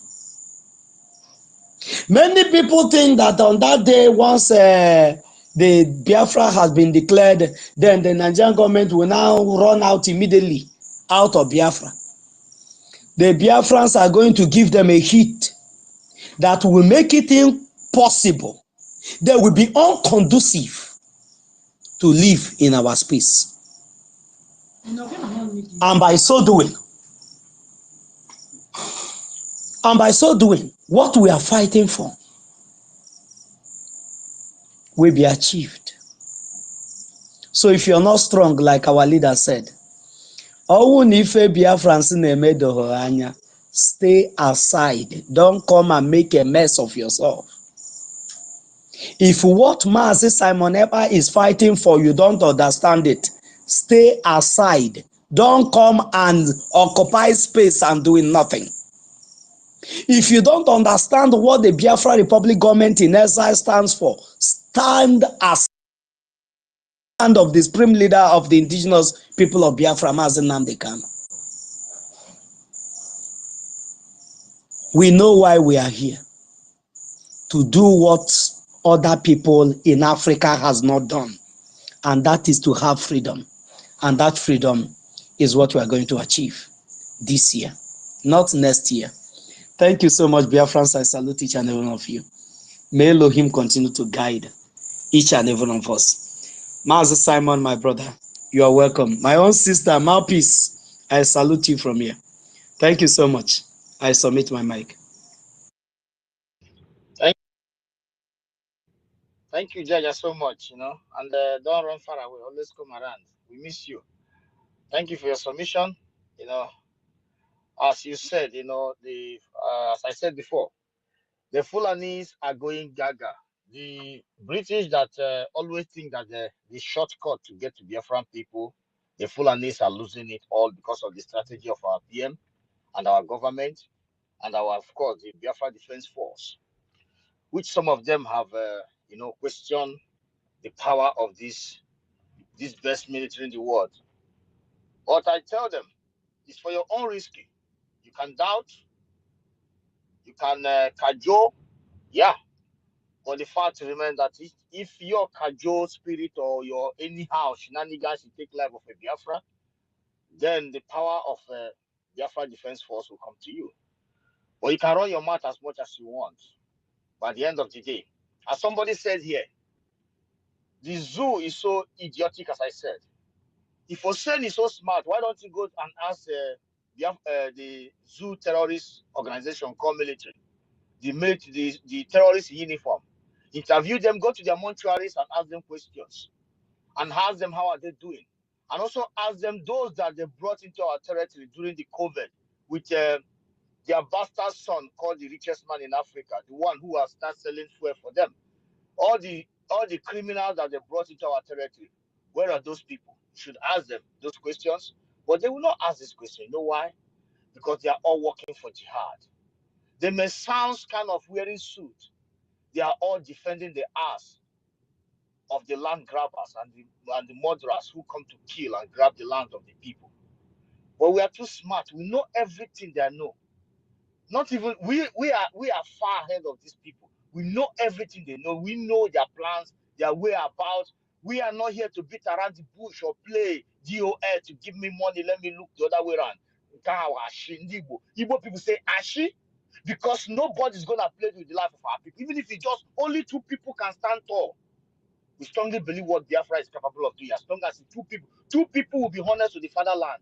Many people think that on that day, once the Biafra has been declared, then the Nigerian government will now run out immediately out of Biafra. The Biafrans are going to give them a hit that will make it impossible. They will be unconducive to live in our space. And by so doing, what we are fighting for will be achieved. So if you're not strong, like our leader said, stay aside. Don't come and make a mess of yourself. If what Mazi Simon Ekpa is fighting for, you don't understand it, stay aside. Don't come and occupy space and doing nothing. If you don't understand what the Biafra Republic government in exile stands for, stand as hand of the supreme leader of the indigenous people of Biafra, Mazi Nnamdi Kanu. We know why we are here. To do what other people in Africa has not done. And that is to have freedom. And that freedom is what we are going to achieve this year, not next year. Thank you so much, Biafrans. I salute each and every one of you. May Elohim continue to guide each and every one of us. Master Simon, my brother, you are welcome. My own sister, Mouthpiece, I salute you from here. Thank you so much. I submit my mic. Thank you, Jaja, so much, and don't run far away. Always come around. We miss you. Thank you for your submission. You know, as you said, as I said before, the Fulanis are going gaga. The British that always think that the shortcut to get to Biafran people, the Fulanis are losing it all because of the strategy of our PM and our government and of course, the Biafra Defense Force, which some of them have, questioned the power of this best military in the world. But I tell them, it's for your own risky. You can doubt, you can cajole, yeah. But the fact remains that if your cajole spirit or your anyhow shenanigans you take life of a Biafra, then the power of Biafra Defense Force will come to you. But you can run your mouth as much as you want. But at the end of the day, as somebody said here, the zoo is so idiotic, as I said. If Hussein is so smart, why don't you go and ask the zoo terrorist organization called military, the terrorist uniform, interview them, go to their mortuaries and ask them questions, and ask them how are they doing, and also ask them those that they brought into our territory during the COVID with their bastard son called the richest man in Africa, the one who has started selling fuel for them. All the criminals that they brought into our territory, where are those people? You should ask them those questions, but they will not ask this question. You know why? because they are all working for jihad. They may sound kind of wearing suit. They are all defending the ass of the land grabbers and the murderers who come to kill and grab the land of the people. But we are too smart. We know everything they know. Not even we are far ahead of these people. We know everything they know. We know their plans, their whereabouts. We are not here to beat around the bush or play DOL to give me money. Let me look the other way around. Igbo people say ashi because nobody's gonna play with the life of our people. Even if it's just only 2 people can stand tall. We strongly believe what Biafra is capable of doing. As long as 2 people will be honest with the fatherland,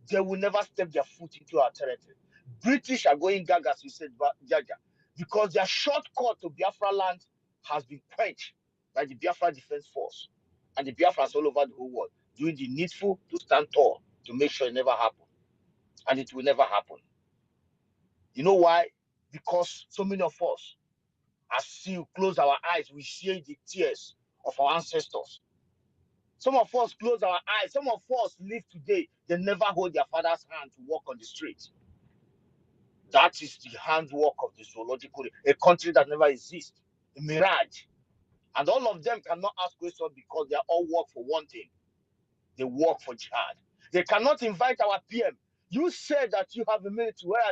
they will never step their foot into our territory. British are going gaga, as you said, Jaja, because their shortcut to Biafra land has been quenched by the Biafra Defense Force and the Biafras all over the whole world doing the needful to stand tall to make sure it never happens. And it will never happen. You know why? Because so many of us, as we close our eyes, we see the tears of our ancestors. Some of us close our eyes. Some of us live today. They never hold their father's hand to walk on the street. That is the handwork of the zoological, a country that never exists, a mirage. And all of them cannot ask questions because they all work for one thing. They work for jihad. They cannot invite our PM. You said that you have a minute to where,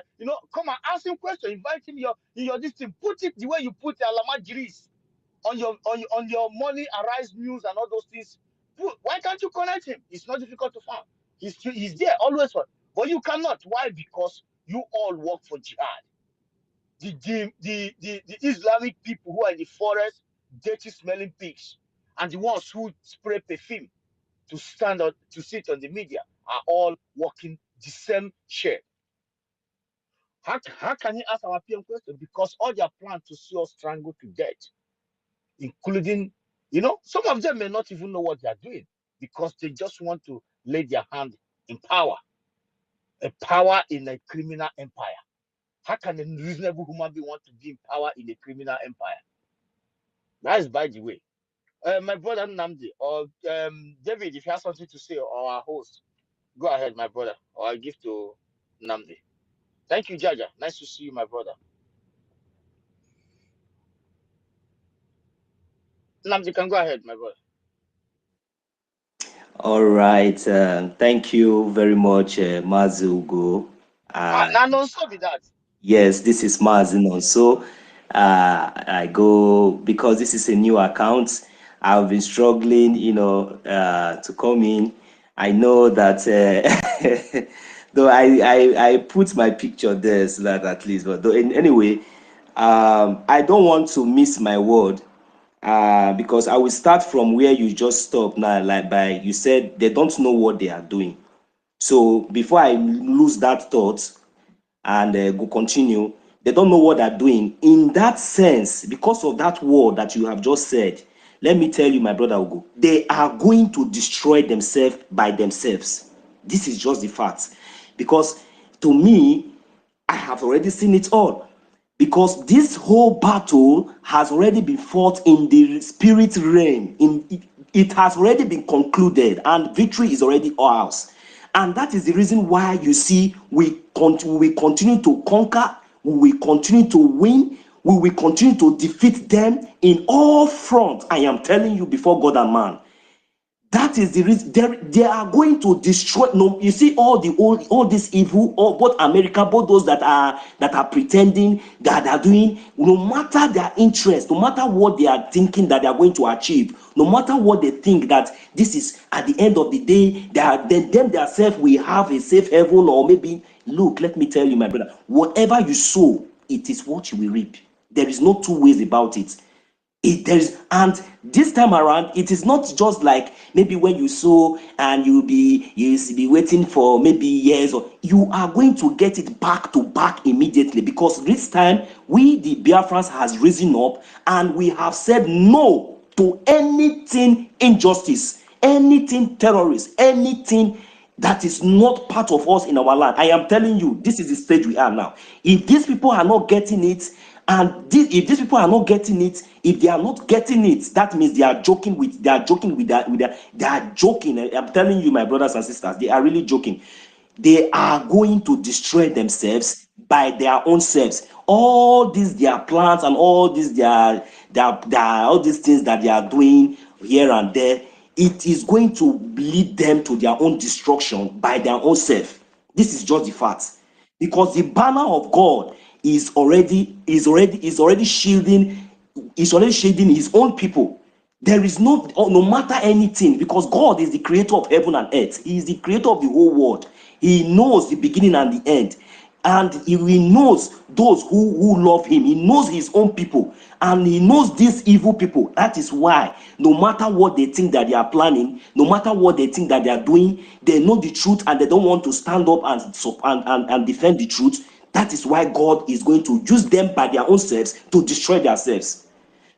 come and ask him questions. Invite him in your this thing. Put it the way you put Alama Jiris on your Money Arise News and all those things. Why can't you connect him? It's not difficult to find. He's there always. But you cannot. Why? Because you all work for jihad. The Islamic people who are in the forest, dirty smelling pigs, and the ones who spray perfume to sit on the media are all working the same share. How can you ask our PM question? Because all their plans to see us strangled to death, including, some of them may not even know what they are doing because they just want to lay their hand in power, a power in a criminal empire. How can a reasonable human being want to be in power in a criminal empire? That is by the way. My brother Namdi or David, if you have something to say, or our host, go ahead, my brother, or I give to Namdi. Thank you, Jaja. Nice to see you, my brother. Namdi, can go ahead, my brother. All right. Thank you very much, Mazugo. So be that. Yes, this is Mazin. So I go because this is a new account. I've been struggling, to come in. I know that though I put my picture there so that at least, but anyway, I don't want to miss my word. Because I will start from where you just stopped now, like you said they don't know what they are doing. So before I lose that thought and go continue, they don't know what they're doing. In that sense, because of that word that you have just said, let me tell you, my brother Ugo, they are going to destroy themselves by themselves. This is just the fact. Because to me, I have already seen it all. Because this whole battle has already been fought in the spirit realm. It has already been concluded and victory is already ours. And that is the reason why you see we continue to conquer, we will continue to win, we will continue to defeat them in all fronts. I am telling you before God and man. That is the reason they are going to destroy. No, you see all this evil, both America, both those that are pretending that are doing. No matter their interest, no matter what they are thinking that they are going to achieve, no matter what they think that this is at the end of the day, them themselves will have a safe heaven, or maybe look. Let me tell you, my brother, whatever you sow, it is what you will reap. There is no two ways about it. And this time around, it is not just like maybe when you sow and you'll be waiting for maybe years, or you are going to get it back to back immediately, because this time we the Biafrans has risen up and we have said no to anything injustice, anything terrorist, anything that is not part of us in our land. I am telling you, this is the stage we are now. If these people are not getting it, if these people are not getting it, if they are not getting it, that means they are joking. I'm telling you, my brothers and sisters, they are really joking. they are going to destroy themselves by their own selves. All these their plans and all these their all these things that they are doing here and there, it is going to lead them to their own destruction by their own self. This is just the fact, because the banner of God is already shielding his own people. There is no matter anything, because God is the creator of heaven and earth. He is the creator of the whole world. He knows the beginning and the end, and he knows those who love him. He knows his own people, and he knows these evil people. That is why no matter what they think that they are planning, no matter what they think that they are doing, they know the truth and they don't want to stand up and defend the truth. That is why God is going to use them by their own selves to destroy themselves.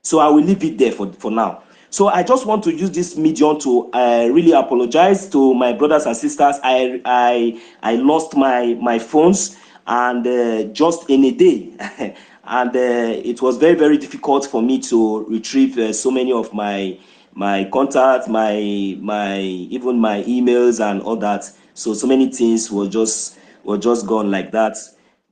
So I will leave it there for now. So I just want to use this medium to really apologize to my brothers and sisters. I lost my phones, and just in a day, and it was very, very difficult for me to retrieve so many of my contacts, my even my emails and all that. So many things were just gone like that.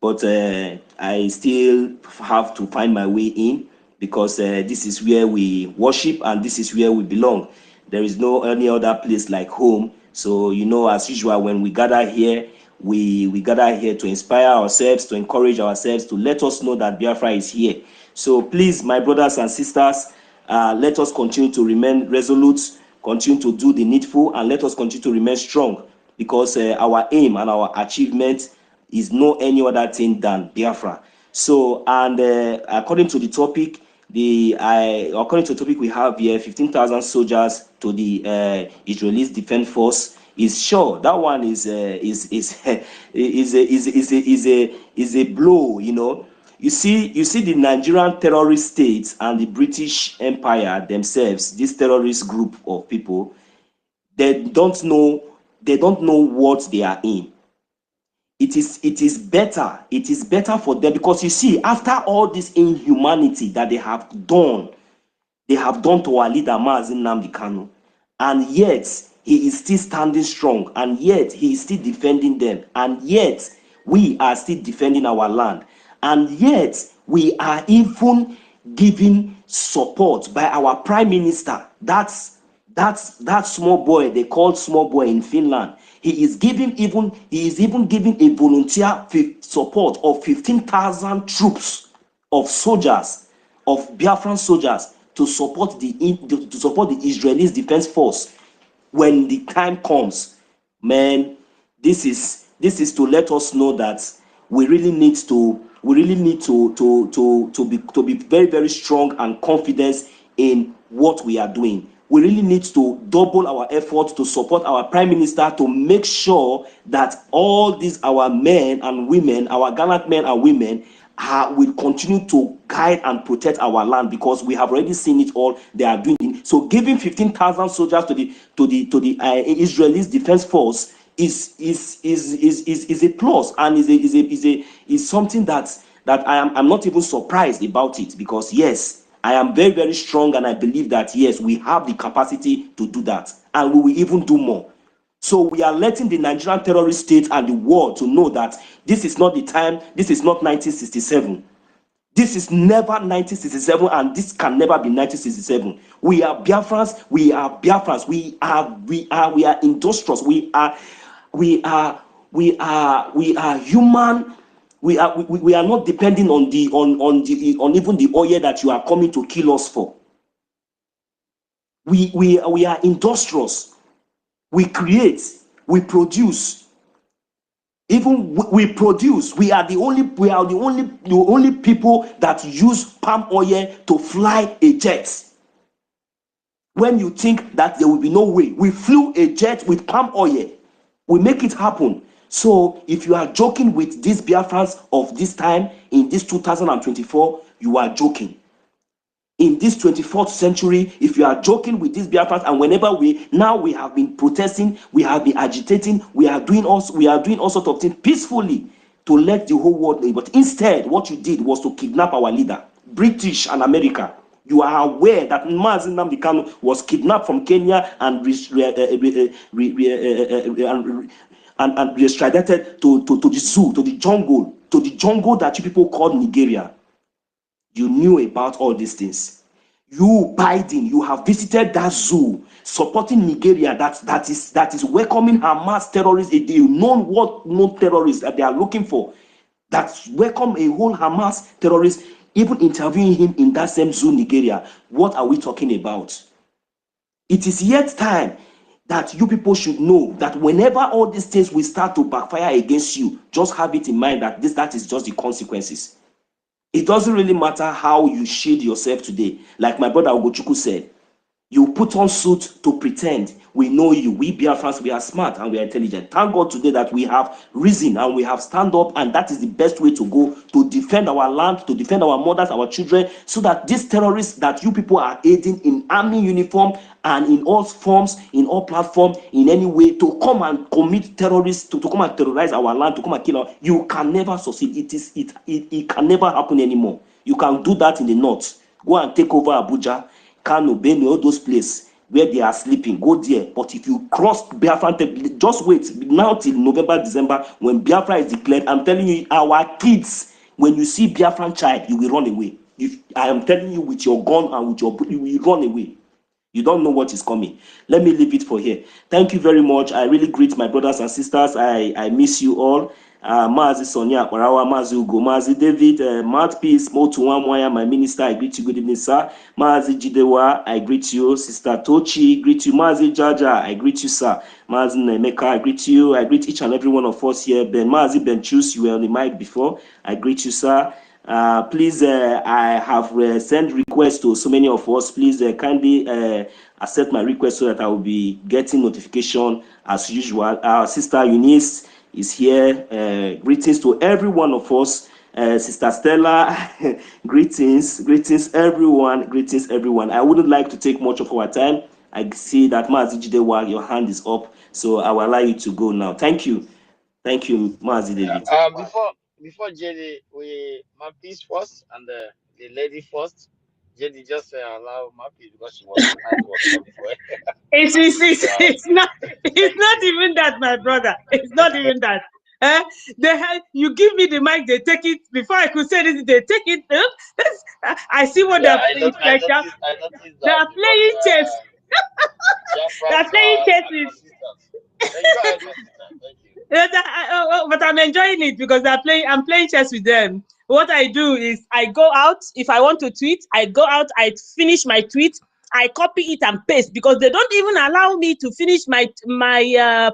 But I still have to find my way in, because this is where we worship and this is where we belong. There is no any other place like home. So, as usual, when we gather here, we gather here to inspire ourselves, to encourage ourselves, to let us know that Biafra is here. So please, my brothers and sisters, let us continue to remain resolute, continue to do the needful, and let us continue to remain strong, because our aim and our achievement is no any other thing than Biafra. So, and according to the topic, we have here 15,000 soldiers to the Israeli Defense Force. Is sure that one is a blow. You see the Nigerian terrorist states and the British Empire themselves. This terrorist group of people, they don't know what they are in. It is better for them, because you see, after all this inhumanity that they have done to our leader Mazi Nnamdi Kanu, and yet he is still standing strong, and yet he is still defending them, and yet we are still defending our land, and yet we are even giving support by our prime minister. That's small boy they called small boy in Finland. He is even giving a volunteer support of 15,000 troops of soldiers, of Biafran soldiers, to support the Israeli Defense Force when the time comes. Man, this is to let us know that we really need to be very, very strong and confident in what we are doing. We really need to double our efforts to support our prime minister, to make sure that all these our men and women, our gallant men and women, will continue to guide and protect our land, because we have already seen it all. They are doing it. So giving 15,000 soldiers to the Israeli Defense Force is a plus, and is something that I'm not even surprised about it, because yes, I am very, very strong, and I believe that yes, we have the capacity to do that, and we will even do more. So we are letting the Nigerian terrorist state and the world to know that this is not the time. This is not 1967. This is never 1967, and this can never be 1967. We are Biafrans. We are Biafrans. We are industrious. We are human. We are not depending on even the oil that you are coming to kill us for. We are industrious. We create. We produce. Even we produce. We are the only people that use palm oil to fly a jet. When you think that there will be no way, we flew a jet with palm oil. We make it happen. So if you are joking with these Biafrans of this time, in this 2024, you are joking. In this 24th century, if you are joking with these Biafrans, and whenever we have been protesting, we have been agitating, we are doing all sorts of things peacefully to let the whole world know. But instead, what you did was to kidnap our leader, British and America. You are aware that Mazi Nnamdi Kanu was kidnapped from Kenya and and be extradited to the zoo, to the jungle that you people call Nigeria. You knew about all these things. You, Biden, you have visited that zoo, supporting Nigeria that is welcoming Hamas terrorists. You know what terrorists that they are looking for. That's welcome a whole Hamas terrorist, even interviewing him in that same zoo, Nigeria. What are we talking about? It is yet time that you people should know that whenever all these things will start to backfire against you, just have it in mind that that is just the consequences. It doesn't really matter how you shield yourself today. Like my brother Ogochukwu said, you put on suit to pretend we know you. We Biafrans, we are smart and we are intelligent. Thank God today that we have risen and we have stand up, and that is the best way to go to defend our land, to defend our mothers, our children, so that these terrorists that you people are aiding in army uniform and in all forms, in all platforms, in any way, to come and commit terrorists, to come and terrorize our land, to come and kill us, you can never succeed. It can never happen anymore. You can do that in the north. Go and take over Abuja, Kano, Benue, all those places where they are sleeping. Go there. But if you cross Biafra, just wait now till November, December, when Biafra is declared. I'm telling you, our kids, when you see Biafran child, you will run away. I am telling you, with your gun and with your, you will run away. You don't know what is coming. Let me leave it for here. Thank you very much. I really greet my brothers and sisters. I miss you all. Mazi Sonia, Parawa, Mazi Ugo, Mazi David, Matt Peace, Motuwa Mwaya, my minister, I greet you. Good evening, sir. Mazi Jidewa, I greet you. Sister Tochi, greet you. Mazi Jaja, I greet you, sir. Mazi Nemeka, I greet you. I greet each and every one of us here. Ben Mazi Ben Chus, you were on the mic before. I greet you, sir. Please, I have sent requests to so many of us. Please kindly accept my request so that I will be getting notification as usual. Our sister Eunice is here. Greetings to every one of us. Sister Stella, greetings everyone. I wouldn't like to take much of our time. I see that Mazi Jidewa, your hand is up, so I will allow you to go now. Thank you, Mazi David. Before JD, we Mappy's first and the lady first. JD just allow Mappy because she was hand was up before. It's not even that, my brother. It's not even that. You give me the mic, they take it. Before I could say this, they take it. I see what Yeah, they're playing. I noticed They that are because playing chess. They are Biafrans playing are chess. consistent. Then you go ahead, my sister. Thank you. But I'm enjoying it because I'm playing chess with them. What I do is I go out. If I want to tweet, I go out, I finish my tweet, I copy it and paste, because they don't even allow me to finish my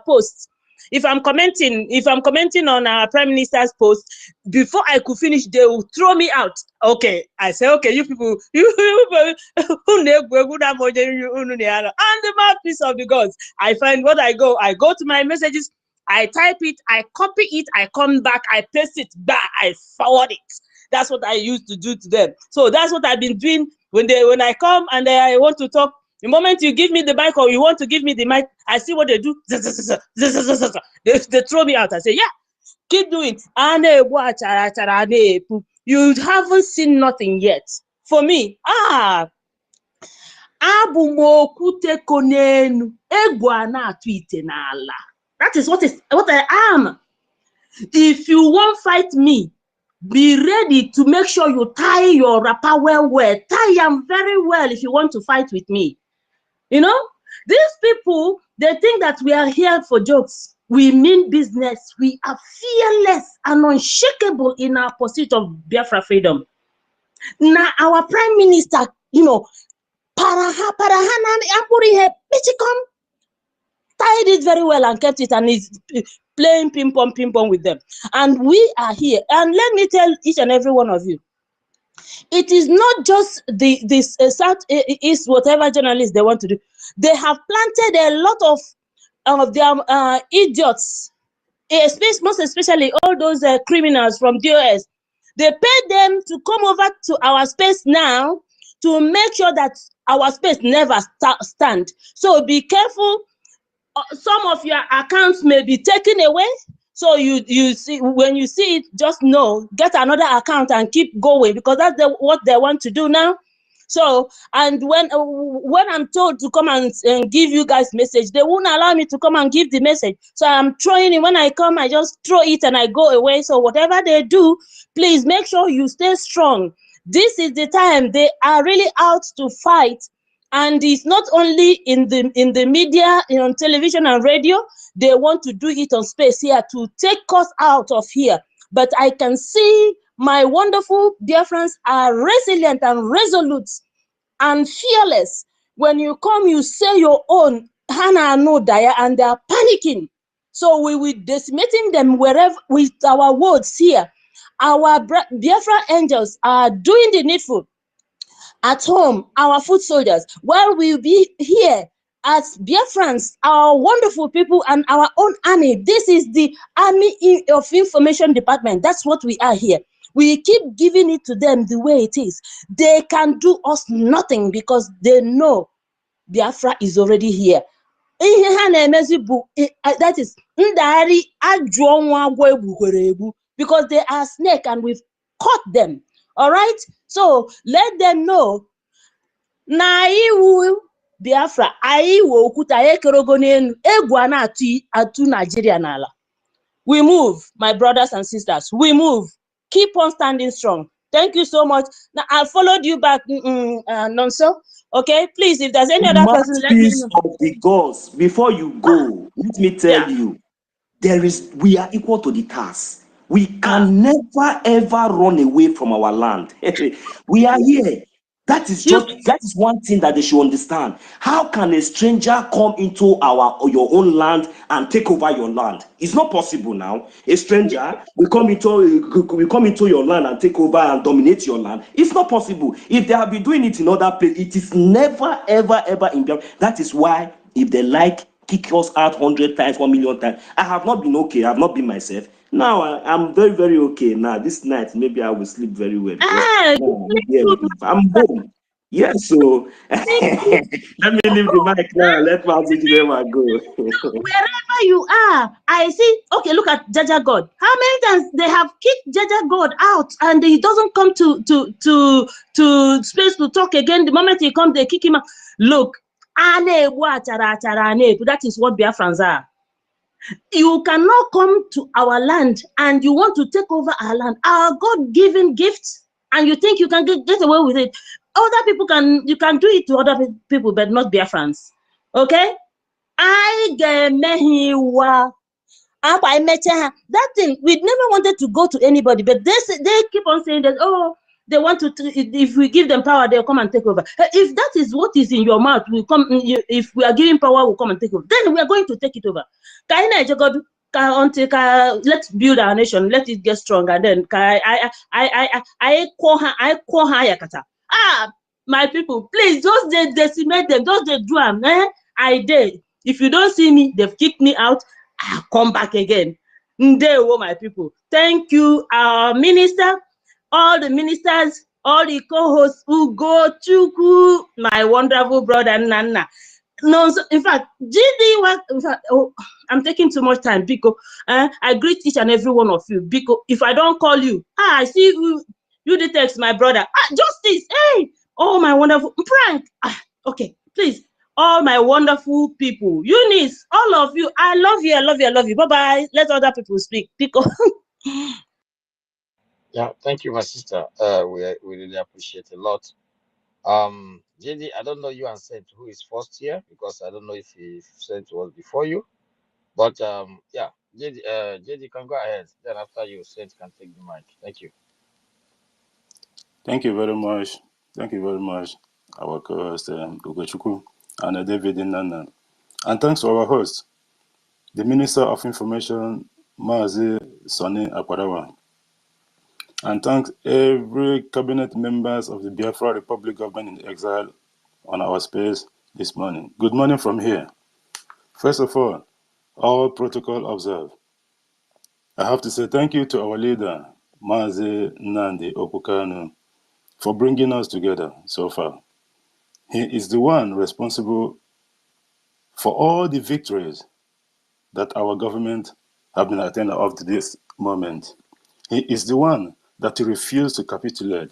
posts. If I'm commenting on our Prime Minister's post, before I could finish, they will throw me out. Okay, I say, okay, you people, and the mouthpiece of the gods. I find what I go to my messages, I type it, I copy it, I come back, I paste it back, I forward it. That's what I used to do to them. So that's what I've been doing when I come and I want to talk. The moment you give me the mic or you want to give me the mic, I see what they do. They throw me out. I say, yeah, keep doing. You haven't seen nothing yet. For me, that is what I am. If you won't fight me, be ready to make sure you tie your wrapper well. Tie them very well if you want to fight with me. You know, these people, they think that we are here for jokes. We mean business. We are fearless and unshakable in our pursuit of Biafra freedom. Now, our Prime Minister, tied it very well and kept it, and is playing ping pong with them. And we are here. And let me tell each and every one of you, it is not just this Southeast, whatever journalists they want to do. They have planted a lot of their idiots, most especially all those criminals from DOS. They paid them to come over to our space now to make sure that our space never stand. So be careful. Some of your accounts may be taken away. So you see, when you see it, just know, get another account and keep going, because that's what they want to do now. So, and when I'm told to come and give you guys message, they won't allow me to come and give the message. So I'm throwing it. When I come, I just throw it and I go away. So whatever they do, please make sure you stay strong. This is the time they are really out to fight. And it's not only in the media, on television and radio, they want to do it on space here to take us out of here. But I can see my wonderful dear friends are resilient and resolute and fearless. When you come, you say your own, Hana no Daya, and they are panicking. So we will decimating them wherever with our words here. Our Biafra angels are doing the needful. At home, our foot soldiers, while we be here as Biafrans, our wonderful people and our own army. This is the Army of Information Department. That's what we are here. We keep giving it to them the way it is. They can do us nothing because they know Biafra is already here. That is because they are snake and we've caught them. All right, so let them know na iwu Biafra anyị we okwuta ekerogo n'enu egwu a na-atụ Nigeria n'ala. We move, my brothers and sisters. We move. Keep on standing strong. Thank you so much. Now I followed you back, Nonso. Okay, please, if there's any other person, let me know. Of the gods, before you go, let me tell you, we are equal to the task. We can never ever run away from our land. We are here. That is one thing that they should understand. How can a stranger come into your own land and take over your land? It's not possible now. A stranger will come into your land and take over and dominate your land. It's not possible. If they have been doing it in other places, it is never ever in Biafra. That is why if they like kick us out 100 times, 1 million times, I have not been okay. I have not been myself. Now I'm very, very okay. Now this night maybe I will sleep very well. I'm home. Yes, so let me leave the mic now. Let my go. Wherever you are, I see. Okay, look at Jaja God. How many times they have kicked Jaja God out, and he doesn't come to space to talk again. The moment he comes, they kick him out. Look, that is what Biafrans are. You cannot come to our land and you want to take over our land, our God-given gift, and you think you can get away with it. Other people you can do it to other people, but not Biafrans. Okay? That thing, we never wanted to go to anybody, but they keep on saying that, oh, they want to, if we give them power, they'll come and take over. If that is what is in your mouth, if we are giving power, we'll come and take over. Then we are going to take it over. Let's build our nation, let it get strong, and then my people, please just decimate them, just do them. I did. If you don't see me, they've kicked me out. I'll come back again. Ndewo, my people. Thank you, our minister, all the ministers, all the co-hosts, Ugo, Chuku, my wonderful brother Nana. No, so in fact, I'm taking too much time because I greet each and every one of you. Because if I don't call you, I see you the text, my brother. Justice, hey, oh my wonderful prank. Okay, please. All my wonderful people, Eunice, all of you, I love you, I love you, I love you. Bye-bye. Let other people speak. Yeah, thank you, my sister. We really appreciate a lot. JD, I don't know you and Saint who is first here because I don't know if Saint was before you. But yeah, JD can go ahead. Then after you, Saint can take the mic. Thank you. Thank you very much. Thank you very much, our co-host Ugochukwu and David Nana. And thanks to our host, the Minister of Information, Mazi Sonny Akwarawa. And thanks every cabinet members of the Biafra Republic government in exile on our space this morning. Good morning from here. First of all protocol observed. I have to say thank you to our leader, Mazi Nandi Opukanu, for bringing us together so far. He is the one responsible for all the victories that our government have been attaining up to this moment. He is the one that refused to capitulate.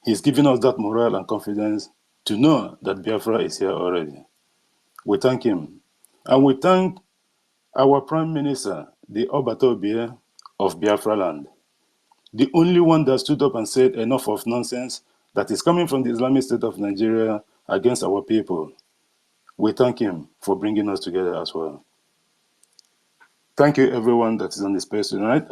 He's giving us that morale and confidence to know that Biafra is here already. We thank him. And we thank our Prime Minister, the Obatobie of Biafra land, the only one that stood up and said enough of nonsense that is coming from the Islamic State of Nigeria against our people. We thank him for bringing us together as well. Thank you, everyone that is on the space tonight.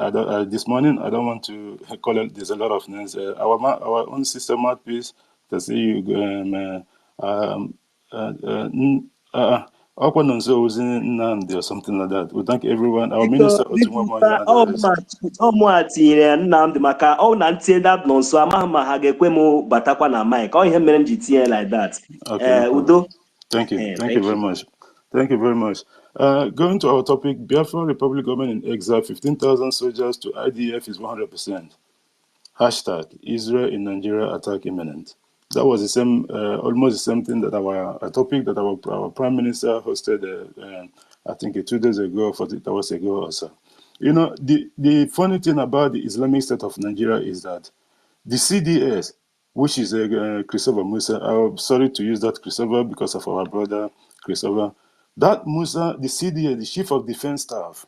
This morning, I don't want to call it, there's a lot of names. Our own sister mouthpiece, to see you, Okwanonso was in Nnamdi or something like that. We thank everyone. Our minister, Otumwamanya, and the rest. ọmụ tinyere Nnamdi maka ọ na ntinye that nọ nso amaghị ma ha ga-ekwe m batakwa na mic ọ ihe mere m ji tinye like that. Okay, no problem. Udo. Thank you. Thank you very much. Thank you very much. Going to our topic, Biafra Republic government in exile, 15,000 soldiers to IDF is 100%. Hashtag Israel in Nigeria attack imminent. That was the same, almost the same thing that a topic that our Prime Minister hosted, I think 2 days ago, 48 hours ago or so. You know, the funny thing about the Islamic State of Nigeria is that the CDS, which is Christopher Musa, I'm sorry to use that Christopher because of our brother Christopher. That Musa, the CDS, the Chief of Defense Staff,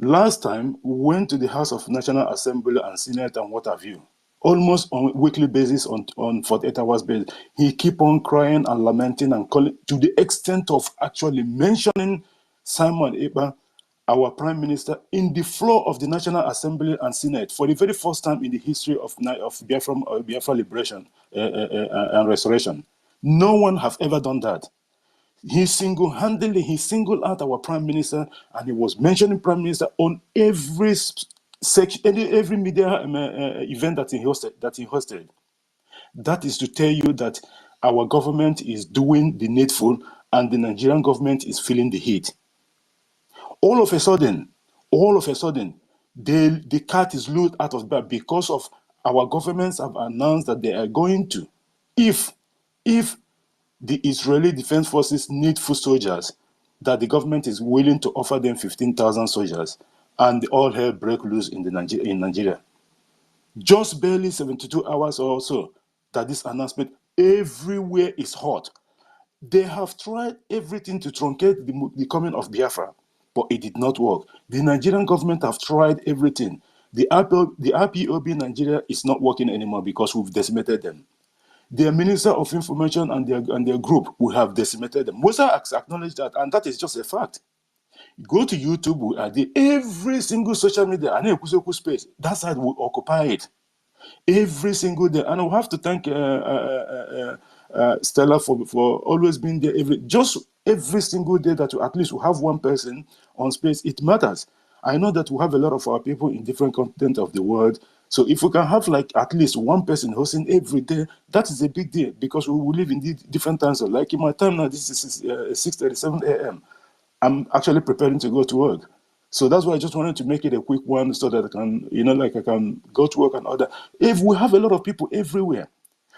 last time went to the House of National Assembly and Senate and what have you, almost on a weekly basis, on 48 hours basis. He keep on crying and lamenting and calling to the extent of actually mentioning Simon Ekpa, our Prime Minister, in the floor of the National Assembly and Senate for the very first time in the history of Biafra liberation and restoration. No one have ever done that. He singled out our Prime Minister, and he was mentioning Prime Minister on every section, every media event that he hosted. That is to tell you that our government is doing the needful, and the Nigerian government is feeling the heat. All of a sudden, the cat is loose out of the bag because of our governments have announced that they are going to, if the Israeli Defense Forces need foot soldiers, that the government is willing to offer them 15,000 soldiers, and all hell break loose in Nigeria. Just barely 72 hours or so that this announcement, everywhere is hot. They have tried everything to truncate the coming of Biafra, but it did not work. The Nigerian government have tried everything. The IPOB in Nigeria is not working anymore because we've decimated them. Their Minister of Information and their group, we have decimated them. Musa has acknowledged that, and that is just a fact. Go to YouTube, every single social media, and space, that side will occupy it. Every single day. And I have to thank Stella for always being there. Every single day that at least we have one person on space, it matters. I know that we have a lot of our people in different continents of the world. So if we can have like at least one person hosting every day, that is a big deal because we will live in different times. Like in my time now, this is 6:37 a.m. I'm actually preparing to go to work. So that's why I just wanted to make it a quick one so that I can, I can go to work and all that. If we have a lot of people everywhere,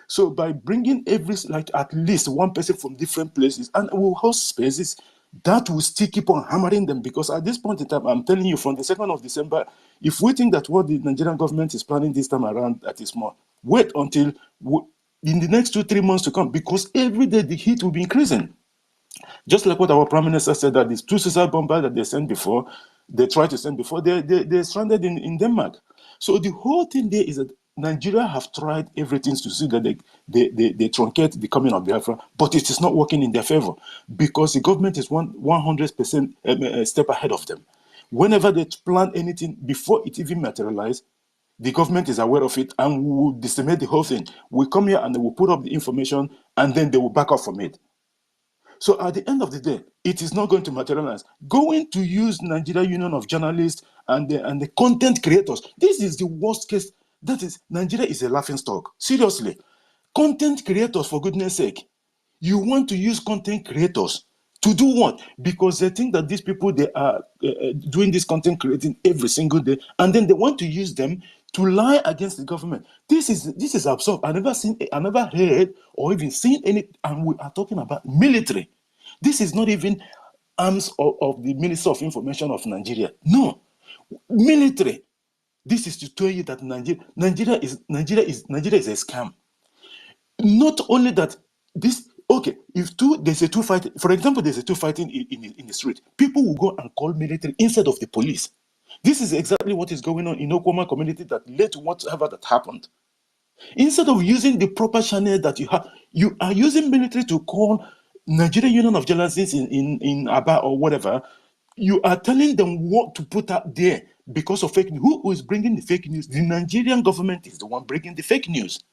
so by bringing at least one person from different places and we'll host spaces, that will still keep on hammering them because at this point in time, I'm telling you, from the 2nd of December, if we think that what the Nigerian government is planning this time around, that is more, wait until in the next 2-3 months to come because every day the heat will be increasing. Just like what our Prime Minister said, that these 2 suicide bombers that they tried to send before, they're stranded in Denmark. So the whole thing there is that Nigeria have tried everything to see that they truncate the coming of Biafra, but it is not working in their favor because the government is 100% step ahead of them. Whenever they plan anything before it even materializes, the government is aware of it and we will disseminate the whole thing. We come here and they will put up the information and then they will back up from it. So at the end of the day, it is not going to materialize. Going to use Nigeria Union of Journalists and the content creators. This is the worst case. That is, Nigeria is a laughingstock. Seriously. Content creators, for goodness sake. You want to use content creators to do what? Because they think that these people, they are doing this content creating every single day, and then they want to use them to lie against the government. This is absurd. I never heard or even seen any, and we are talking about military. This is not even arms of the Minister of Information of Nigeria. No, military. This is to tell you that Nigeria is a scam. Not only that, if there's a two fighting, for example, there's a two fighting in the street, people will go and call military instead of the police. This is exactly what is going on in Okoma community that led to whatever that happened. Instead of using the proper channel that you have, you are using military to call Nigerian Union of Journalists in Aba or whatever. You are telling them what to put out there because of fake news. Who is bringing the fake news? The Nigerian government is the one bringing the fake news.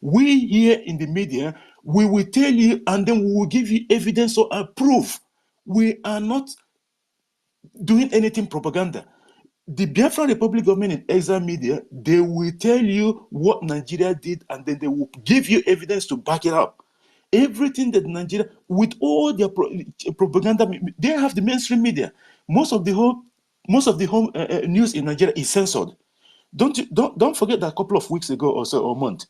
We here in the media, we will tell you and then we will give you evidence or proof. We are not doing anything propaganda. The Biafra Republic government in exile media, they will tell you what Nigeria did and then they will give you evidence to back it up. Everything that Nigeria, with all their propaganda, they have the mainstream media. Most of the home news in Nigeria is censored. Don't forget that a couple of weeks ago or so, or a month,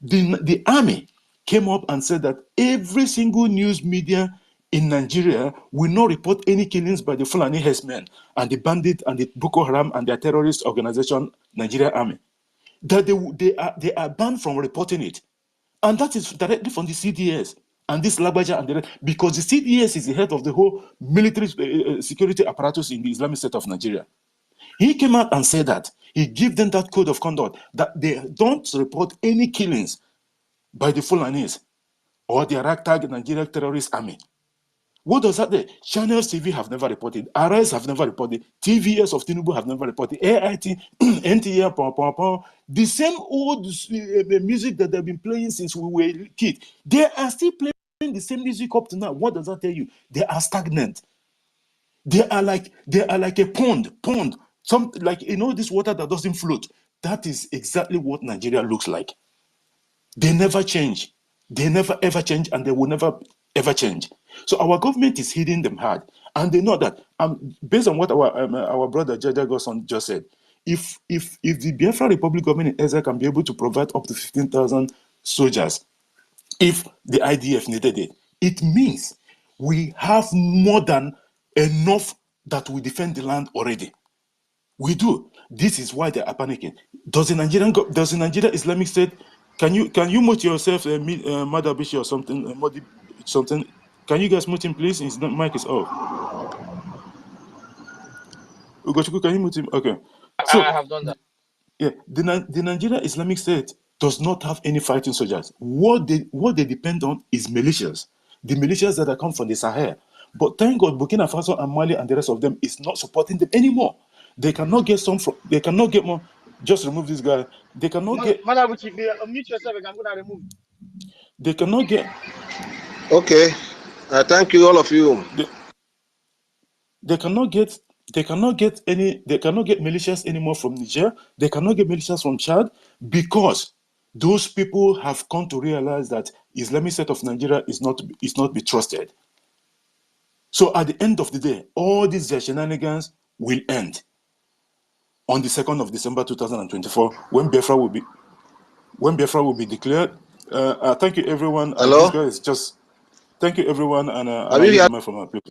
the army came up and said that every single news media in Nigeria will not report any killings by the Fulani herdsmen and the bandit and the Boko Haram and their terrorist organization, Nigeria Army. That they are banned from reporting it. And that is directly from the CDS and this Lagbaja and the rest, because the CDS is the head of the whole military security apparatus in the Islamic State of Nigeria. He came out and said that. He gave them that code of conduct that they don't report any killings by the Fulanis or the ragtag Nigerian terrorist army. What does that mean? Channels TV have never reported, RS have never reported, TVS of Tinubu have never reported, AIT, NTA, the same old music that they've been playing since we were kids. They are still playing the same music up to now. What does that tell you? They are stagnant. They are like a pond. Some, like, this water that doesn't float. That is exactly what Nigeria looks like. They never change. They never ever change, and they will never ever change. So our government is hitting them hard, and they know that. Based on what our brother Jaja Goson just said, if the Biafra Republic government in Israel can be able to provide up to 15,000 soldiers, if the IDF needed it, it means we have more than enough that we defend the land already. We do. This is why they are panicking. Does the Nigeria Islamic State? Can you mute yourself, Mother Bishi or something? Something. Can you guys mute him, please? His mic is off. Ugochukwu, can you mute him? Okay. So I have done that. yeah, the Nigeria Islamic State does not have any fighting soldiers. What they depend on is militias. The militias that come from the Sahel. But thank God, Burkina Faso and Mali and the rest of them is not supporting them anymore. They cannot get they cannot get more. Just remove this guy. They cannot get. Madabuchi, if you unmute yourself, I'm going to remove. They cannot get. Okay. Thank you, all of you. They cannot get. They cannot get militias anymore from Niger. They cannot get militias from Chad because those people have come to realize that Islamic State of Nigeria is not be trusted. So at the end of the day, all these shenanigans will end on the 2nd of December 2024 when Biafra will be declared. Thank you, everyone. Hello? This guy is just. Thank you, everyone, and Have I you use heard? the mic for my people.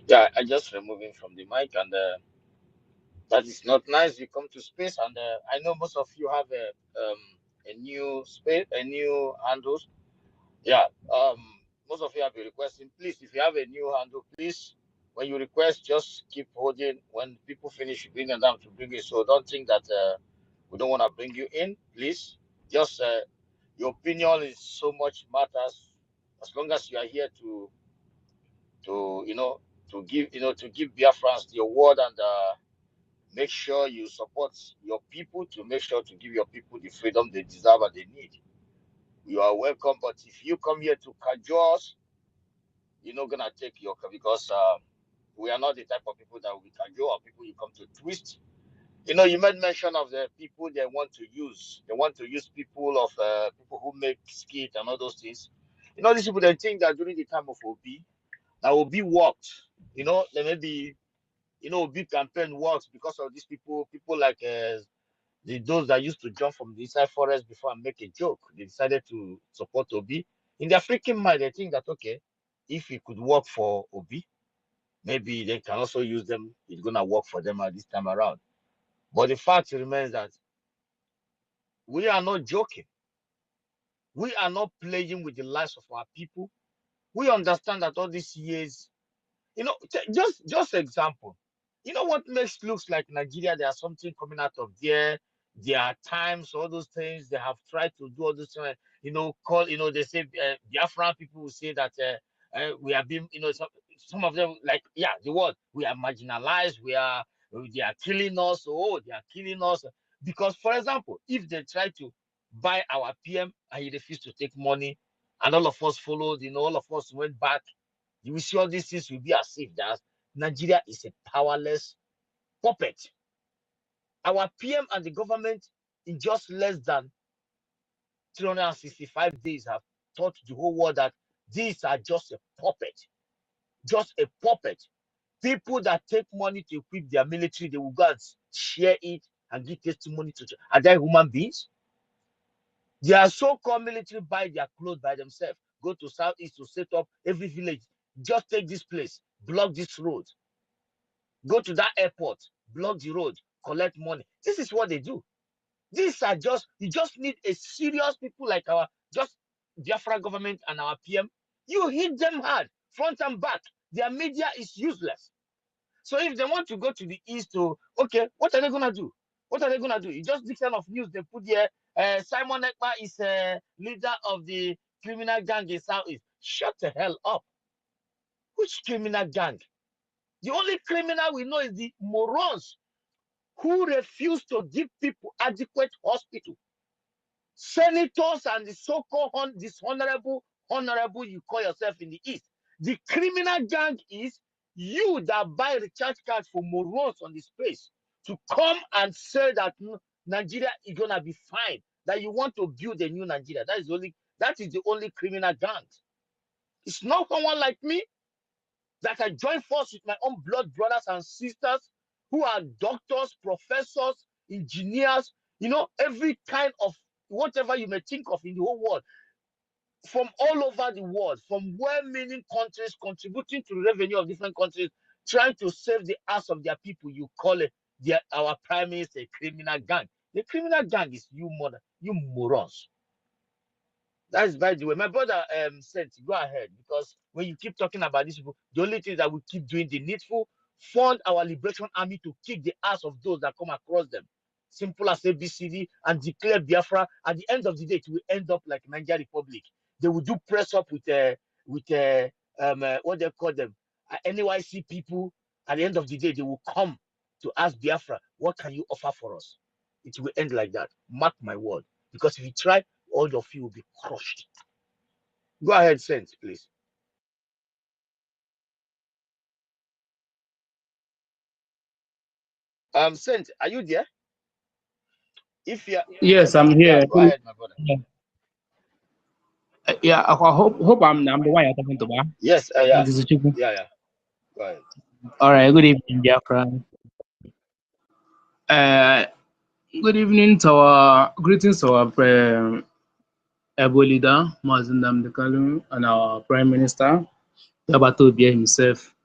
Yeah, I just remove him from the mic, and that is not nice. You come to space, and I know most of you have a new space, a new handles. Yeah, most of you have been requesting. Please, if you have a new handle, please, when you request, just keep holding. When people finish, you bring them down to bring it. So don't think that we don't want to bring you in. Please, just your opinion is so much matters. As long as you are here to give Biafrans your word, and make sure you support your people, to make sure to give your people the freedom they deserve and they need. You are welcome, but if you come here to cajole us, you're not gonna take your, because we are not the type of people that will cajole, or people you come to twist. You made mention of the people they want to use. They want to use people who make skit and all those things. These people, they think that during the time of Obi, that Obi worked. They maybe Obi campaign works because of these people like those that used to jump from the inside forest before and make a joke. They decided to support Obi. In their freaking mind, they think that, okay, if he could work for Obi, maybe they can also use them. It's gonna work for them at this time around. But the fact remains that we are not joking. We are not playing with the lives of our people. We understand that all these years, just example. You know what makes looks like Nigeria? There's something coming out of there. There are times, all those things they have tried to do, all those things. They say Biafran people will say that we are being, some of them like, yeah, the word we are marginalized. They are killing us. Oh, they are killing us because, for example, if they try to buy our PM and he refused to take money, and all of us followed, all of us went back, you will see all these things will be as if that Nigeria is a powerless puppet. Our PM and the government, in just less than 365 days, have taught the whole world that these are just a puppet. Just a puppet. People that take money to equip their military, they will go and share it and give testimony to. Are they human beings? Their so-called military buy their clothes by themselves, go to Southeast to set up every village. Just take this place, block this road. Go to that airport, block the road, collect money. This is what they do. These are you just need a serious people like our Biafra government and our PM. You hit them hard, front and back. Their media is useless. So if they want to go to the east okay, what are they gonna do? What are they gonna do? You just this kind of news they put here. Simon Ekpa is a leader of the criminal gang in Southeast. Shut the hell up. Which criminal gang? The only criminal we know is the morons who refuse to give people adequate hospital. Senators and the so-called honorable you call yourself in the East. The criminal gang is you that buy recharge cards for morons on the space to come and say that Nigeria is gonna be fine, that you want to build a new Nigeria. That is the only criminal gang. It's not someone like me that I join force with my own blood brothers and sisters who are doctors, professors, engineers, every kind of whatever you may think of in the whole world, from all over the world, from well-meaning countries contributing to the revenue of different countries, trying to save the ass of their people. You call it our prime minister a criminal gang. The criminal gang is you morons. That is, by the way, my brother said, go ahead, because when you keep talking about these people, the only thing that we keep doing the needful, fund our liberation army to kick the ass of those that come across them. Simple as ABCD, and declare Biafra. At the end of the day, it will end up like Nigeria Republic. They will do press up with what they call them, NYC people. At the end of the day, they will come to ask Biafra, what can you offer for us? It will end like that. Mark my word. Because if you try, all of you will be crushed. Go ahead, Saint, please. Saint, are you there? If you're Yes, I'm yeah, here. go ahead, my brother. Yeah, I hope I'm the one you're talking to. Yes, yeah. This is Chiku. Yeah. Go ahead. All right. Good evening, Biafra. Good evening to our greetings to our able leader, Mazen Namdekalu, and our Prime Minister, Yabato Bia himself,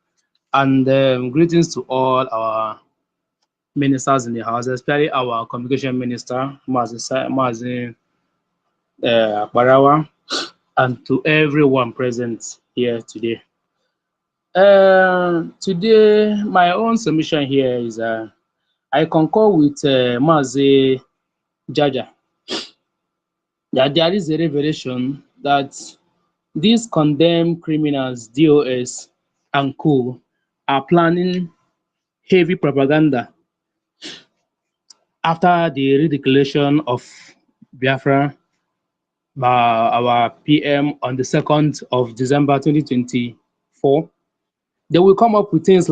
and greetings to all our ministers in the house, especially our communication minister, Mazen Barawa, and to everyone present here today. Today, my own submission here is I concur with Mazi Jaja that there is a revelation that these condemned criminals, DOS and co, are planning heavy propaganda after the redeclaration of Biafra by our PM on the 2nd of December 2024. They will come up with things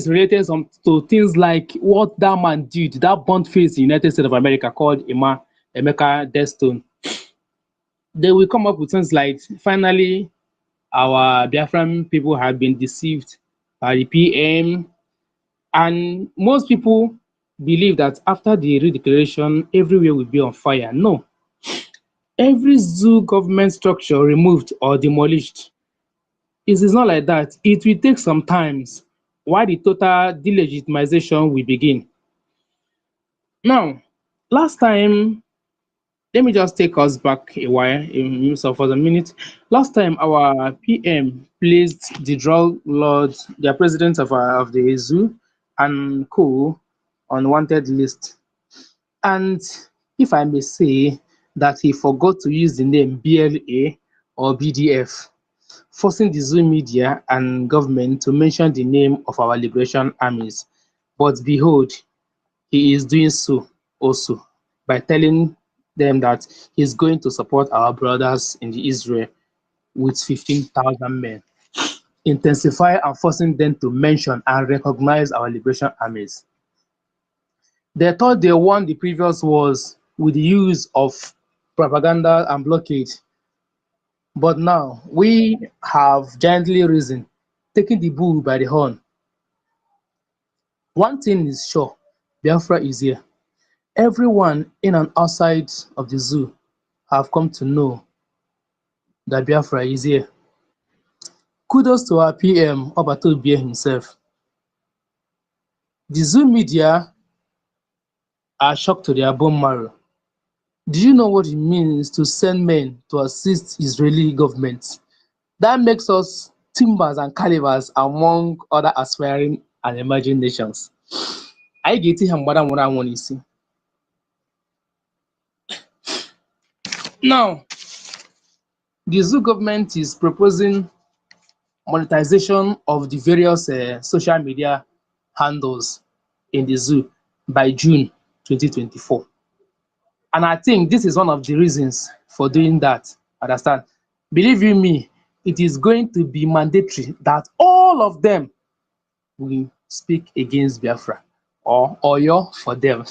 related to things like what that man did, that burnt face in the United States of America called Emeka Deston. They will come up with things like, finally, our Biafran people have been deceived by the PM. And most people believe that after the redeclaration, everywhere will be on fire. No. Every zoo government structure removed or demolished It is not like that. It will take some time while the total delegitimization will begin. Now, last time, let me just take us back a while, so for the minute. Last time, our PM placed the drug lord, the president of the zoo, and co on wanted list. And if I may say that he forgot to use the name BLA or BDF, forcing the zoo media and government to mention the name of our liberation armies. But behold, he is doing so also by telling them that he's going to support our brothers in the Israel with 15,000 men, intensify and forcing them to mention and recognize our liberation armies. They thought they won the previous wars with the use of propaganda and blockade. But now we have gently risen, taking the bull by the horn. One thing is sure, Biafra is here. Everyone in and outside of the zoo have come to know that Biafra is here. Kudos to our PM, Obatobie himself. The zoo media are shocked to their bone marrow. Do you know what it means to send men to assist Israeli government? That makes us timbers and calibers among other aspiring and emerging nations. Anyị ga-eti ha mgbada nwụrụ anwụ n'isi. Now, the zoo government is proposing monetization of the various social media handles in the zoo by June 2024. And I think this is one of the reasons for doing that. Understand? Believe you me, it is going to be mandatory that all of them will speak against Biafra or Oyo for them.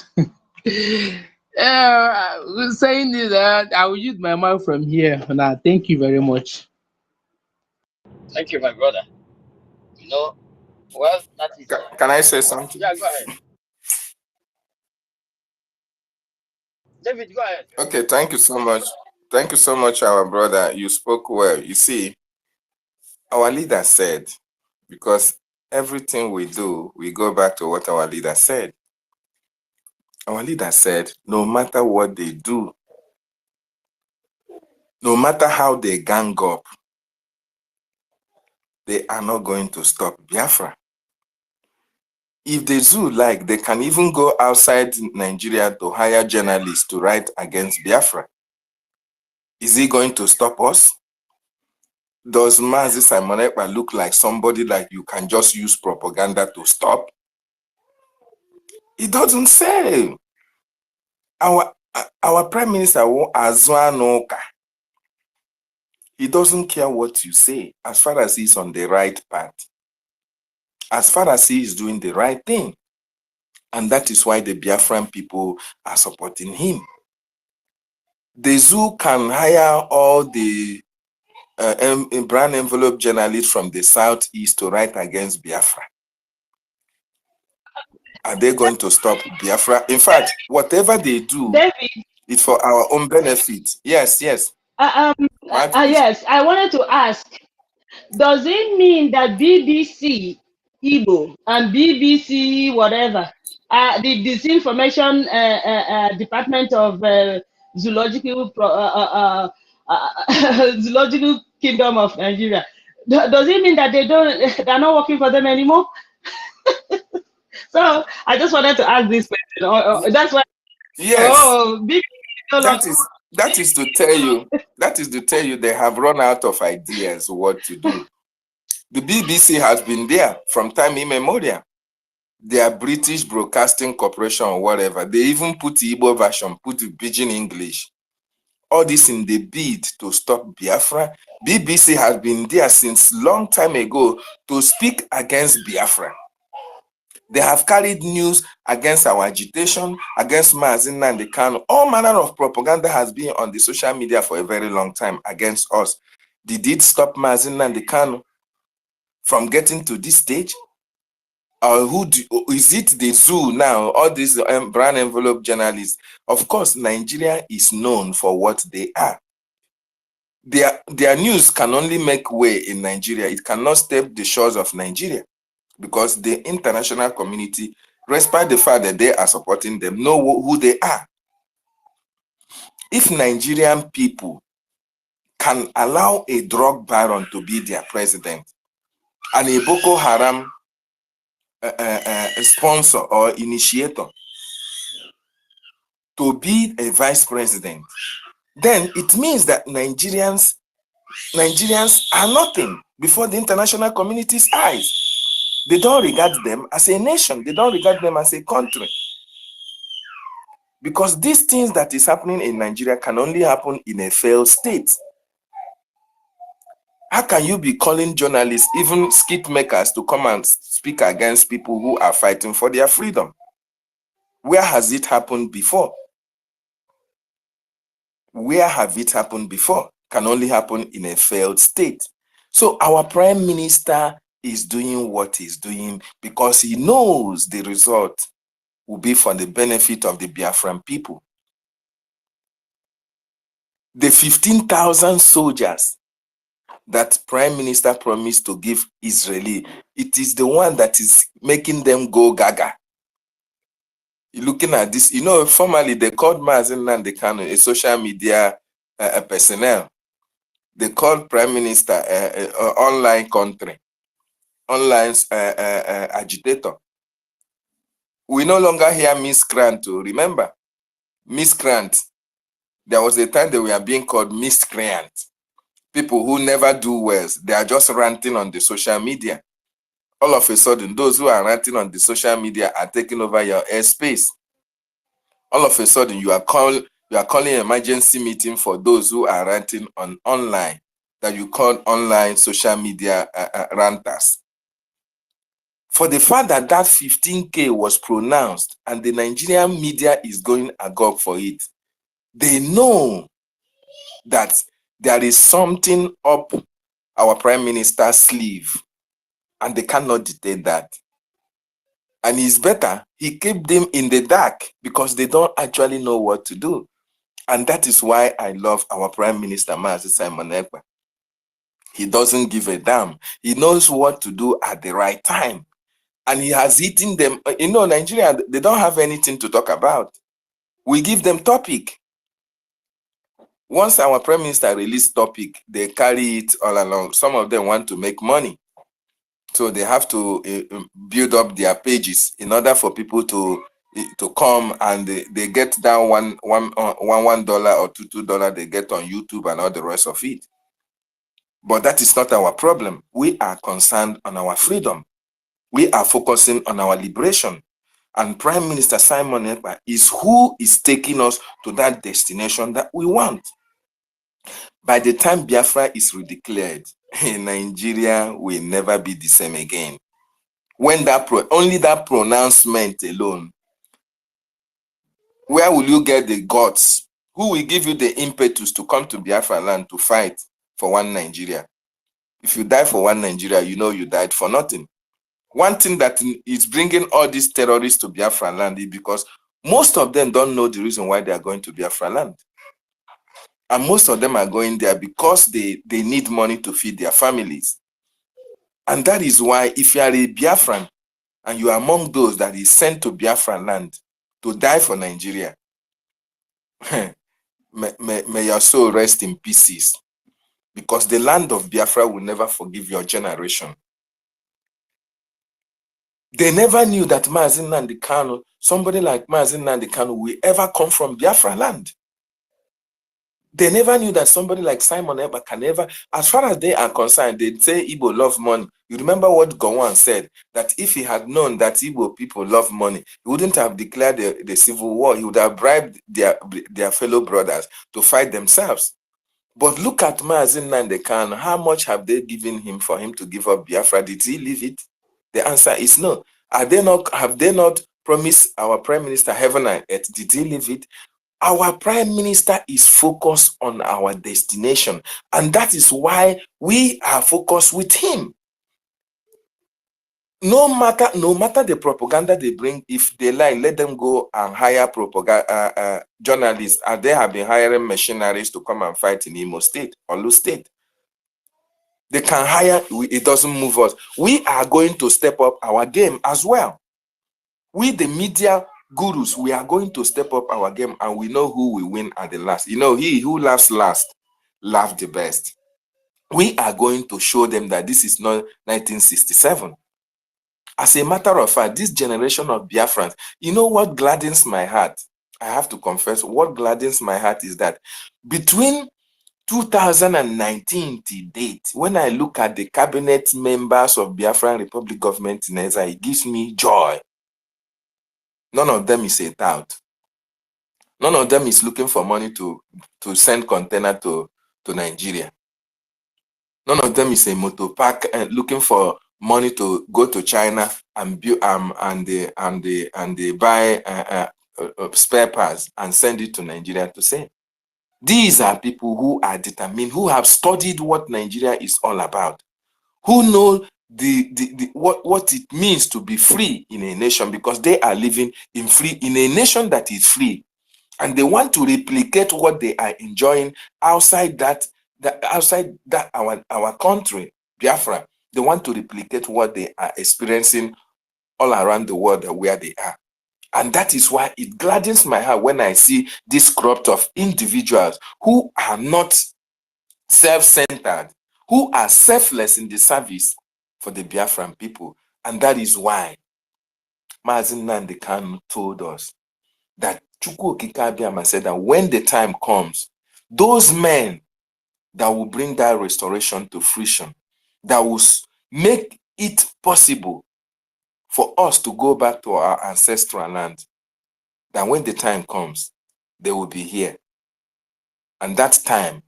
Saying this, I will use my mouth from here. Now, thank you very much. Thank you, my brother. You know, well, that is. Can I say something? Yeah, go ahead. David, go ahead. Okay, thank you so much. Thank you so much, our brother. You spoke well. You see, our leader said, because everything we do, we go back to what our leader said. Our leader said, no matter what they do, no matter how they gang up, they are not going to stop Biafra. If the zoo like, they can even go outside Nigeria to hire journalists to write against Biafra. Is he going to stop us? Does Mazi Simon Ekpa look like somebody like you can just use propaganda to stop? It doesn't say. Our Prime Minister, Azwanoka, he doesn't care what you say as far as he's on the right path, as far as he is doing the right thing. And that is why the Biafran people are supporting him. The zoo can hire all the brand envelope journalists from the southeast to write against Biafra. Are they going to stop Biafra? In fact, whatever they do, David, is for our own benefit. Yes, yes. yes, I wanted to ask, does it mean that BBC Igbo and BBC whatever, the disinformation department of zoological zoological kingdom of Nigeria, does it mean that they're not working for them anymore? So I just wanted to ask this question. That's why. Yes. Oh, BBC that is to tell you. That is to tell you they have run out of ideas what to do. The BBC has been there from time immemorial. They are British Broadcasting Corporation or whatever. They even put the Igbo version, put the Pidgin English. All this in the bid to stop Biafra. BBC has been there since long time ago to speak against Biafra. They have carried news against our agitation, against Mazi Nnamdi Kanu. All manner of propaganda has been on the social media for a very long time against us. Did it stop Mazi Nnamdi Kanu from getting to this stage? Or is it the zoo now, all these brand envelope journalists? Of course, Nigeria is known for what they are. their news can only make way in Nigeria. It cannot step the shores of Nigeria because the international community, despite the fact that they are supporting them, know who they are. If Nigerian people can allow a drug baron to be their president and a Boko Haram sponsor or initiator to be a vice president, then it means that Nigerians are nothing before the international community's eyes. They don't regard them as a nation. They don't regard them as a country. Because these things that is happening in Nigeria can only happen in a failed state. How can you be calling journalists, even skit makers, to come and speak against people who are fighting for their freedom? Where has it happened before? Where have it happened before? Can only happen in a failed state. So our prime minister is doing what he's doing because he knows the result will be for the benefit of the Biafran people. The 15,000 soldiers that prime minister promised to give Israeli, it is the one that is making them go gaga. You're looking at this, you know, formerly they called Mazen Nandekano a social media personnel. They called prime minister online country, online agitator. We no longer hear miscreant. Remember, miscreant. There was a time they were being called miscreant. People who never do well. They are just ranting on the social media. All of a sudden, those who are ranting on the social media are taking over your airspace. All of a sudden, you are calling emergency meeting for those who are ranting on online, that you call online social media ranters. For the fact that that 15K was pronounced and the Nigerian media is going agog for it, they know that there is something up our prime minister's sleeve and they cannot dictate that. And it's better he kept them in the dark because they don't actually know what to do. And that is why I love our prime minister, Mazi Simon Ekpa. He doesn't give a damn. He knows what to do at the right time. And he has eaten them. You know, Nigeria, they don't have anything to talk about. We give them topic. Once our prime minister released topic, they carry it all along. Some of them want to make money. So they have to build up their pages in order for people to come, and they get down $1 or $2 they get on YouTube and all the rest of it. But that is not our problem. We are concerned on our freedom. We are focusing on our liberation. And Prime Minister Simon Ekpa is who is taking us to that destination that we want. By the time Biafra is redeclared, Nigeria will never be the same again. When only that pronouncement alone, where will you get the guts? Who will give you the impetus to come to Biafra land to fight for one Nigeria? If you die for one Nigeria, you know you died for nothing. One thing that is bringing all these terrorists to Biafra land is because most of them don't know the reason why they are going to Biafra land. And most of them are going there because they need money to feed their families. And that is why if you are a Biafran and you are among those that is sent to Biafra land to die for Nigeria, may your soul rest in pieces. Because the land of Biafra will never forgive your generation. They never knew that Mazi Nnamdi Kanu, somebody like Mazi Nnamdi Kanu, will ever come from Biafra land. They never knew that somebody like Simon Ekpa can ever, as far as they are concerned, they say Igbo love money. You remember what Gowon said, that if he had known that Igbo people love money, he wouldn't have declared the civil war. He would have bribed their fellow brothers to fight themselves. But look at Mazi Nnamdi Kanu. How much have they given him for him to give up Biafra? Did he leave it? The answer is no. Have they not promised our prime minister heaven and earth? Did he leave it? Our prime minister is focused on our destination, and that is why we are focused with him. no matter the propaganda they bring, if they lie, let them go and hire propaganda journalists, and they have been hiring machineries to come and fight in Imo State or Lu State. They can hire, it doesn't move us. We are going to step up our game as well. We, the media gurus, we are going to step up our game, and we know who will win at the last. You know, he who laughs last, laughs the best. We are going to show them that this is not 1967. As a matter of fact, this generation of Biafrans, you know what gladdens my heart? I have to confess, what gladdens my heart is that between 2019 to date, when I look at the cabinet members of Biafran Republic government in Ezra, it gives me joy. None of them is a tout. None of them is looking for money to send container to Nigeria. None of them is a motor park looking for money to go to China and build and they buy spare parts and send it to Nigeria to sell. These are people who are determined, who have studied what Nigeria is all about, who know what it means to be free in a nation, because they are living in a nation that is free, and they want to replicate what they are enjoying outside that our country, Biafra. They want to replicate what they are experiencing all around the world where they are. And that is why it gladdens my heart when I see this crop of individuals who are not self-centered, who are selfless in the service for the Biafran people. And that is why Mazi Nnamdi Kanu told us that Chukwu Okike Abiama said that when the time comes, those men that will bring that restoration to fruition, that will make it possible for us to go back to our ancestral land, that when the time comes, they will be here. And that time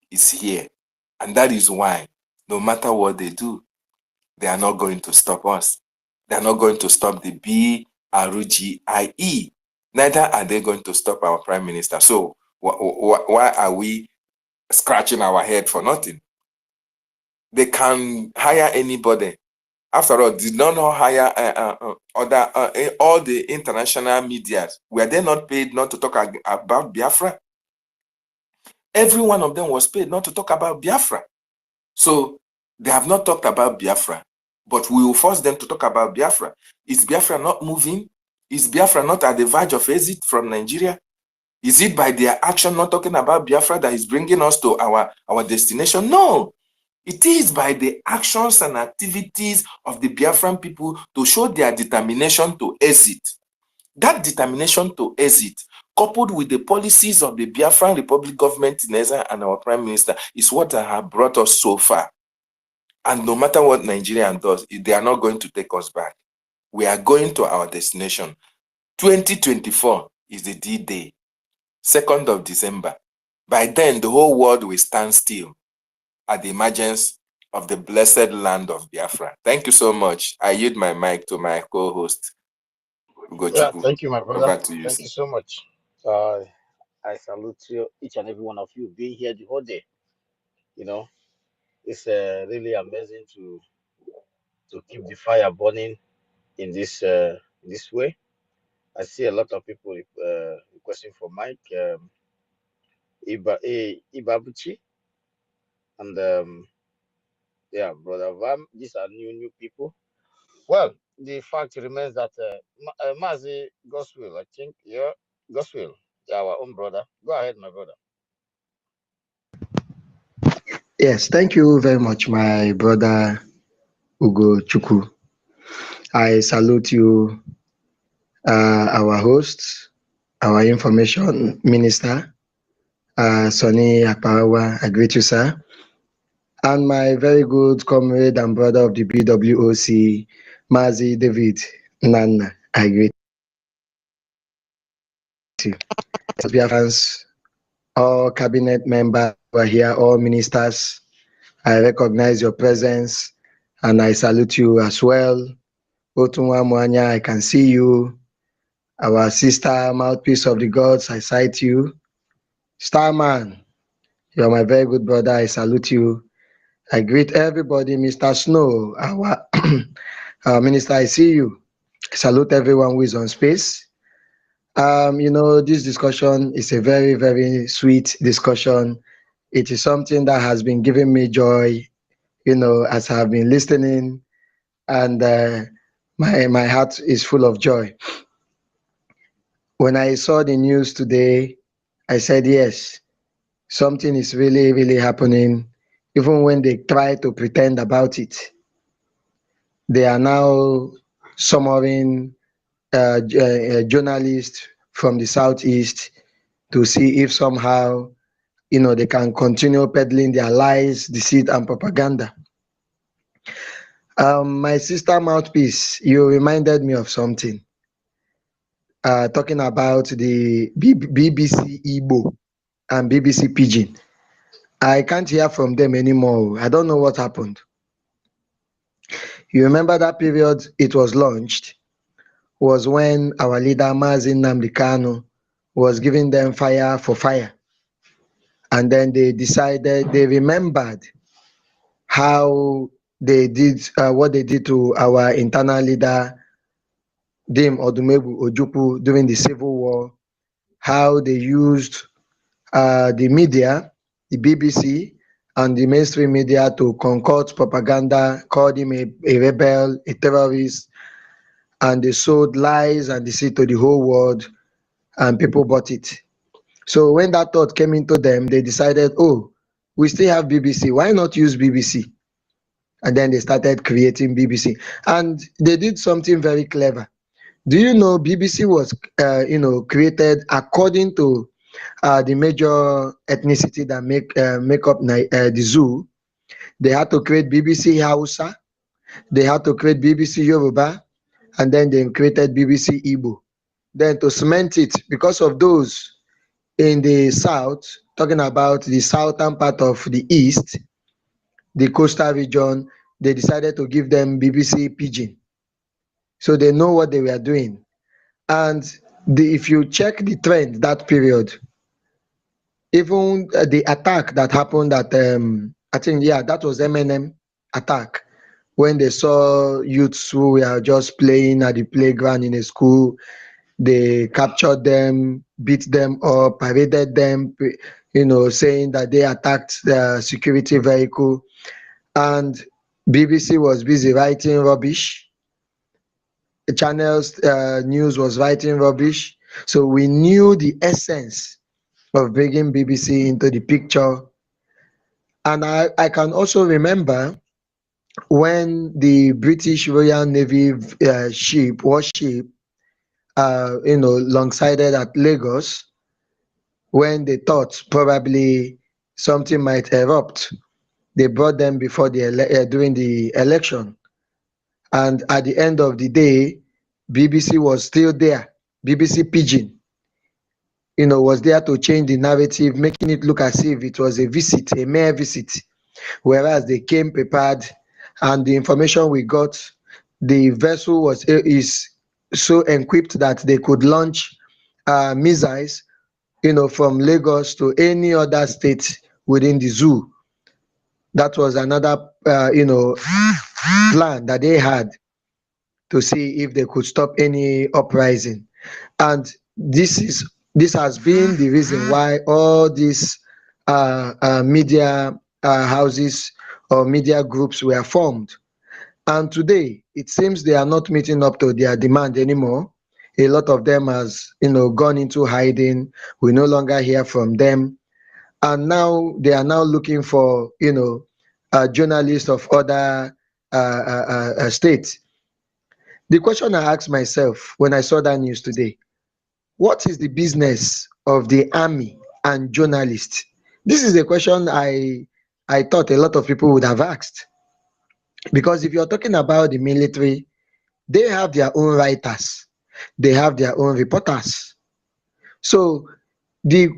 is here. And that is why, no matter what they do, they are not going to stop us. They are not going to stop the BRGIE. Neither are they going to stop our prime minister. So why are we scratching our head for nothing? They can hire anybody. After all, did not hire all the international media? Were they not paid not to talk about Biafra? Every one of them was paid not to talk about Biafra. So they have not talked about Biafra, but we will force them to talk about Biafra. Is Biafra not moving? Is Biafra not at the verge of exit from Nigeria? Is it by their action not talking about Biafra that is bringing us to our destination? No. It is by the actions and activities of the Biafran people to show their determination to exit. That determination to exit, coupled with the policies of the Biafran Republic government in Ezra and our prime minister, is what have brought us so far. And no matter what Nigeria does, they are not going to take us back. We are going to our destination. 2024 is the D-Day, 2nd of December. By then, the whole world will stand still at the emergence of the blessed land of Biafra. Thank you so much. I yield my mic to my co-host, Yeah, Ugochukwu. thank you, my brother. Over to you, Thank sir. you so much. I salute you, each and every one of you being here the whole day. You know, it's really amazing to keep the fire burning in this way. I see a lot of people requesting for mic. Ibabuchi and yeah, brother Vam. These are new people. Well, the fact remains that Mazi Goswill, I think, yeah, Goswill, our own brother. Go ahead, my brother. Yes, thank you very much, my brother Ugo Chuku. I salute you, our host, our information minister, Sonny Aparawa. I greet you, sir. And my very good comrade and brother of the BWOC, Mazi David Nana. I greet you. Biafrans, all cabinet members who are here, all ministers, I recognize your presence and I salute you as well. Otunwa Mwanya, I can see you. Our sister, mouthpiece of the gods, I cite you. Starman, you are my very good brother, I salute you. I greet everybody, Mr. Snow, our Minister, I see you. Salute everyone who is on space. This discussion is a very, very sweet discussion. It is something that has been giving me joy, as I've been listening, and my heart is full of joy. When I saw the news today, I said, yes, something is really, really happening. Even when they try to pretend about it, they are now summoning journalists from the southeast to see if somehow they can continue peddling their lies, deceit, and propaganda. My sister Mouthpiece, you reminded me of something. Talking about the BBC Igbo and BBC Pidgin. I can't hear from them anymore. I don't know what happened. You remember that period it was launched was when our leader Mazi Nnamdi Kanu was giving them fire for fire. And then they remembered how they did what they did to our internal leader Dim Odumegwu Ojukwu during the Civil War, how they used the media, the BBC, and the mainstream media to concoct propaganda, called him a rebel, a terrorist, and they sowed lies and deceit to the whole world, and people bought it. So when that thought came into them, they decided, oh, we still have BBC, why not use BBC? And then they started creating BBC. And they did something very clever. Do you know BBC was, created according to the major ethnicity that make up the zoo? They had to create BBC Hausa, they had to create BBC Yoruba, and then they created BBC Igbo. Then to cement it, because of those in the south, talking about the southern part of the east, the coastal region, they decided to give them BBC Pidgin. So they know what they were doing. And if you check the trend that period, even the attack that happened at, I think, yeah, that was MNM attack, when they saw youths who were just playing at the playground in a school, they captured them, beat them up, paraded them, saying that they attacked the security vehicle. And BBC was busy writing rubbish. The channel's news was writing rubbish. So we knew the essence of bringing BBC into the picture. And I can also remember when the British Royal Navy warship, long-sided at Lagos, when they thought probably something might erupt, they brought them before during the election. And at the end of the day, BBC was still there. BBC Pidgin, was there to change the narrative, making it look as if it was a visit, a mere visit, whereas they came prepared. And the information we got, the vessel is so equipped that they could launch missiles, from Lagos to any other state within the zoo. That was another, plan that they had to see if they could stop any uprising. And this has been the reason why all these media houses or media groups were formed. And today, it seems they are not meeting up to their demand anymore. A lot of them has, gone into hiding. We no longer hear from them. And now they are now looking for, journalists of other states. The question I asked myself when I saw that news today, what is the business of the army and journalists? This is a question I thought a lot of people would have asked. Because if you're talking about the military, they have their own writers, they have their own reporters. So the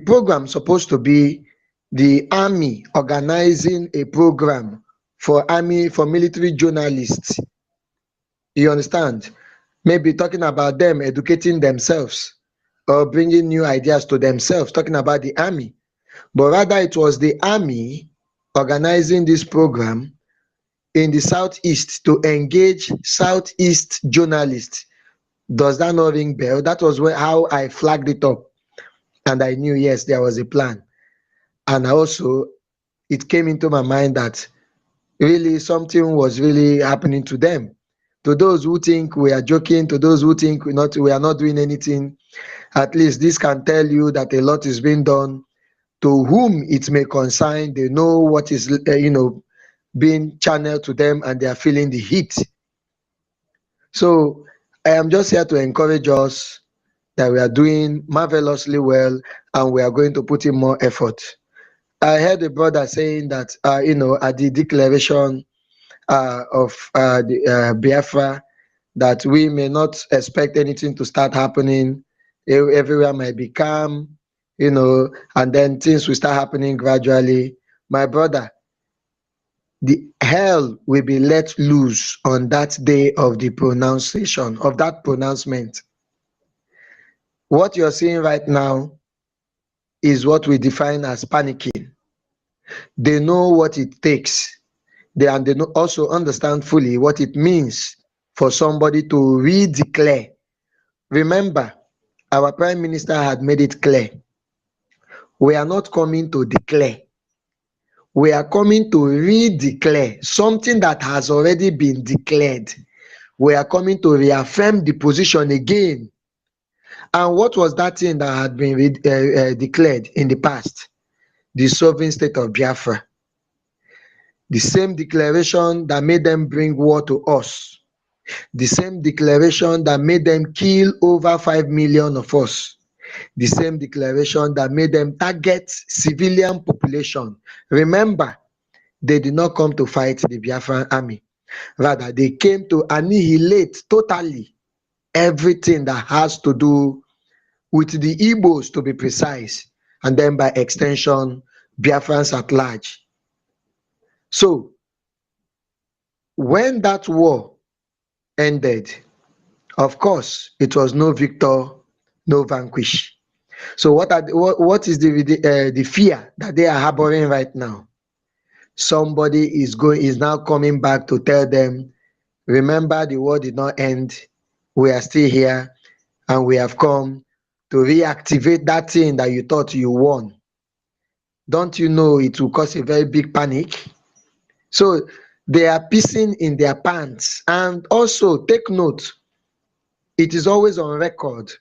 program supposed to be the army organizing a program for military journalists. You understand? Maybe talking about them educating themselves or bringing new ideas to themselves, talking about the army. But rather it was the army organizing this program, in the Southeast to engage Southeast journalists. Does that not ring bell? That was how I flagged it up. And I knew, yes, there was a plan. And also, it came into my mind that really something was really happening to them. To those who think we are joking, to those who think we are not doing anything, at least this can tell you that a lot is being done. To whom it may concern, they know what is being channeled to them, and they are feeling the heat. So I am just here to encourage us that we are doing marvelously well, and we are going to put in more effort. I heard a brother saying that at the declaration of the Biafra, that we may not expect anything to start happening. Everywhere might be calm, and then things will start happening gradually. My brother, the hell will be let loose on that day of the pronunciation, of that pronouncement. What you're seeing right now is what we define as panicking. They know what it takes. They also understand fully what it means for somebody to re-declare. Remember, our Prime Minister had made it clear. We are not coming to declare. We are coming to re-declare something that has already been declared. We are coming to reaffirm the position again. And what was that thing that had been declared in the past? The sovereign state of Biafra. The same declaration that made them bring war to us. The same declaration that made them kill over 5 million of us. The same declaration that made them target civilian population. Remember, they did not come to fight the Biafran army. Rather, they came to annihilate totally everything that has to do with the Igbos, to be precise, and then by extension, Biafrans at large. So, when that war ended, of course, it was no victor, no vanquish. So what is the fear that they are harboring right now? Somebody is now coming back to tell them, remember, the war did not end. We are still here, and we have come to reactivate that thing that you thought you won. Don't you know it will cause a very big panic? So they are pissing in their pants. And also take note, it is always on record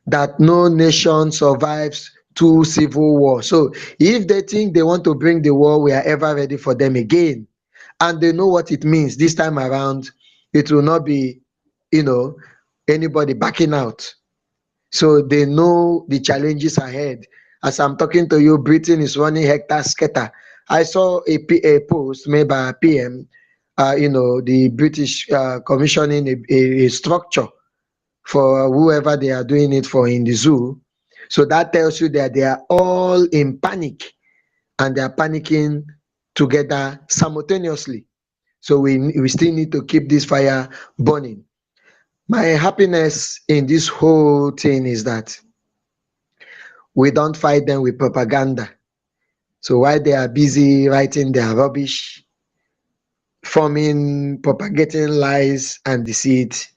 that no nation survives 2 civil wars. So if they think they want to bring the war, we are ever ready for them again. And they know what it means. This time around, it will not be, anybody backing out. So they know the challenges ahead. As I'm talking to you, Britain is running hectare-scatter. I saw a post made by a PM, the British commissioning a structure for whoever they are doing it for in the zoo. So that tells you that they are all in panic, and they are panicking together simultaneously. So we still need to keep this fire burning. My happiness in this whole thing is that we don't fight them with propaganda. So while they are busy writing their rubbish, propagating lies and deceit,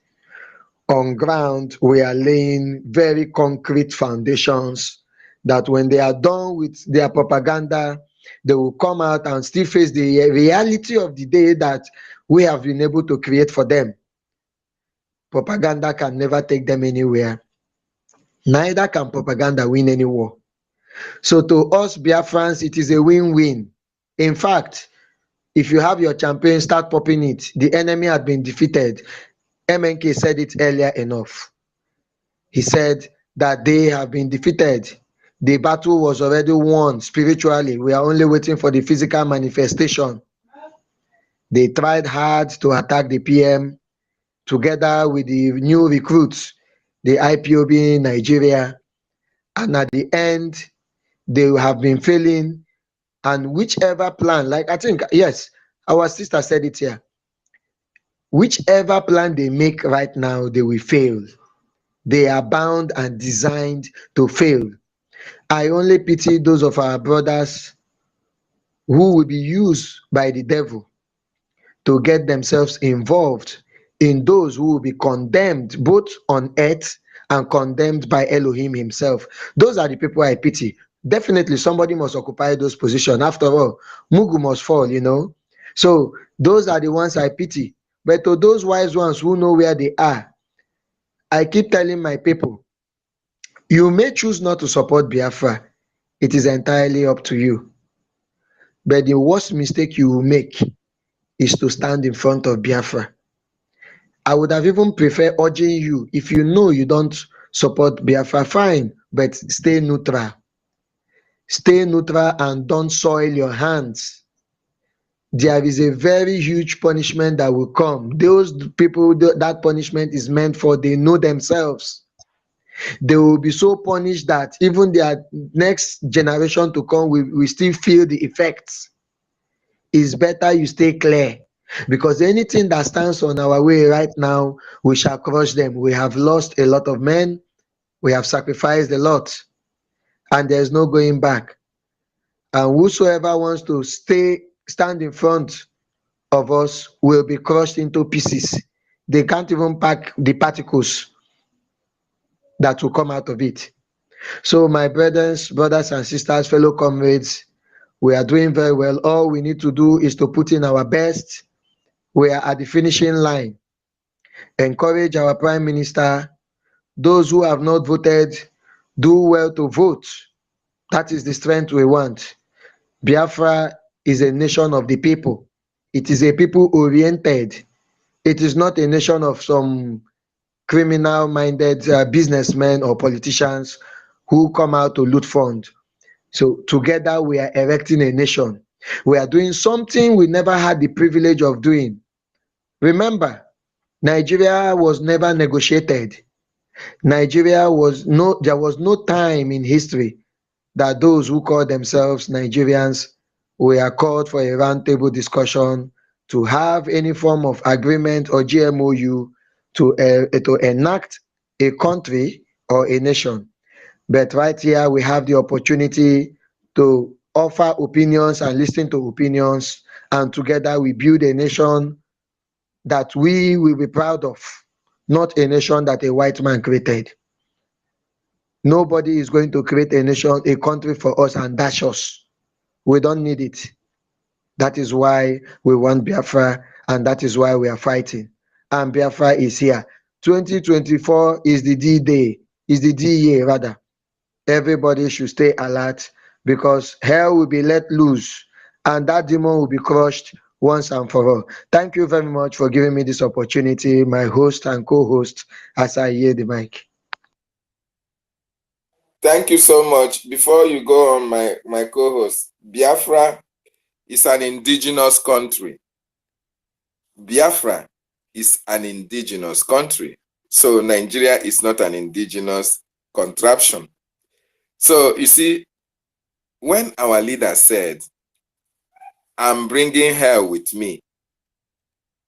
on ground, we are laying very concrete foundations that when they are done with their propaganda, they will come out and still face the reality of the day that we have been able to create for them. Propaganda can never take them anywhere. Neither can propaganda win any war. So to us Biafrans, it is a win-win. In fact, if you have your champagne, start popping it. The enemy had been defeated. MNK said it earlier enough. He said that they have been defeated. The battle was already won spiritually. We are only waiting for the physical manifestation. They tried hard to attack the PM together with the new recruits, the IPOB in Nigeria. And at the end, they have been failing. And whichever plan, like I think, yes, our sister said it here. Whichever plan they make right now, they will fail. They are bound and designed to fail. I only pity those of our brothers who will be used by the devil to get themselves involved in those who will be condemned both on earth and condemned by Elohim himself. Those are the people I pity. Definitely somebody must occupy those positions. After all, Mugu must fall, you know. So those are the ones I pity. But to those wise ones who know where they are, I keep telling my people, you may choose not to support Biafra. It is entirely up to you. But the worst mistake you will make is to stand in front of Biafra. I would have even preferred urging you, if you know you don't support Biafra, fine, but stay neutral. Stay neutral and don't soil your hands. There is a very huge punishment that will come. Those people that punishment is meant for, they know themselves. They will be so punished that even their next generation to come will still feel the effects. It's better you stay clear, because anything that stands on our way right now, we shall crush them. We have lost a lot of men, we have sacrificed a lot, and there's no going back. And whosoever wants to stand in front of us will be crushed into pieces. They can't even pack the particles that will come out of it. So my brothers and sisters, fellow comrades, we are doing very well. All we need to do is to put in our best. We are at the finishing line. Encourage our Prime Minister. Those who have not voted, do well to vote. That is the strength we want. Biafra is a nation of the people. It is a people-oriented. It is not a nation of some criminal-minded businessmen or politicians who come out to loot funds. So together we are erecting a nation. We are doing something we never had the privilege of doing. Remember, Nigeria was never negotiated. There was no time in history that those who call themselves Nigerians were called for a roundtable discussion to have any form of agreement or GMOU to enact a country or a nation. But right here, we have the opportunity to offer opinions and listen to opinions, and together we build a nation that we will be proud of, not a nation that a white man created. Nobody is going to create a nation, a country for us and dash us. We don't need it. That is why we want Biafra, and that is why we are fighting. And Biafra is here. 2024 is the D-Day, is the D-Year rather. Everybody should stay alert, because hell will be let loose and that demon will be crushed once and for all. Thank you very much for giving me this opportunity, my host and co-host, as I hear the mic. Thank you so much. Before you go on, my co-host, Biafra is an indigenous country. Biafra is an indigenous country. So Nigeria is not an indigenous contraption. So you see, when our leader said, I'm bringing hell with me,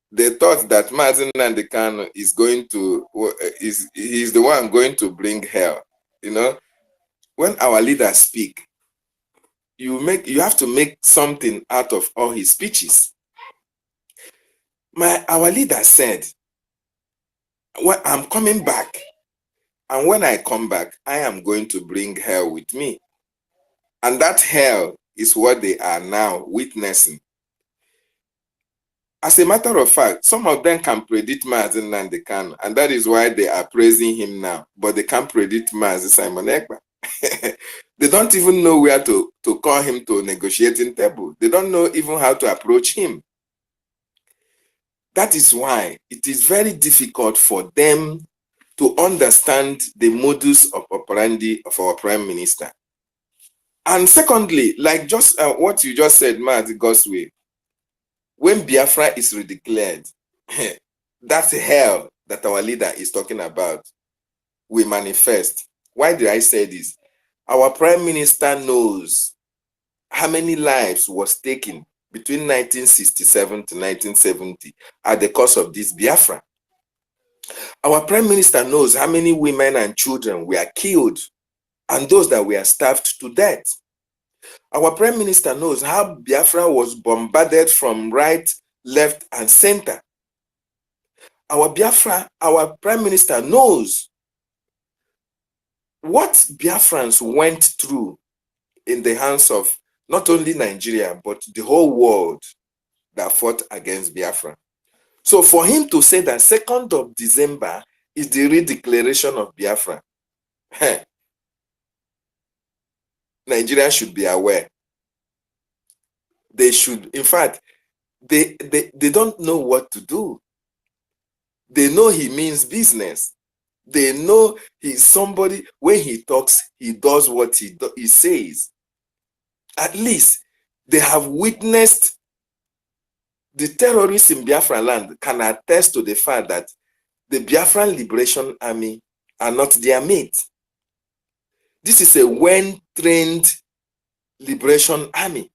they thought that Mazen Nandekano is he's the one going to bring hell. You know, when our leaders speak, you have to make something out of all his speeches. Our leader said, well, I'm coming back, and when I come back, I am going to bring hell with me. And that hell is what they are now witnessing. As a matter of fact, some of them can predict Mazen Nandekano, and that is why they are praising him now, but they can't predict Mazen Simon Ekpa. They don't even know where to call him to a negotiating table. They don't know even how to approach him. That is why it is very difficult for them to understand the modus operandi of our Prime Minister. And secondly, like just what you just said, Matt Gosway, when Biafra is redeclared, that's hell that our leader is talking about will manifest. Why did I say this? Our Prime Minister knows how many lives was taken between 1967 to 1970 at the cost of this Biafra. Our Prime Minister knows how many women and children were killed and those that were starved to death. Our Prime Minister knows how Biafra was bombarded from right left and center. Our Biafra, our prime minister knows what Biafrans went through in the hands of not only Nigeria, but the whole world that fought against Biafra. So for him to say that 2nd of December is the redeclaration of Biafra, Nigeria should be aware. They should, in fact, they don't know what to do. They know he means business. They know he's somebody, when he talks, he does what he says. At least they have witnessed, the terrorists in Biafra land can attest to the fact that the Biafran Liberation Army are not their mate. This is a well-trained liberation army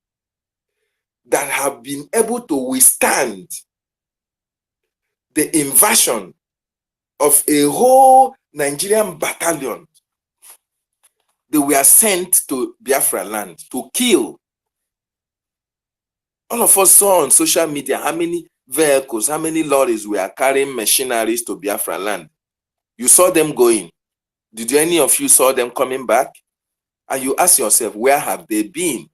that have been able to withstand the invasion of a whole Nigerian battalion. They were sent to Biafra land to kill. All of us saw on social media how many vehicles, how many lorries were carrying machineries to Biafra land. You saw them going. Did any of you saw them coming back? And you ask yourself, where have they been?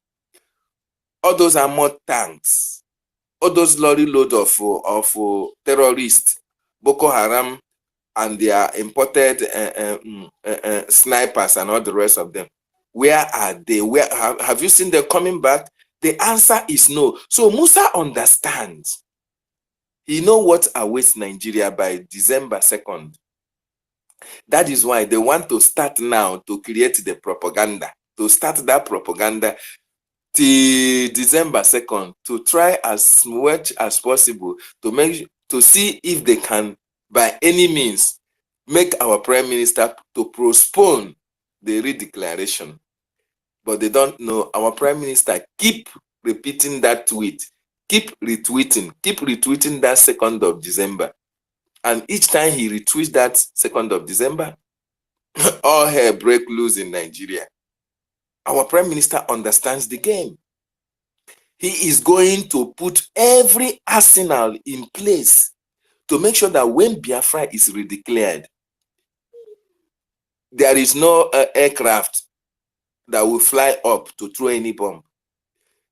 All those armored tanks, all those lorry load of terrorists, Boko Haram, and their imported snipers and all the rest of them. Where are they? Where have you seen them coming back? The answer is no. So Musa understands. He knows what awaits Nigeria by December 2nd. That is why they want to start now to create the propaganda, to start that propaganda till December 2nd, to try as much as possible to see if they can, by any means, make our prime minister to postpone the redeclaration. But they don't know. Our prime minister keep repeating that tweet, keep retweeting that 2nd of December. And each time he retweets that 2nd of December, all hell break loose in Nigeria. Our prime minister understands the game. He is going to put every arsenal in place to make sure that when Biafra is redeclared, there is no aircraft that will fly up to throw any bomb.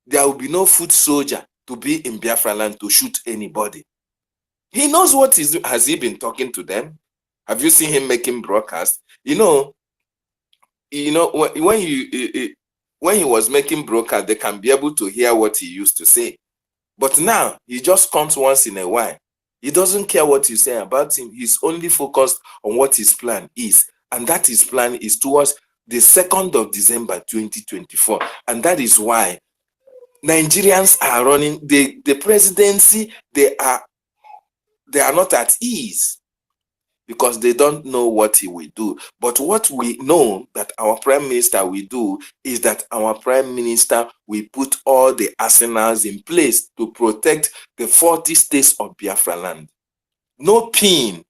There will be no foot soldier to be in Biafra land to shoot anybody. He knows what has he been talking to them. Have you seen him making broadcasts? You know when he was making broadcasts, they can be able to hear what he used to say. But now he just comes once in a while. He doesn't care what you say about him. He's only focused on what his plan is. And that his plan is towards the 2nd of December 2024. And that is why Nigerians are running the presidency. They are not at ease because they don't know what he will do. But what we know that our prime minister will do is that our prime minister will put all the arsenals in place to protect the 40 states of Biafra land. No pin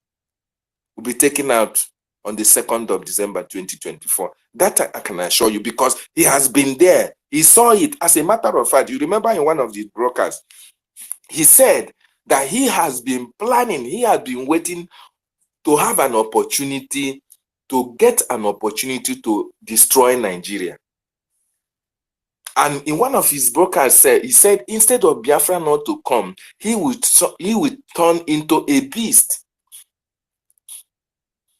will be taken out on the 2nd of December 2024. That I can assure you, because he has been there. He saw it. As a matter of fact, you remember in one of the broadcasts, he said that he has been planning, he has been waiting to have an opportunity, to get an opportunity to destroy Nigeria. And in one of his broadcasts, he said instead of Biafra not to come, he would turn into a beast.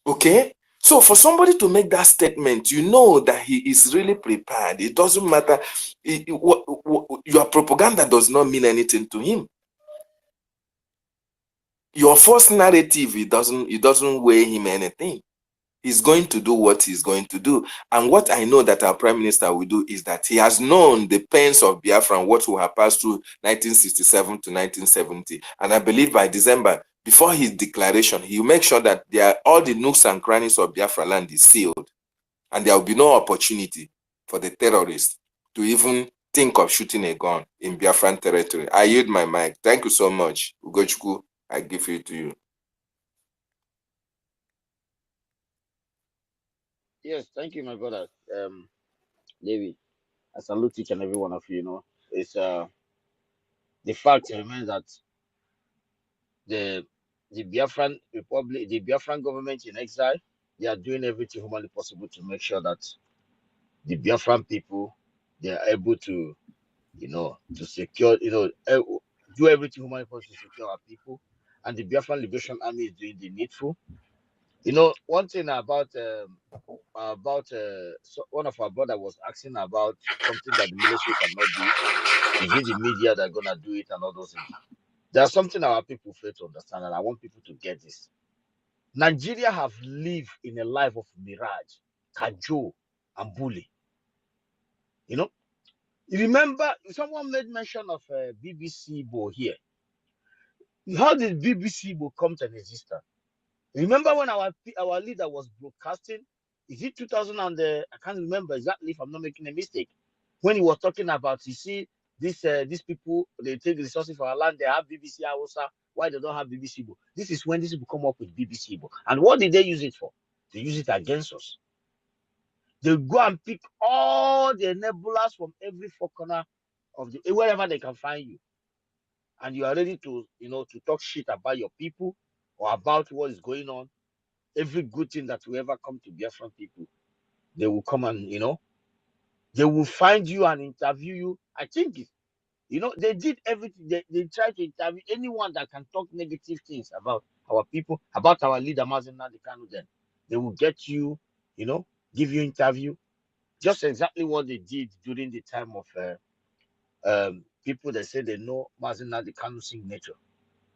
Okay? So for somebody to make that statement, you know that he is really prepared. It doesn't matter. Your propaganda does not mean anything to him. Your false narrative, it doesn't weigh him anything. He's going to do what he's going to do. And what I know that our prime minister will do is that he has known the pains of Biafra and what will have passed through 1967 to 1970. And I believe by December, before his declaration, he will make sure that all the nooks and crannies of Biafra land is sealed. And there will be no opportunity for the terrorists to even think of shooting a gun in Biafran territory. I yield my mic. Thank you so much. Ugochukwu, I give it to you. Yes, thank you, my brother. David, I salute each and every one of you. It's the fact remains that the Biafran Republic, the Biafran government in exile, they are doing everything humanly possible to make sure that the Biafran people, they are able to, to secure, do everything humanly possible to secure our people. And the Biafran Liberation Army is doing the needful. One thing so one of our brother was asking about something that the military cannot do. Is it the media that are gonna do it and all those things? There's something our people fail to understand, and I want people to get this. Nigeria have lived in a life of mirage, cajole, and bully. You remember someone made mention of BBC Bo here. How did BBC Bo come to existence? Remember when our leader was broadcasting? Is it 2000 and I can't remember exactly if I'm not making a mistake. When he was talking about, you see, these people, they take resources for our land, they have BBC Hausa, why they don't have BBC Bo? This is when these people come up with BBC Bo. And what did they use it for? They use it against us. They go and pick all the enablers from every four corner of wherever they can find you. And you are ready to, to talk shit about your people or about what is going on. Every good thing that will ever come to Biafran people, they will come and, they will find you and interview you. I think, they did everything. They try to interview anyone that can talk negative things about our people, about our leader, Mazen Kanu. Then they will get you, give you interview. Just exactly what they did during the time of people that say they know Mazen Kanu signature.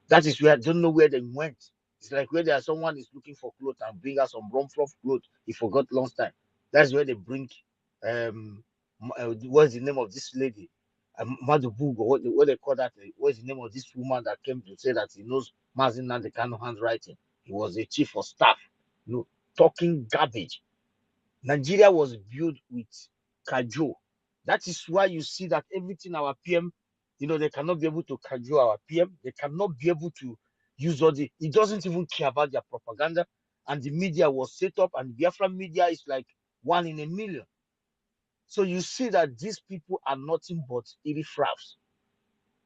That is where I don't know where they went. It's like where there someone is looking for clothes and bring us some rum fluff clothes. He forgot long time. That's where they bring what's the name of this lady? Madubugo, what they call that? What's the name of this woman that came to say that he knows Mazin and the kind of handwriting? He was a chief of staff, talking garbage. Nigeria was built with cajole. That is why you see that everything our PM, they cannot be able to cajole our PM. They cannot be able to use all the. It doesn't even care about their propaganda. And the media was set up, and Biafra media is like 1 in a million. So you see that these people are nothing but irrefraps.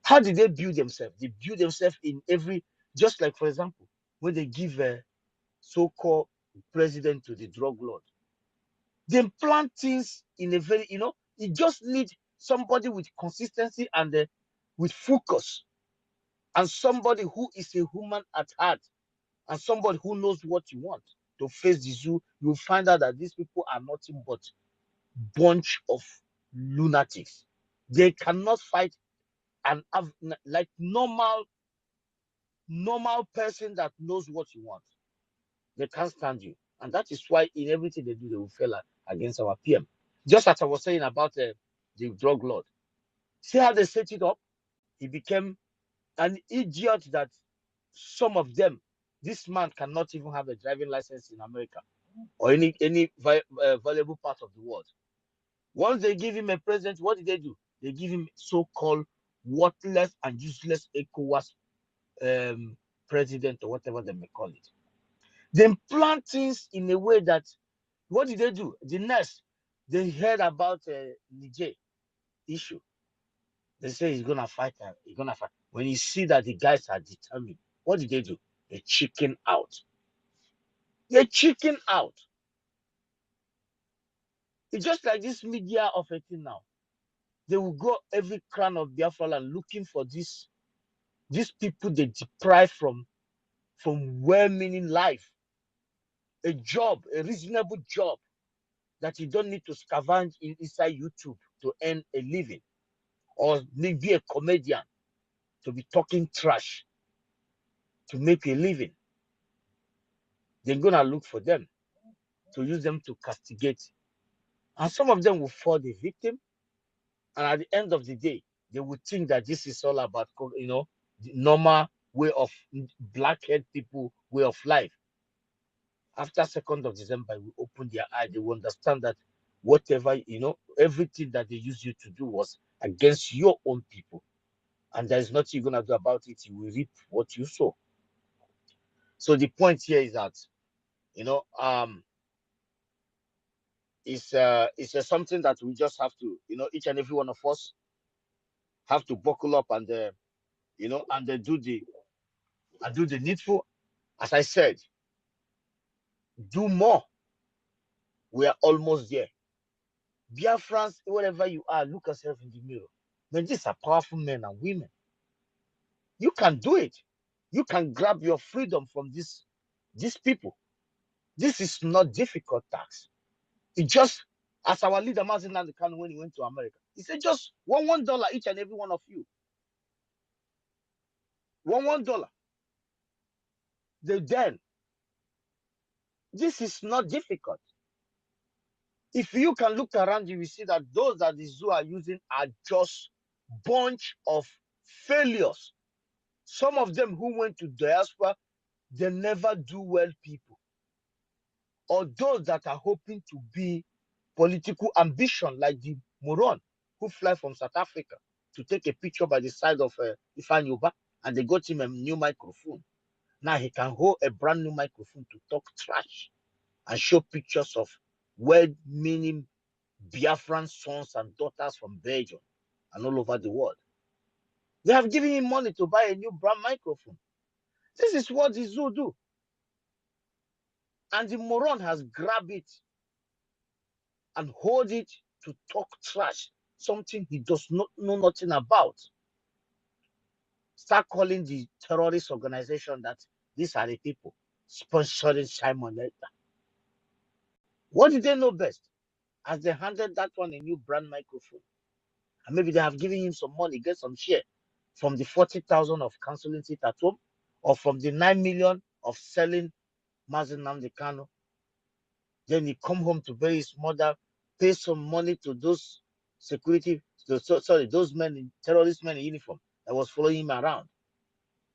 How did they build themselves? They build themselves in every, just like, for example, when they give a so-called president to the drug lord, they plant things in a very, it just needs somebody with consistency and with focus, and somebody who is a human at heart, and somebody who knows what you want to face the zoo. You'll find out that these people are nothing but bunch of lunatics. They cannot fight and have like normal person that knows what you want. They can't stand you, and that is why in everything they do, they will fail against our PM. Just as I was saying about the drug lord. See how they set it up? He became an idiot that some of them, this man cannot even have a driving license in America or any valuable part of the world. Once they give him a president, what did they do? They give him so-called worthless and useless ECOWAS president or whatever they may call it. They plan things in a way that, what did they do? The next, they heard about Niger issue. They say he's gonna fight. He's gonna fight. When you see that the guys are determined, what did they do? They chicken out. They chicken out. It's just like this media of it now. They will go every crown of Biafra land looking for these people they deprive from well-meaning life, a job, a reasonable job that you don't need to scavenge inside YouTube to earn a living, or be a comedian to be talking trash to make a living. They're gonna look for them to use them to castigate, and some of them will fall the victim. And at the end of the day, they would think that this is all about, the normal way of black-haired people way of life. After 2nd of December, we open their eye. They will understand that whatever, everything that they used you to do was against your own people. And there's nothing you're going to do about it. You will reap what you sow. So the point here is that, it's something that we just have to, each and every one of us have to buckle up and, and do and do the needful. As I said, do more. We are almost there. Biafrans, wherever you are, look yourself in the mirror. Man, these are powerful men and women. You can do it. You can grab your freedom from these people. This is not difficult task. It just, as our leader Mazin Kanu when he went to America, he said just $1 each and every one of you. $1. Then this is not difficult. If you can look around you, you see that those that the zoo are using are just bunch of failures. Some of them who went to diaspora, they never do well people. Or those that are hoping to be political ambition, like the moron who fly from South Africa to take a picture by the side of Ifan Yuba, and they got him a new microphone. Now he can hold a brand new microphone to talk trash and show pictures of well-meaning Biafran sons and daughters from Belgium and all over the world. They have given him money to buy a new brand microphone. This is what the zoo do. And the moron has grabbed it and hold it to talk trash, something he does not know nothing about. Start calling the terrorist organization that these are the people sponsoring Simon Later. What did they know best? As they handed that one a new brand microphone, and maybe they have given him some money, get some share from the 40,000 of canceling it at home, or from the 9 million of selling Mazen Nnamdi Kanu. Then he come home to bury his mother, pay some money to those security, those men, terrorist men in uniform that was following him around.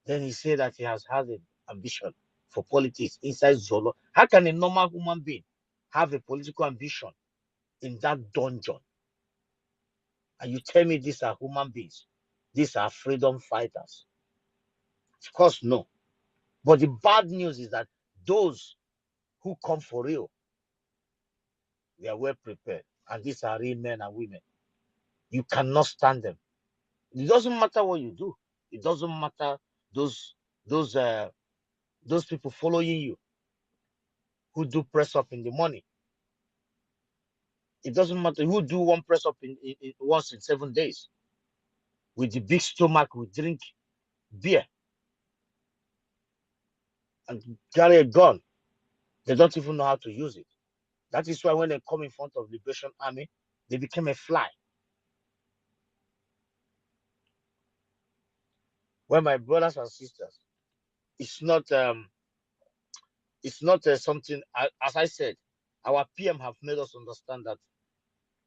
Then he said that he has had an ambition for politics inside Zolo. How can a normal human being have a political ambition in that dungeon? And you tell me these are human beings? These are freedom fighters? Of course, no. But the bad news is that those who come for real, they are well prepared. And these are real men and women. You cannot stand them. It doesn't matter what you do. It doesn't matter those people following you who do press up in the morning. It doesn't matter who do one press up in once in 7 days. With the big stomach, we drink beer and carry a gun. They don't even know how to use it. That is why when they come in front of Liberation Army, they became a fly. Well, my brothers and sisters, it's not something. As I said, our PM have made us understand that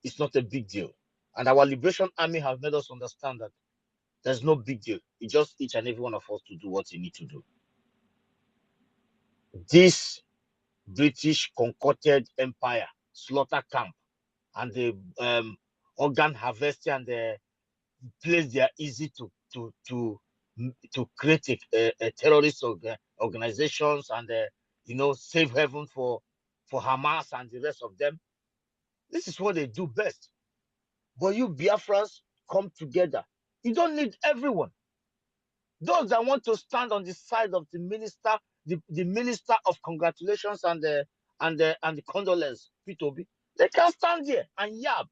it's not a big deal, and our Liberation Army have made us understand that there's no big deal. It's just each and every one of us to do what you need to do. This British concocted empire, slaughter camp, and the organ harvesting, and the place they are easy to create a terrorist organizations, and safe haven for Hamas and the rest of them. This is what they do best. But you Biafrans come together. You don't need everyone. Those that want to stand on the side of the minister, the minister of congratulations and the condolence, P2B, they can stand there and yab.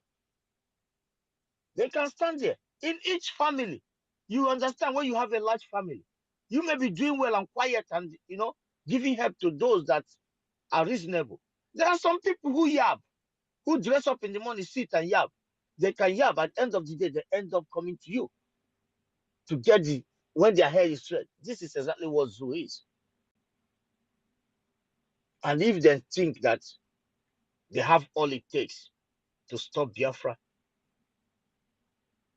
They can stand there. In each family, you understand, when you have a large family, you may be doing well and quiet and giving help to those that are reasonable. There are some people who yab, who dress up in the morning, sit and yab. They can yab. At the end of the day, they end up coming to you to get when their hair is straight. This is exactly what zoo is. And if they think that they have all it takes to stop Biafra,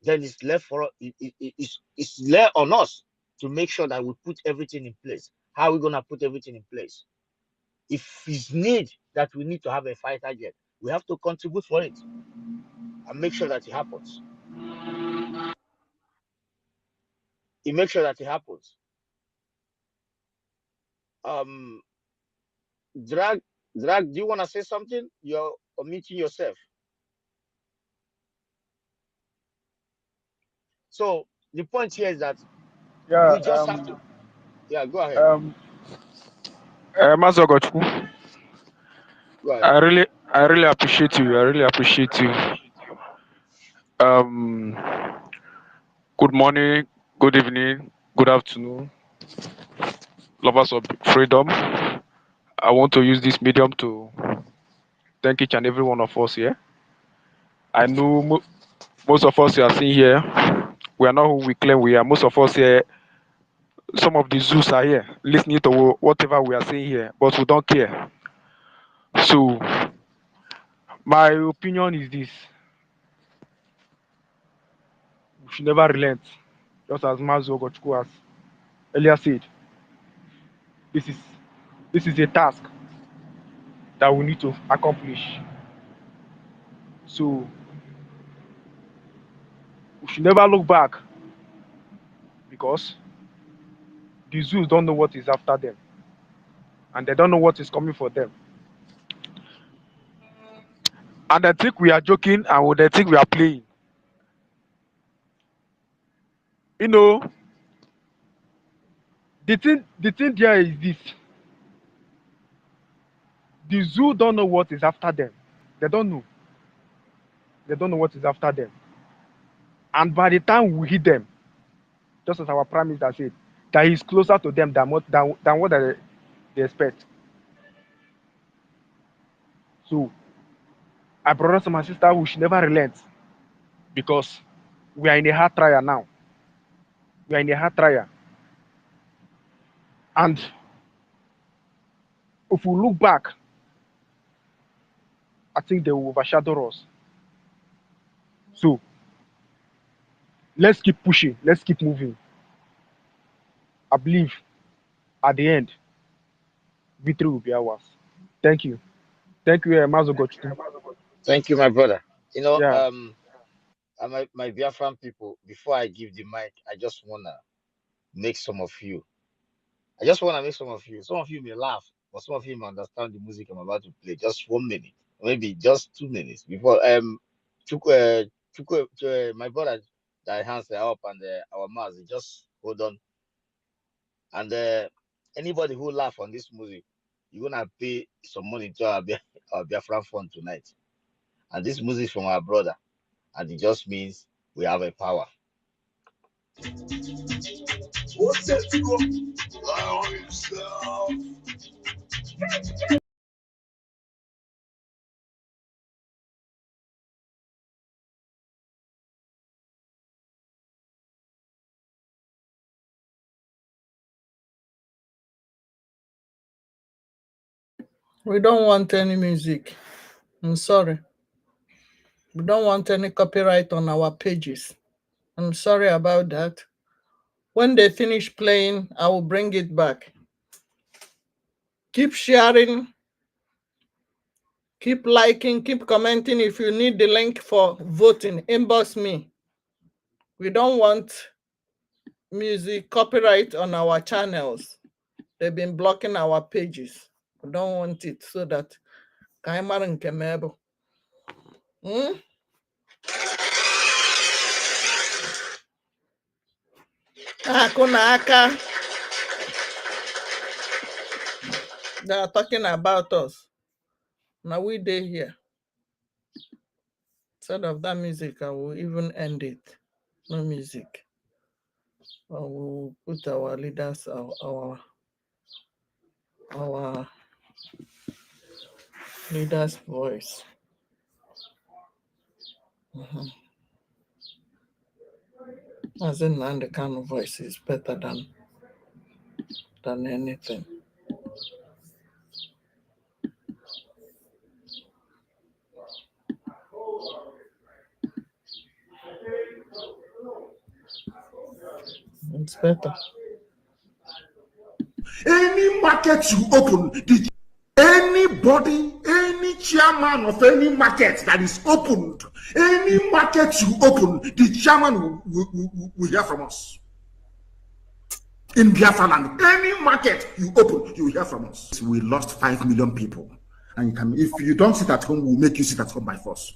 then it's left for it's left on us to make sure that we put everything in place. How are we gonna put everything in place? If it's need that we need to have a fighter jet, we have to contribute for it and make sure that it happens. Make sure that it happens. Drag, do you want to say something? You're omitting yourself. So the point here is that we just have to. Yeah, go ahead. Mazogochku, Go ahead. I really appreciate you. I really appreciate you. Good morning, good evening, good afternoon, lovers of freedom. I want to use this medium to thank each and every one of us here. I know most of us you are seeing here, we are not who we claim we are. Most of us here, some of the zoos are here, listening to whatever we are saying here, but we don't care. So, my opinion is this: we should never relent. Just as Mazo Gochku has earlier said, this is a task that we need to accomplish. So we should never look back, because the zoos don't know what is after them, and they don't know what is coming for them. And they think we are joking, and they think we are playing. You know, the thing there is this: the zoo don't know what is after them. They don't know. They don't know what is after them. And by the time we hit them, just as our prime minister said, that he's closer to them than what they expect. So, our brothers and my sisters, we should never relent, because we are in a hard trial now. We are in a hard trial. And if we look back, I think they will overshadow us. So, let's keep pushing. Let's keep moving. I believe at the end, victory will be ours. Thank you. Thank you, Mazogochku. Thank you, my brother. You know, Yeah. my Biafran people, before I give the mic, I just wanna make some of you. Some of you may laugh, but some of you may understand the music I'm about to play. Just 1 minute, maybe just 2 minutes before my brother, that hands are up, and our mouths, just hold on. And anybody who laugh on this music, you're gonna pay some money to our Biafran fund tonight. And this music is from our brother, and it just means we have a power. We don't want any music. I'm sorry. We don't want any copyright on our pages. I'm sorry about that. When they finish playing, I will bring it back. Keep sharing, keep liking, keep commenting. If you need the link for voting, inbox me. We don't want music copyright on our channels. They've been blocking our pages. We don't want it, so that Kaimar and Kemebo. Kunaka. They are talking about us. Now we day here. Instead of that music, I will even end it. No music. I will put our leaders, our leader's voice. As in, and the kind of voice is better than anything. It's better. Any market you open, anybody, any chairman of any market that is opened, any market you open, the chairman will hear from us. In Biafra land, any market you open, you will hear from us. We lost 5 million people. And if you don't sit at home, we'll make you sit at home by force.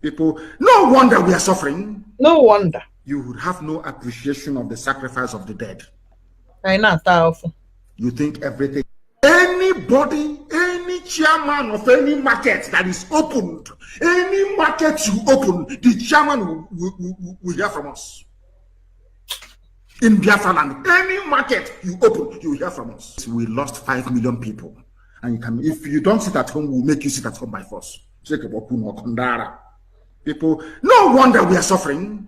People, no wonder we are suffering. No wonder. you would have no appreciation of the sacrifice of the dead. I know. You think everything. Anybody, any chairman of any market that is opened, any market you open, the chairman will hear from us. In Biafra land, any market you open, you will hear from us. We lost 5 million people. And you can, if you don't sit at home, we'll make you sit at home by force. People, no wonder we are suffering.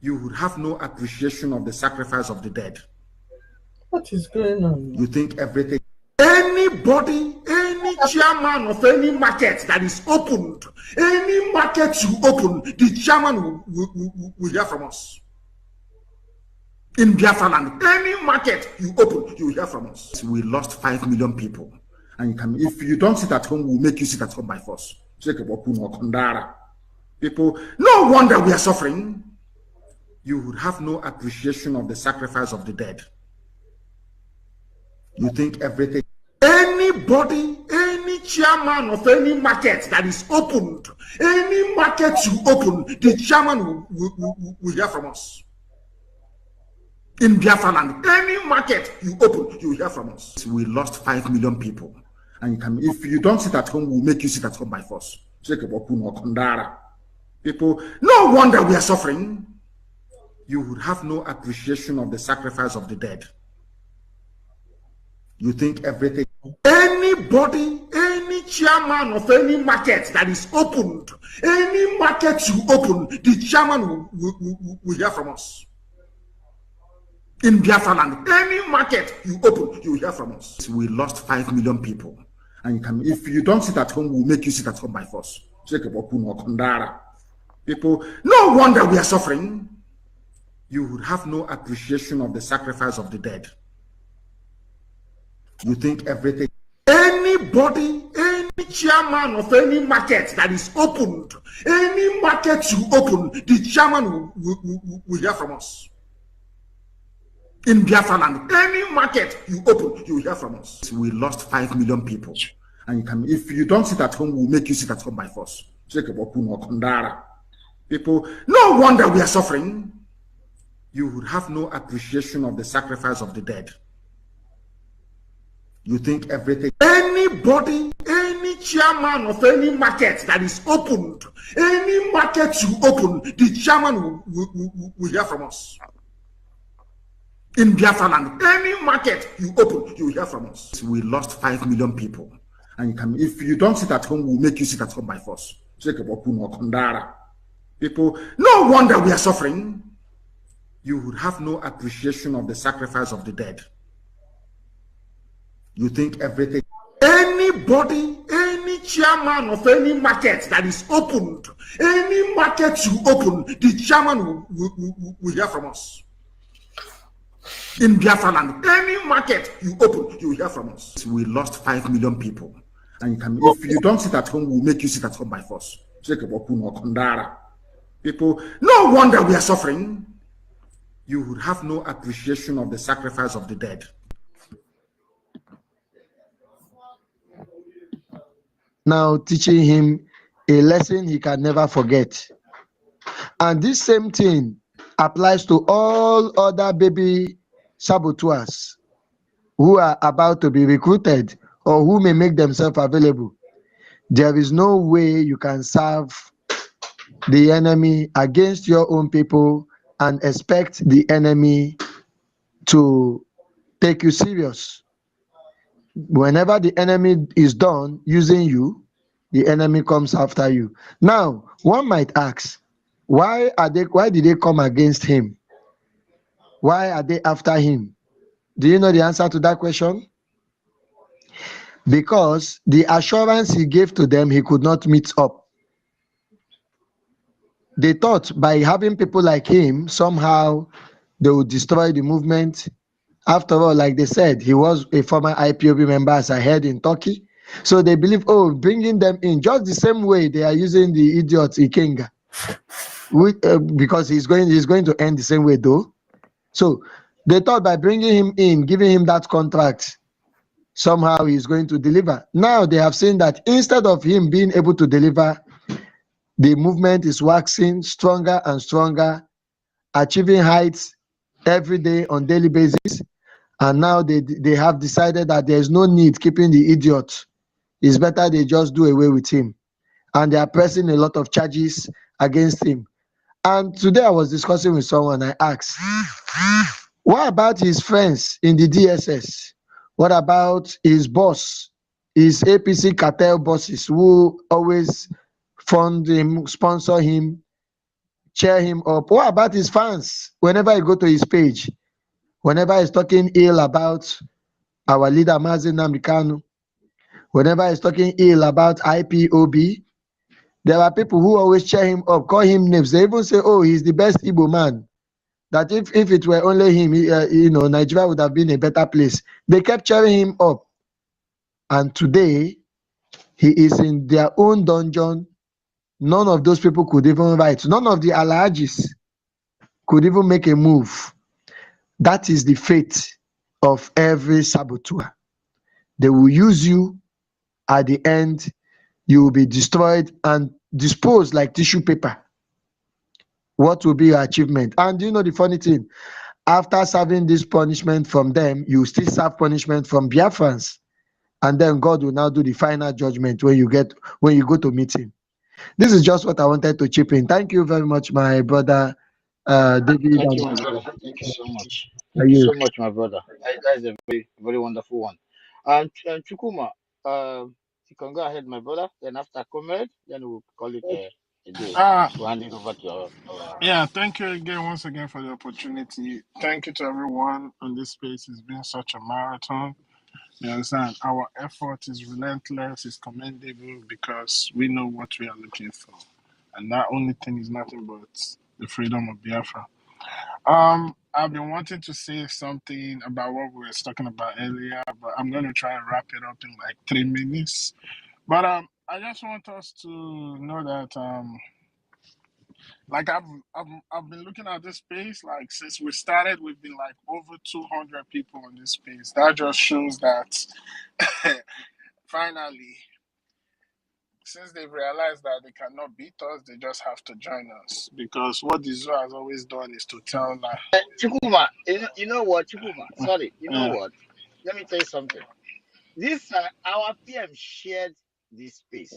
You would have no appreciation of the sacrifice of the dead. What is going on? You think everything. Anybody, any chairman of any market that is opened, any market you open, the chairman will hear from us. In Biafra land, any market you open, you will hear from us. We lost 5 million people. And you can, if you don't sit at home, we'll make you sit at home by force. People, no wonder we are suffering. You would have no appreciation of the sacrifice of the dead. You think everything. Anybody, any chairman of any market that is opened, any market you open, the chairman will hear from us. In Biafra land, any market you open, you will hear from us. We lost 5 million people. And you can, if you don't sit at home, we'll make you sit at home by force. People, no wonder we are suffering. You would have no appreciation of the sacrifice of the dead. You think everything. Anybody, any chairman of any market that is opened, any market you open, the chairman will hear from us. In Biafra land, any market you open, you will hear from us. We lost 5 million people. And you can, if you don't sit at home, we'll make you sit at home by force. People, no wonder we are suffering. You would have no appreciation of the sacrifice of the dead. You think everything. Anybody, any chairman of any market that is opened, any market you open, the chairman will hear from us. In Biafra land, any market you open, you will hear from us. We lost 5 million people. And you can, if you don't sit at home, we'll make you sit at home by force. People, no wonder we are suffering. You would have no appreciation of the sacrifice of the dead. You think everything. Anybody, any chairman of any market that is opened, any market you open, the chairman will hear from us. In Biafra land, any market you open, you will hear from us. We lost 5 million people. And you can, if you don't sit at home, we'll make you sit at home by force. People, no wonder we are suffering. You would have no appreciation of the sacrifice of the dead. You think everything. Anybody, any chairman of any market that is opened, any market you open, the chairman will hear from us. In Biafra land, any market you open, you will hear from us. We lost 5 million people. And you can, if you don't sit at home, we'll make you sit at home by force. People, no wonder we are suffering. You would have no appreciation of the sacrifice of the dead. Now teaching him a lesson he can never forget. And this same thing applies to all other baby saboteurs who are about to be recruited or who may make themselves available. There is no way you can serve the enemy against your own people and expect the enemy to take you serious. Whenever the enemy is done using you, the enemy comes after you. Now, one might ask, why did they come against him? Why are they after him? Do you know the answer to that question? Because the assurance he gave to them, he could not meet up. They thought by having people like him, somehow they would destroy the movement. After all, like they said, he was a former IPOB member, as I heard, in Turkey. So they believe, oh, bringing them in, just the same way they are using the idiot Ikenga, because he's going to end the same way though. So they thought by bringing him in, giving him that contract, somehow he's going to deliver. Now they have seen that instead of him being able to deliver, the movement is waxing stronger and stronger, achieving heights every day on daily basis, and now they have decided that there is no need keeping the idiot. It's better they just do away with him, and they are pressing a lot of charges against him. And today I was discussing with someone. I asked, what about his friends in the DSS? What about his boss, his APC cartel bosses who always fund him, sponsor him, cheer him up? What about his fans? Whenever you go to his page, whenever he's talking ill about our leader Mazen Namikanu, whenever he's talking ill about IPOB, there are people who always cheer him up, call him names. They even say, oh, he's the best Igbo man. That if it were only him, Nigeria would have been a better place. They kept cheering him up. And today, he is in their own dungeon. None of those people could even write. None of the Alhajis could even make a move. That is the fate of every saboteur. They will use you. At the end, you will be destroyed and disposed like tissue paper. What will be your achievement? And you know the funny thing? After serving this punishment from them, you still serve punishment from Biafrans. And then God will now do the final judgment when you go to meet him. This is just what I wanted to chip in. Thank you very much, my brother David. Thank you, my brother. Thank you so much. Are Thank you you? so much, my brother. That is a very, very wonderful one. And Chukuma, you can go ahead, my brother. Then after comment, then we'll call it a day. We'll hand it over to our Yeah, thank you again, once again, for the opportunity. Thank you to everyone on this space. It's been such a marathon. You understand? Our effort is relentless, it's commendable because we know what we are looking for. And that only thing is nothing but the freedom of Biafra. I've been wanting to say something about what we were talking about earlier, but I'm going to try and wrap it up in like 3 minutes. But I just want us to know that like I've been looking at this space, like since we started, we've been like over 200 people on this space. That just shows that finally, since they've realized that they cannot beat us, they just have to join us. Because what the zoo has always done is to tell that. Chukuma, you know what, Chukuma? Sorry, you know what? Let me tell you something. This our PM shared this space.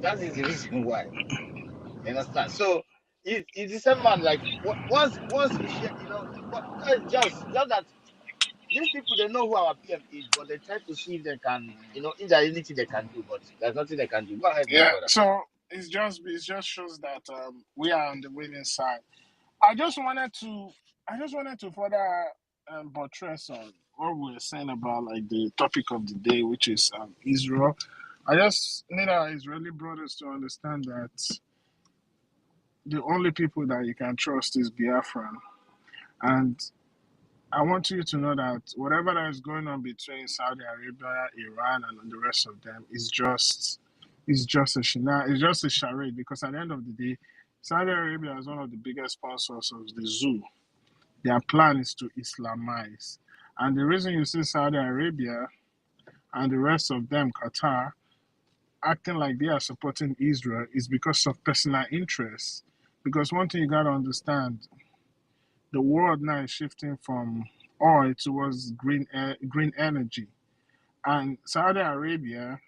That is the reason why. You understand? So it's the same man. Like once you share, but just that these people, they know who our PM is, but they try to see if they can, if there's anything they can do, but there's nothing they can do. Go ahead, my Yeah, brother. so it just shows that we are on the winning side. I just wanted to further buttress on what we were saying about like the topic of the day, which is Israel. I just need our Israeli brothers to understand that the only people that you can trust is Biafran. And I want you to know that whatever that is going on between Saudi Arabia, Iran, and the rest of them is just it's just a charade, because at the end of the day, Saudi Arabia is one of the biggest sponsors of the zoo. Their plan is to Islamize. And the reason you see Saudi Arabia and the rest of them, Qatar, acting like they are supporting Israel is because of personal interests. Because one thing you got to understand, the world now is shifting from oil towards green energy. And Saudi Arabia,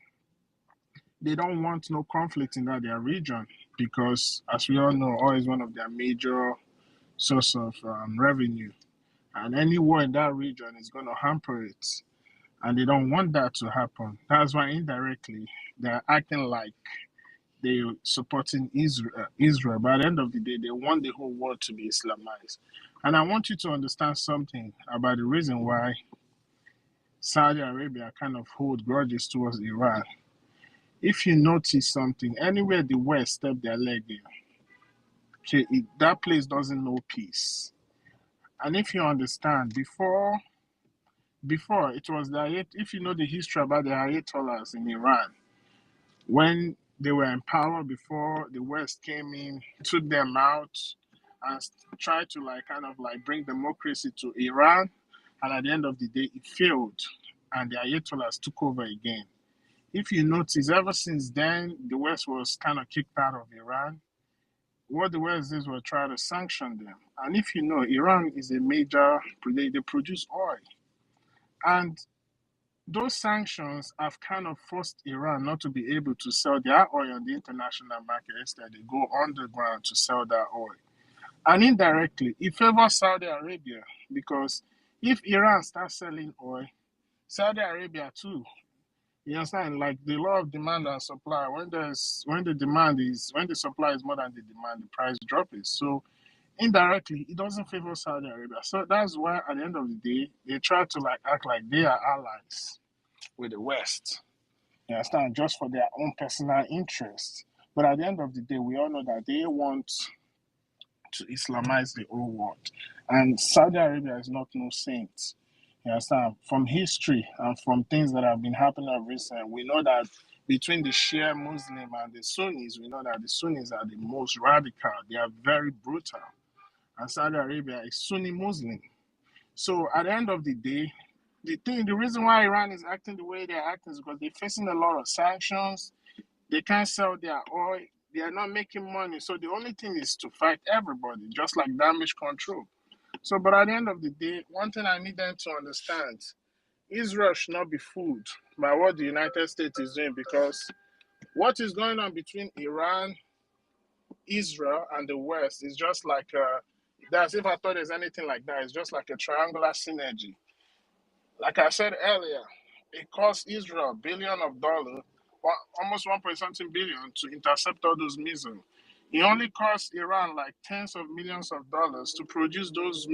they don't want no conflict in their region because, as we all know, oil is one of their major source of revenue. And any war in that region is going to hamper it. And they don't want that to happen. That's why indirectly they're acting like they're supporting Israel. But at the end of the day, they want the whole world to be Islamized. And I want you to understand something about the reason why Saudi Arabia kind of hold grudges towards Iran. If you notice something, anywhere the West step their leg in, okay, that place doesn't know peace. And if you understand, before it was if you know the history about the Ayatollahs in Iran, when they were in power before the West came in, took them out, and tried to bring democracy to Iran, and at the end of the day, it failed, and the Ayatollahs took over again. If you notice, ever since then, the West was kind of kicked out of Iran. what the West did was try to sanction them. And if you know, Iran is a major, they produce oil. And those sanctions have kind of forced Iran not to be able to sell their oil on the international market. Instead, they go underground to sell that oil. And indirectly, it favors Saudi Arabia because if Iran starts selling oil, Saudi Arabia too. You understand? Like the law of demand and supply. When the supply is more than the demand, the price drops. So indirectly, it doesn't favor Saudi Arabia. So that's why at the end of the day, they try to like act like they are allies with the West. You understand? Just for their own personal interests. But at the end of the day, we all know that they want to Islamize the whole world. And Saudi Arabia is not no saint. You understand? From history and from things that have been happening of recent, we know that between the Shia Muslim and the Sunnis, we know that the Sunnis are the most radical. They are very brutal. And Saudi Arabia is Sunni Muslim. So at the end of the day, the reason why Iran is acting the way they're acting is because they're facing a lot of sanctions. They can't sell their oil. They are not making money. So the only thing is to fight everybody, just like damage control. So, but at the end of the day, one thing I need them to understand, Israel should not be fooled by what the United States is doing, because what is going on between Iran, Israel, and the West is just like, that's if I thought there's anything like that, it's just like a triangular synergy. Like I said earlier, it cost Israel billions of dollars, almost 1.something billion, to intercept all those missiles. It only cost Iran like tens of millions of dollars to produce those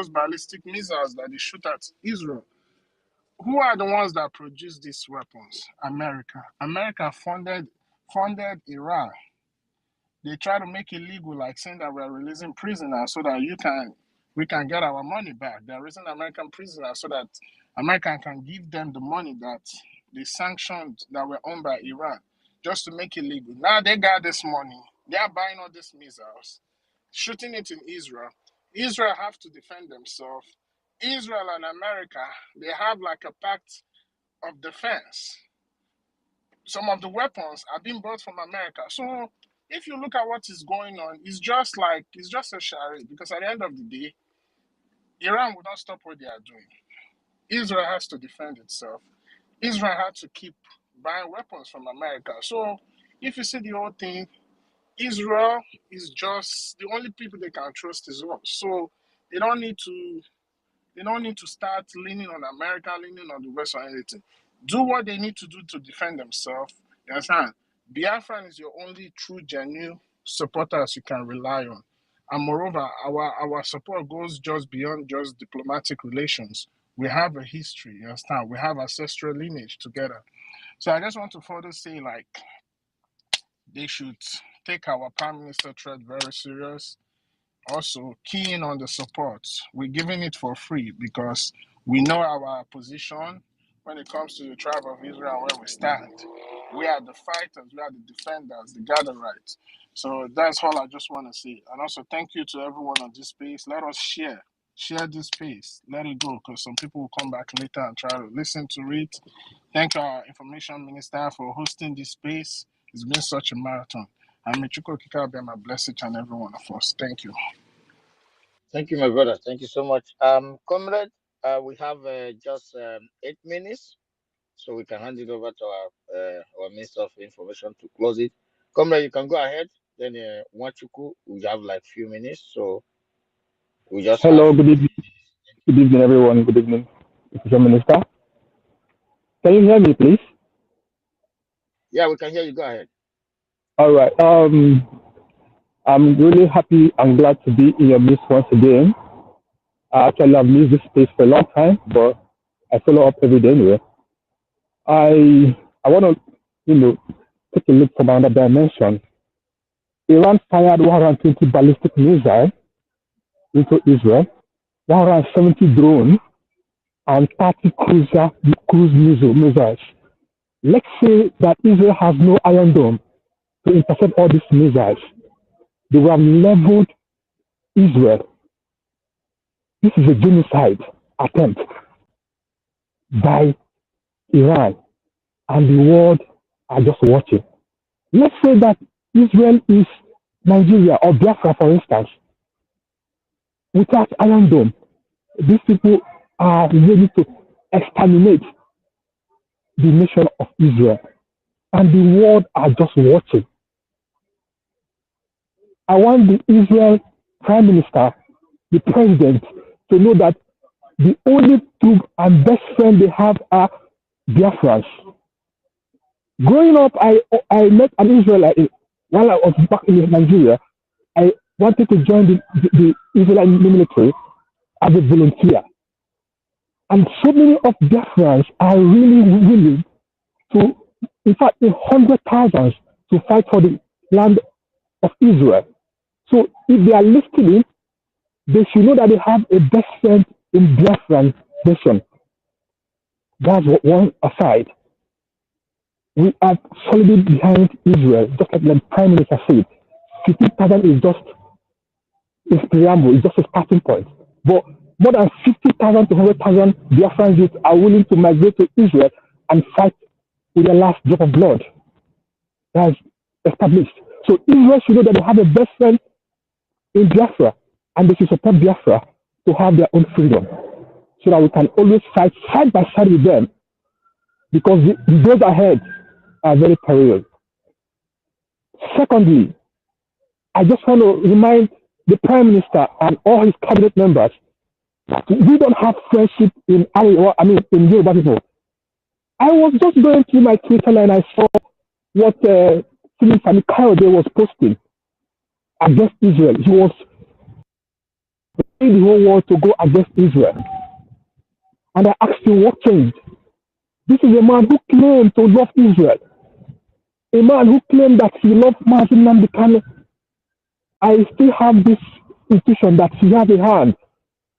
ballistic missiles that they shoot at Israel. Who are the ones that produce these weapons? America. America funded Iran. They try to make it legal, like saying that we're releasing prisoners so that we can get our money back. They're releasing American prisoners so that America can give them the money that they sanctioned that were owned by Iran, just to make it legal. Now they got this money. They are buying all these missiles, shooting it in Israel. Israel have to defend themselves. Israel and America, they have like a pact of defense. Some of the weapons are being brought from America. So if you look at what is going on, it's just a charade, because at the end of the day, Iran will not stop what they are doing. Israel has to defend itself. Israel had to keep buying weapons from America. So if you see the whole thing, Israel is just the only people they can trust is us. So they don't need to start leaning on America, leaning on the West or anything. Do what they need to do to defend themselves. You understand? Biafra is your only true, genuine supporters you can rely on. And moreover, our support goes just beyond just diplomatic relations. We have a history, you understand? We have ancestral lineage together. So I just want to further say, like, they should take our Prime Minister threat very serious. Also, keying on the support. We're giving it for free because we know our position when it comes to the tribe of Israel, where we stand. We are the fighters, we are the defenders, the gather rights. So that's all I just want to say. And also, thank you to everyone on this space. Let us share this space. Let it go, because some people will come back later and try to listen to it. Thank our information minister for hosting this space. It's been such a marathon. And may Chukwu Okike be my blessing and every one of us. Thank you. Thank you, my brother. Thank you so much. Comrade, we have just 8 minutes, so we can hand it over to our Minister of Information to close it. Comrade, you can go ahead. Then Wachuku, we have like few minutes, so we just Hello, have. good evening. Good evening, everyone. Good evening, Mr. Minister. Can you hear me, please? Yeah, we can hear you. Go ahead. All right. I'm really happy and glad to be in your midst once again. I actually have missed this space for a long time, but I follow up every day anyway. I want to, take a look from another dimension. Iran fired 120 ballistic missiles into Israel, 170 drones, and 30 cruise missiles. Let's say that Israel has no Iron Dome to intercept all these missiles. They will have leveled Israel. This is a genocide attempt by Iran, and the world are just watching. Let's say that Israel is Nigeria or Biafra, for instance, without Iron Dome, these people are ready to exterminate the nation of Israel, and the world are just watching. I want the Israel Prime Minister, the President, to know that the only true and best friend they have are Biafrans. Growing up, I met an Israelite while I was back in Nigeria. I wanted to join the Israeli military as a volunteer. And so many of Biafrans are really willing to, in fact, in 100,000s to fight for the land of Israel. So if they are listening, they should know that they have a best friend in Biafran nation. That's one aside. We are solidly behind Israel, just like the Prime Minister said. 50,000 is just a preamble, it's just a starting point. But more than 50,000 to 100,000 Biafran youth are willing to migrate to Israel and fight with their last drop of blood. That's established. So Israel should know that they have a best friend in Biafra, and they should support Biafra to have their own freedom, so that we can always fight side by side with them, because the days ahead are very perilous. Secondly, I just want to remind the Prime Minister and all his cabinet members, we don't have friendship in in Yoruba people. I was just going through my Twitter and I saw what Philip Kayode was posting against Israel. He was in the whole world to go against Israel. And I asked him what changed. This is a man who claimed to love Israel. A man who claimed that he loved Martin Nambikane. I still have this intuition that he has a hand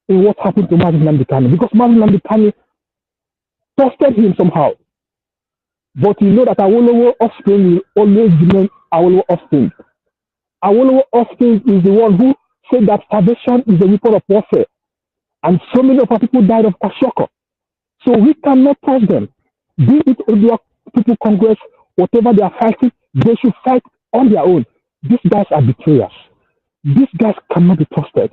in what happened to Martin Nambikane, because Martin Nambikane trusted him somehow. But you know that Awolowo offspring will always remain Awolowo offspring. Awolowo offspring is the one who said that starvation is a weapon of warfare. And so many of our people died of Kashoko. So we cannot trust them. Be it Odua People Congress, whatever they are fighting, they should fight on their own. These guys are betrayers. These guys cannot be trusted.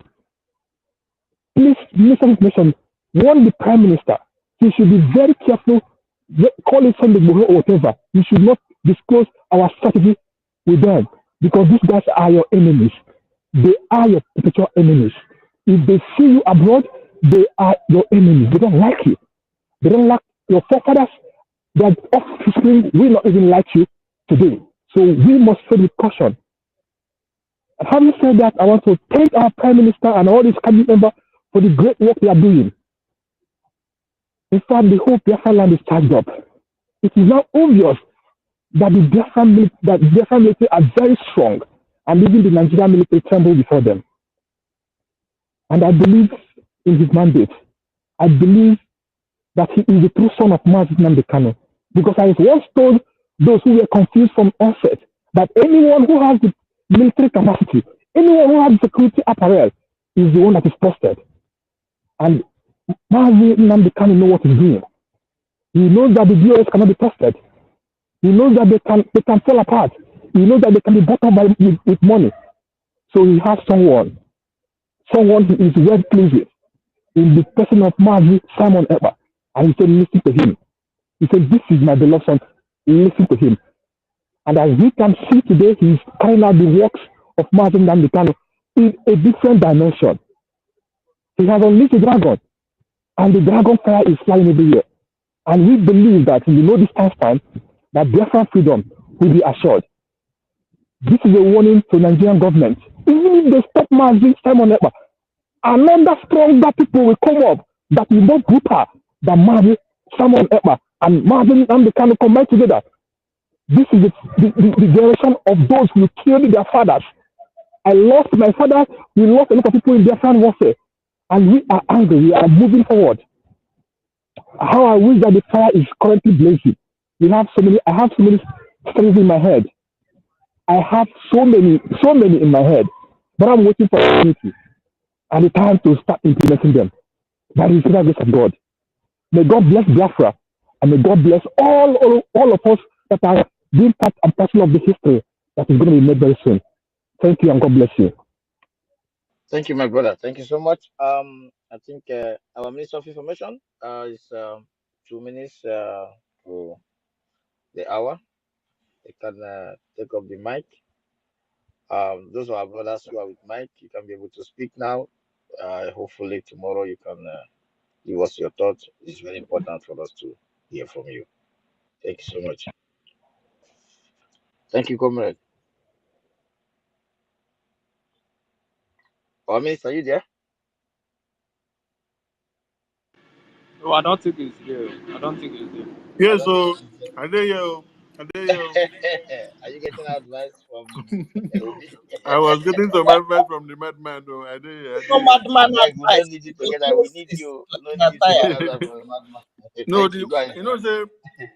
Please, Minister of Information, warn the Prime Minister. He should be very careful. Call it Sunday or whatever. You should not disclose our strategy with them, because these guys are your enemies. They are your potential enemies. If they see you abroad, they are your enemies. They don't like you. They don't like your forefathers. That offspring will not even like you today. So we must tread with caution. And having said that, I want to thank our Prime Minister and all his cabinet members for the great work they are doing. In fact, the whole Biafra land is charged up. It is now obvious that the Biafra military are very strong, and even the Nigerian military tremble before them. And I believe in his mandate. I believe that he is the true son of Mazi Nnamdi Kanu, because I once told those who were confused from onset that anyone who has the military capacity, anyone who has the security apparel, is the one that is trusted. And Mazi Nnamdi Kanu knows what he's doing. He knows that the DOS cannot be trusted. He knows that they can fall apart. He knows that they can be bought up with money. So he has someone he is well pleased with, in the person of Mazi Simon Ekpa. And he said, listen to him. He said, this is my beloved son. Listen to him. And as we can see today, he's carrying out the works of Mazi Nnamdi Kanu in a different dimension. He has unleashed the dragon, and the dragon fire is flying everywhere. And we believe that, this time, that Biafran freedom will be assured. This is a warning to Nigerian government. Even if they stop Mazi Simon Ekpa, another stronger people will come up that will not brutal than Mazi Simon Ekpa and Mazi Nnamdi Kanu combined together. This is the generation of those who killed their fathers. I lost my father. We lost a lot of people in Biafran warfare. And we are angry. We are moving forward. How I wish that the fire is currently blazing. I have so many stories in my head. I have so many in my head. But I'm waiting for opportunity and the time to start implementing them. By the grace of God. May God bless Biafra, and may God bless all of us that are being part and parcel of the history that is going to be made very soon. Thank Thank you and God bless you. Thank you, my brother. Thank you so much. I think our Minister of Information is 2 minutes to the hour. They can take up the mic. Those are our brothers who are with mic. You can be able to speak now. Hopefully tomorrow you can give us your thoughts. It's very important for us to hear from you. Thank you so much. Thank you, comrade. Our Minister, are you there? No, I don't think it's there. I don't think it's there. I Yeah, don't think so it's I dare you. I dare you. Are you getting advice from Obi? I was getting some advice from the madman though. I dare you. I No dare you. madman I beg, we don't advice. need you to No get that. We need close you. We don't in need you to get attire. advice from a madman. No, Thank the you. Go ahead. you know say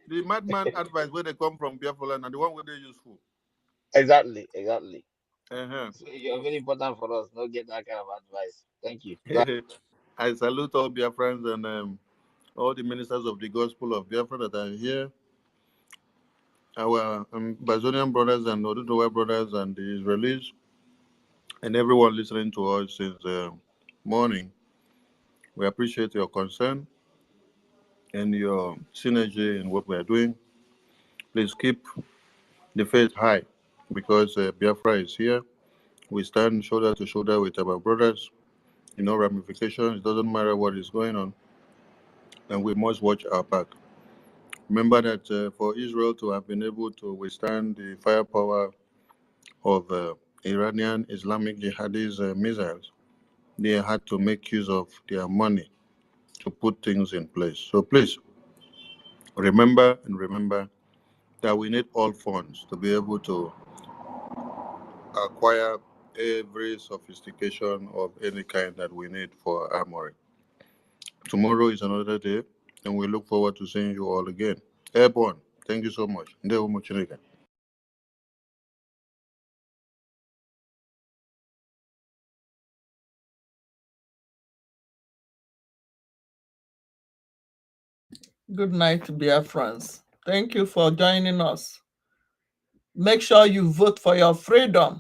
the madman advice where they come from Biafra and the one where they useful. Exactly, exactly. Uh-huh. So you're very important for us. Not get that kind of advice. Thank you. Go ahead. I salute all Biafrans and all the ministers of the gospel of Biafra that are here. Our Bazonian brothers and Oduduwa brothers and the Israelis and everyone listening to us since morning. We appreciate your concern and your synergy in what we are doing. Please keep the faith high because Biafra is here. We stand shoulder to shoulder with our brothers. No ramifications. It doesn't matter what is going on. And we must watch our back. Remember that for Israel to have been able to withstand the firepower of Iranian Islamic jihadist missiles, they had to make use of their money to put things in place. So please remember that we need all funds to be able to acquire every sophistication of any kind that we need for armory. Tomorrow is another day, and we look forward to seeing you all again. Airborne, thank you so much. Ndewo Chineke. Good night, Biafrans. Thank you for joining us. Make sure you vote for your freedom.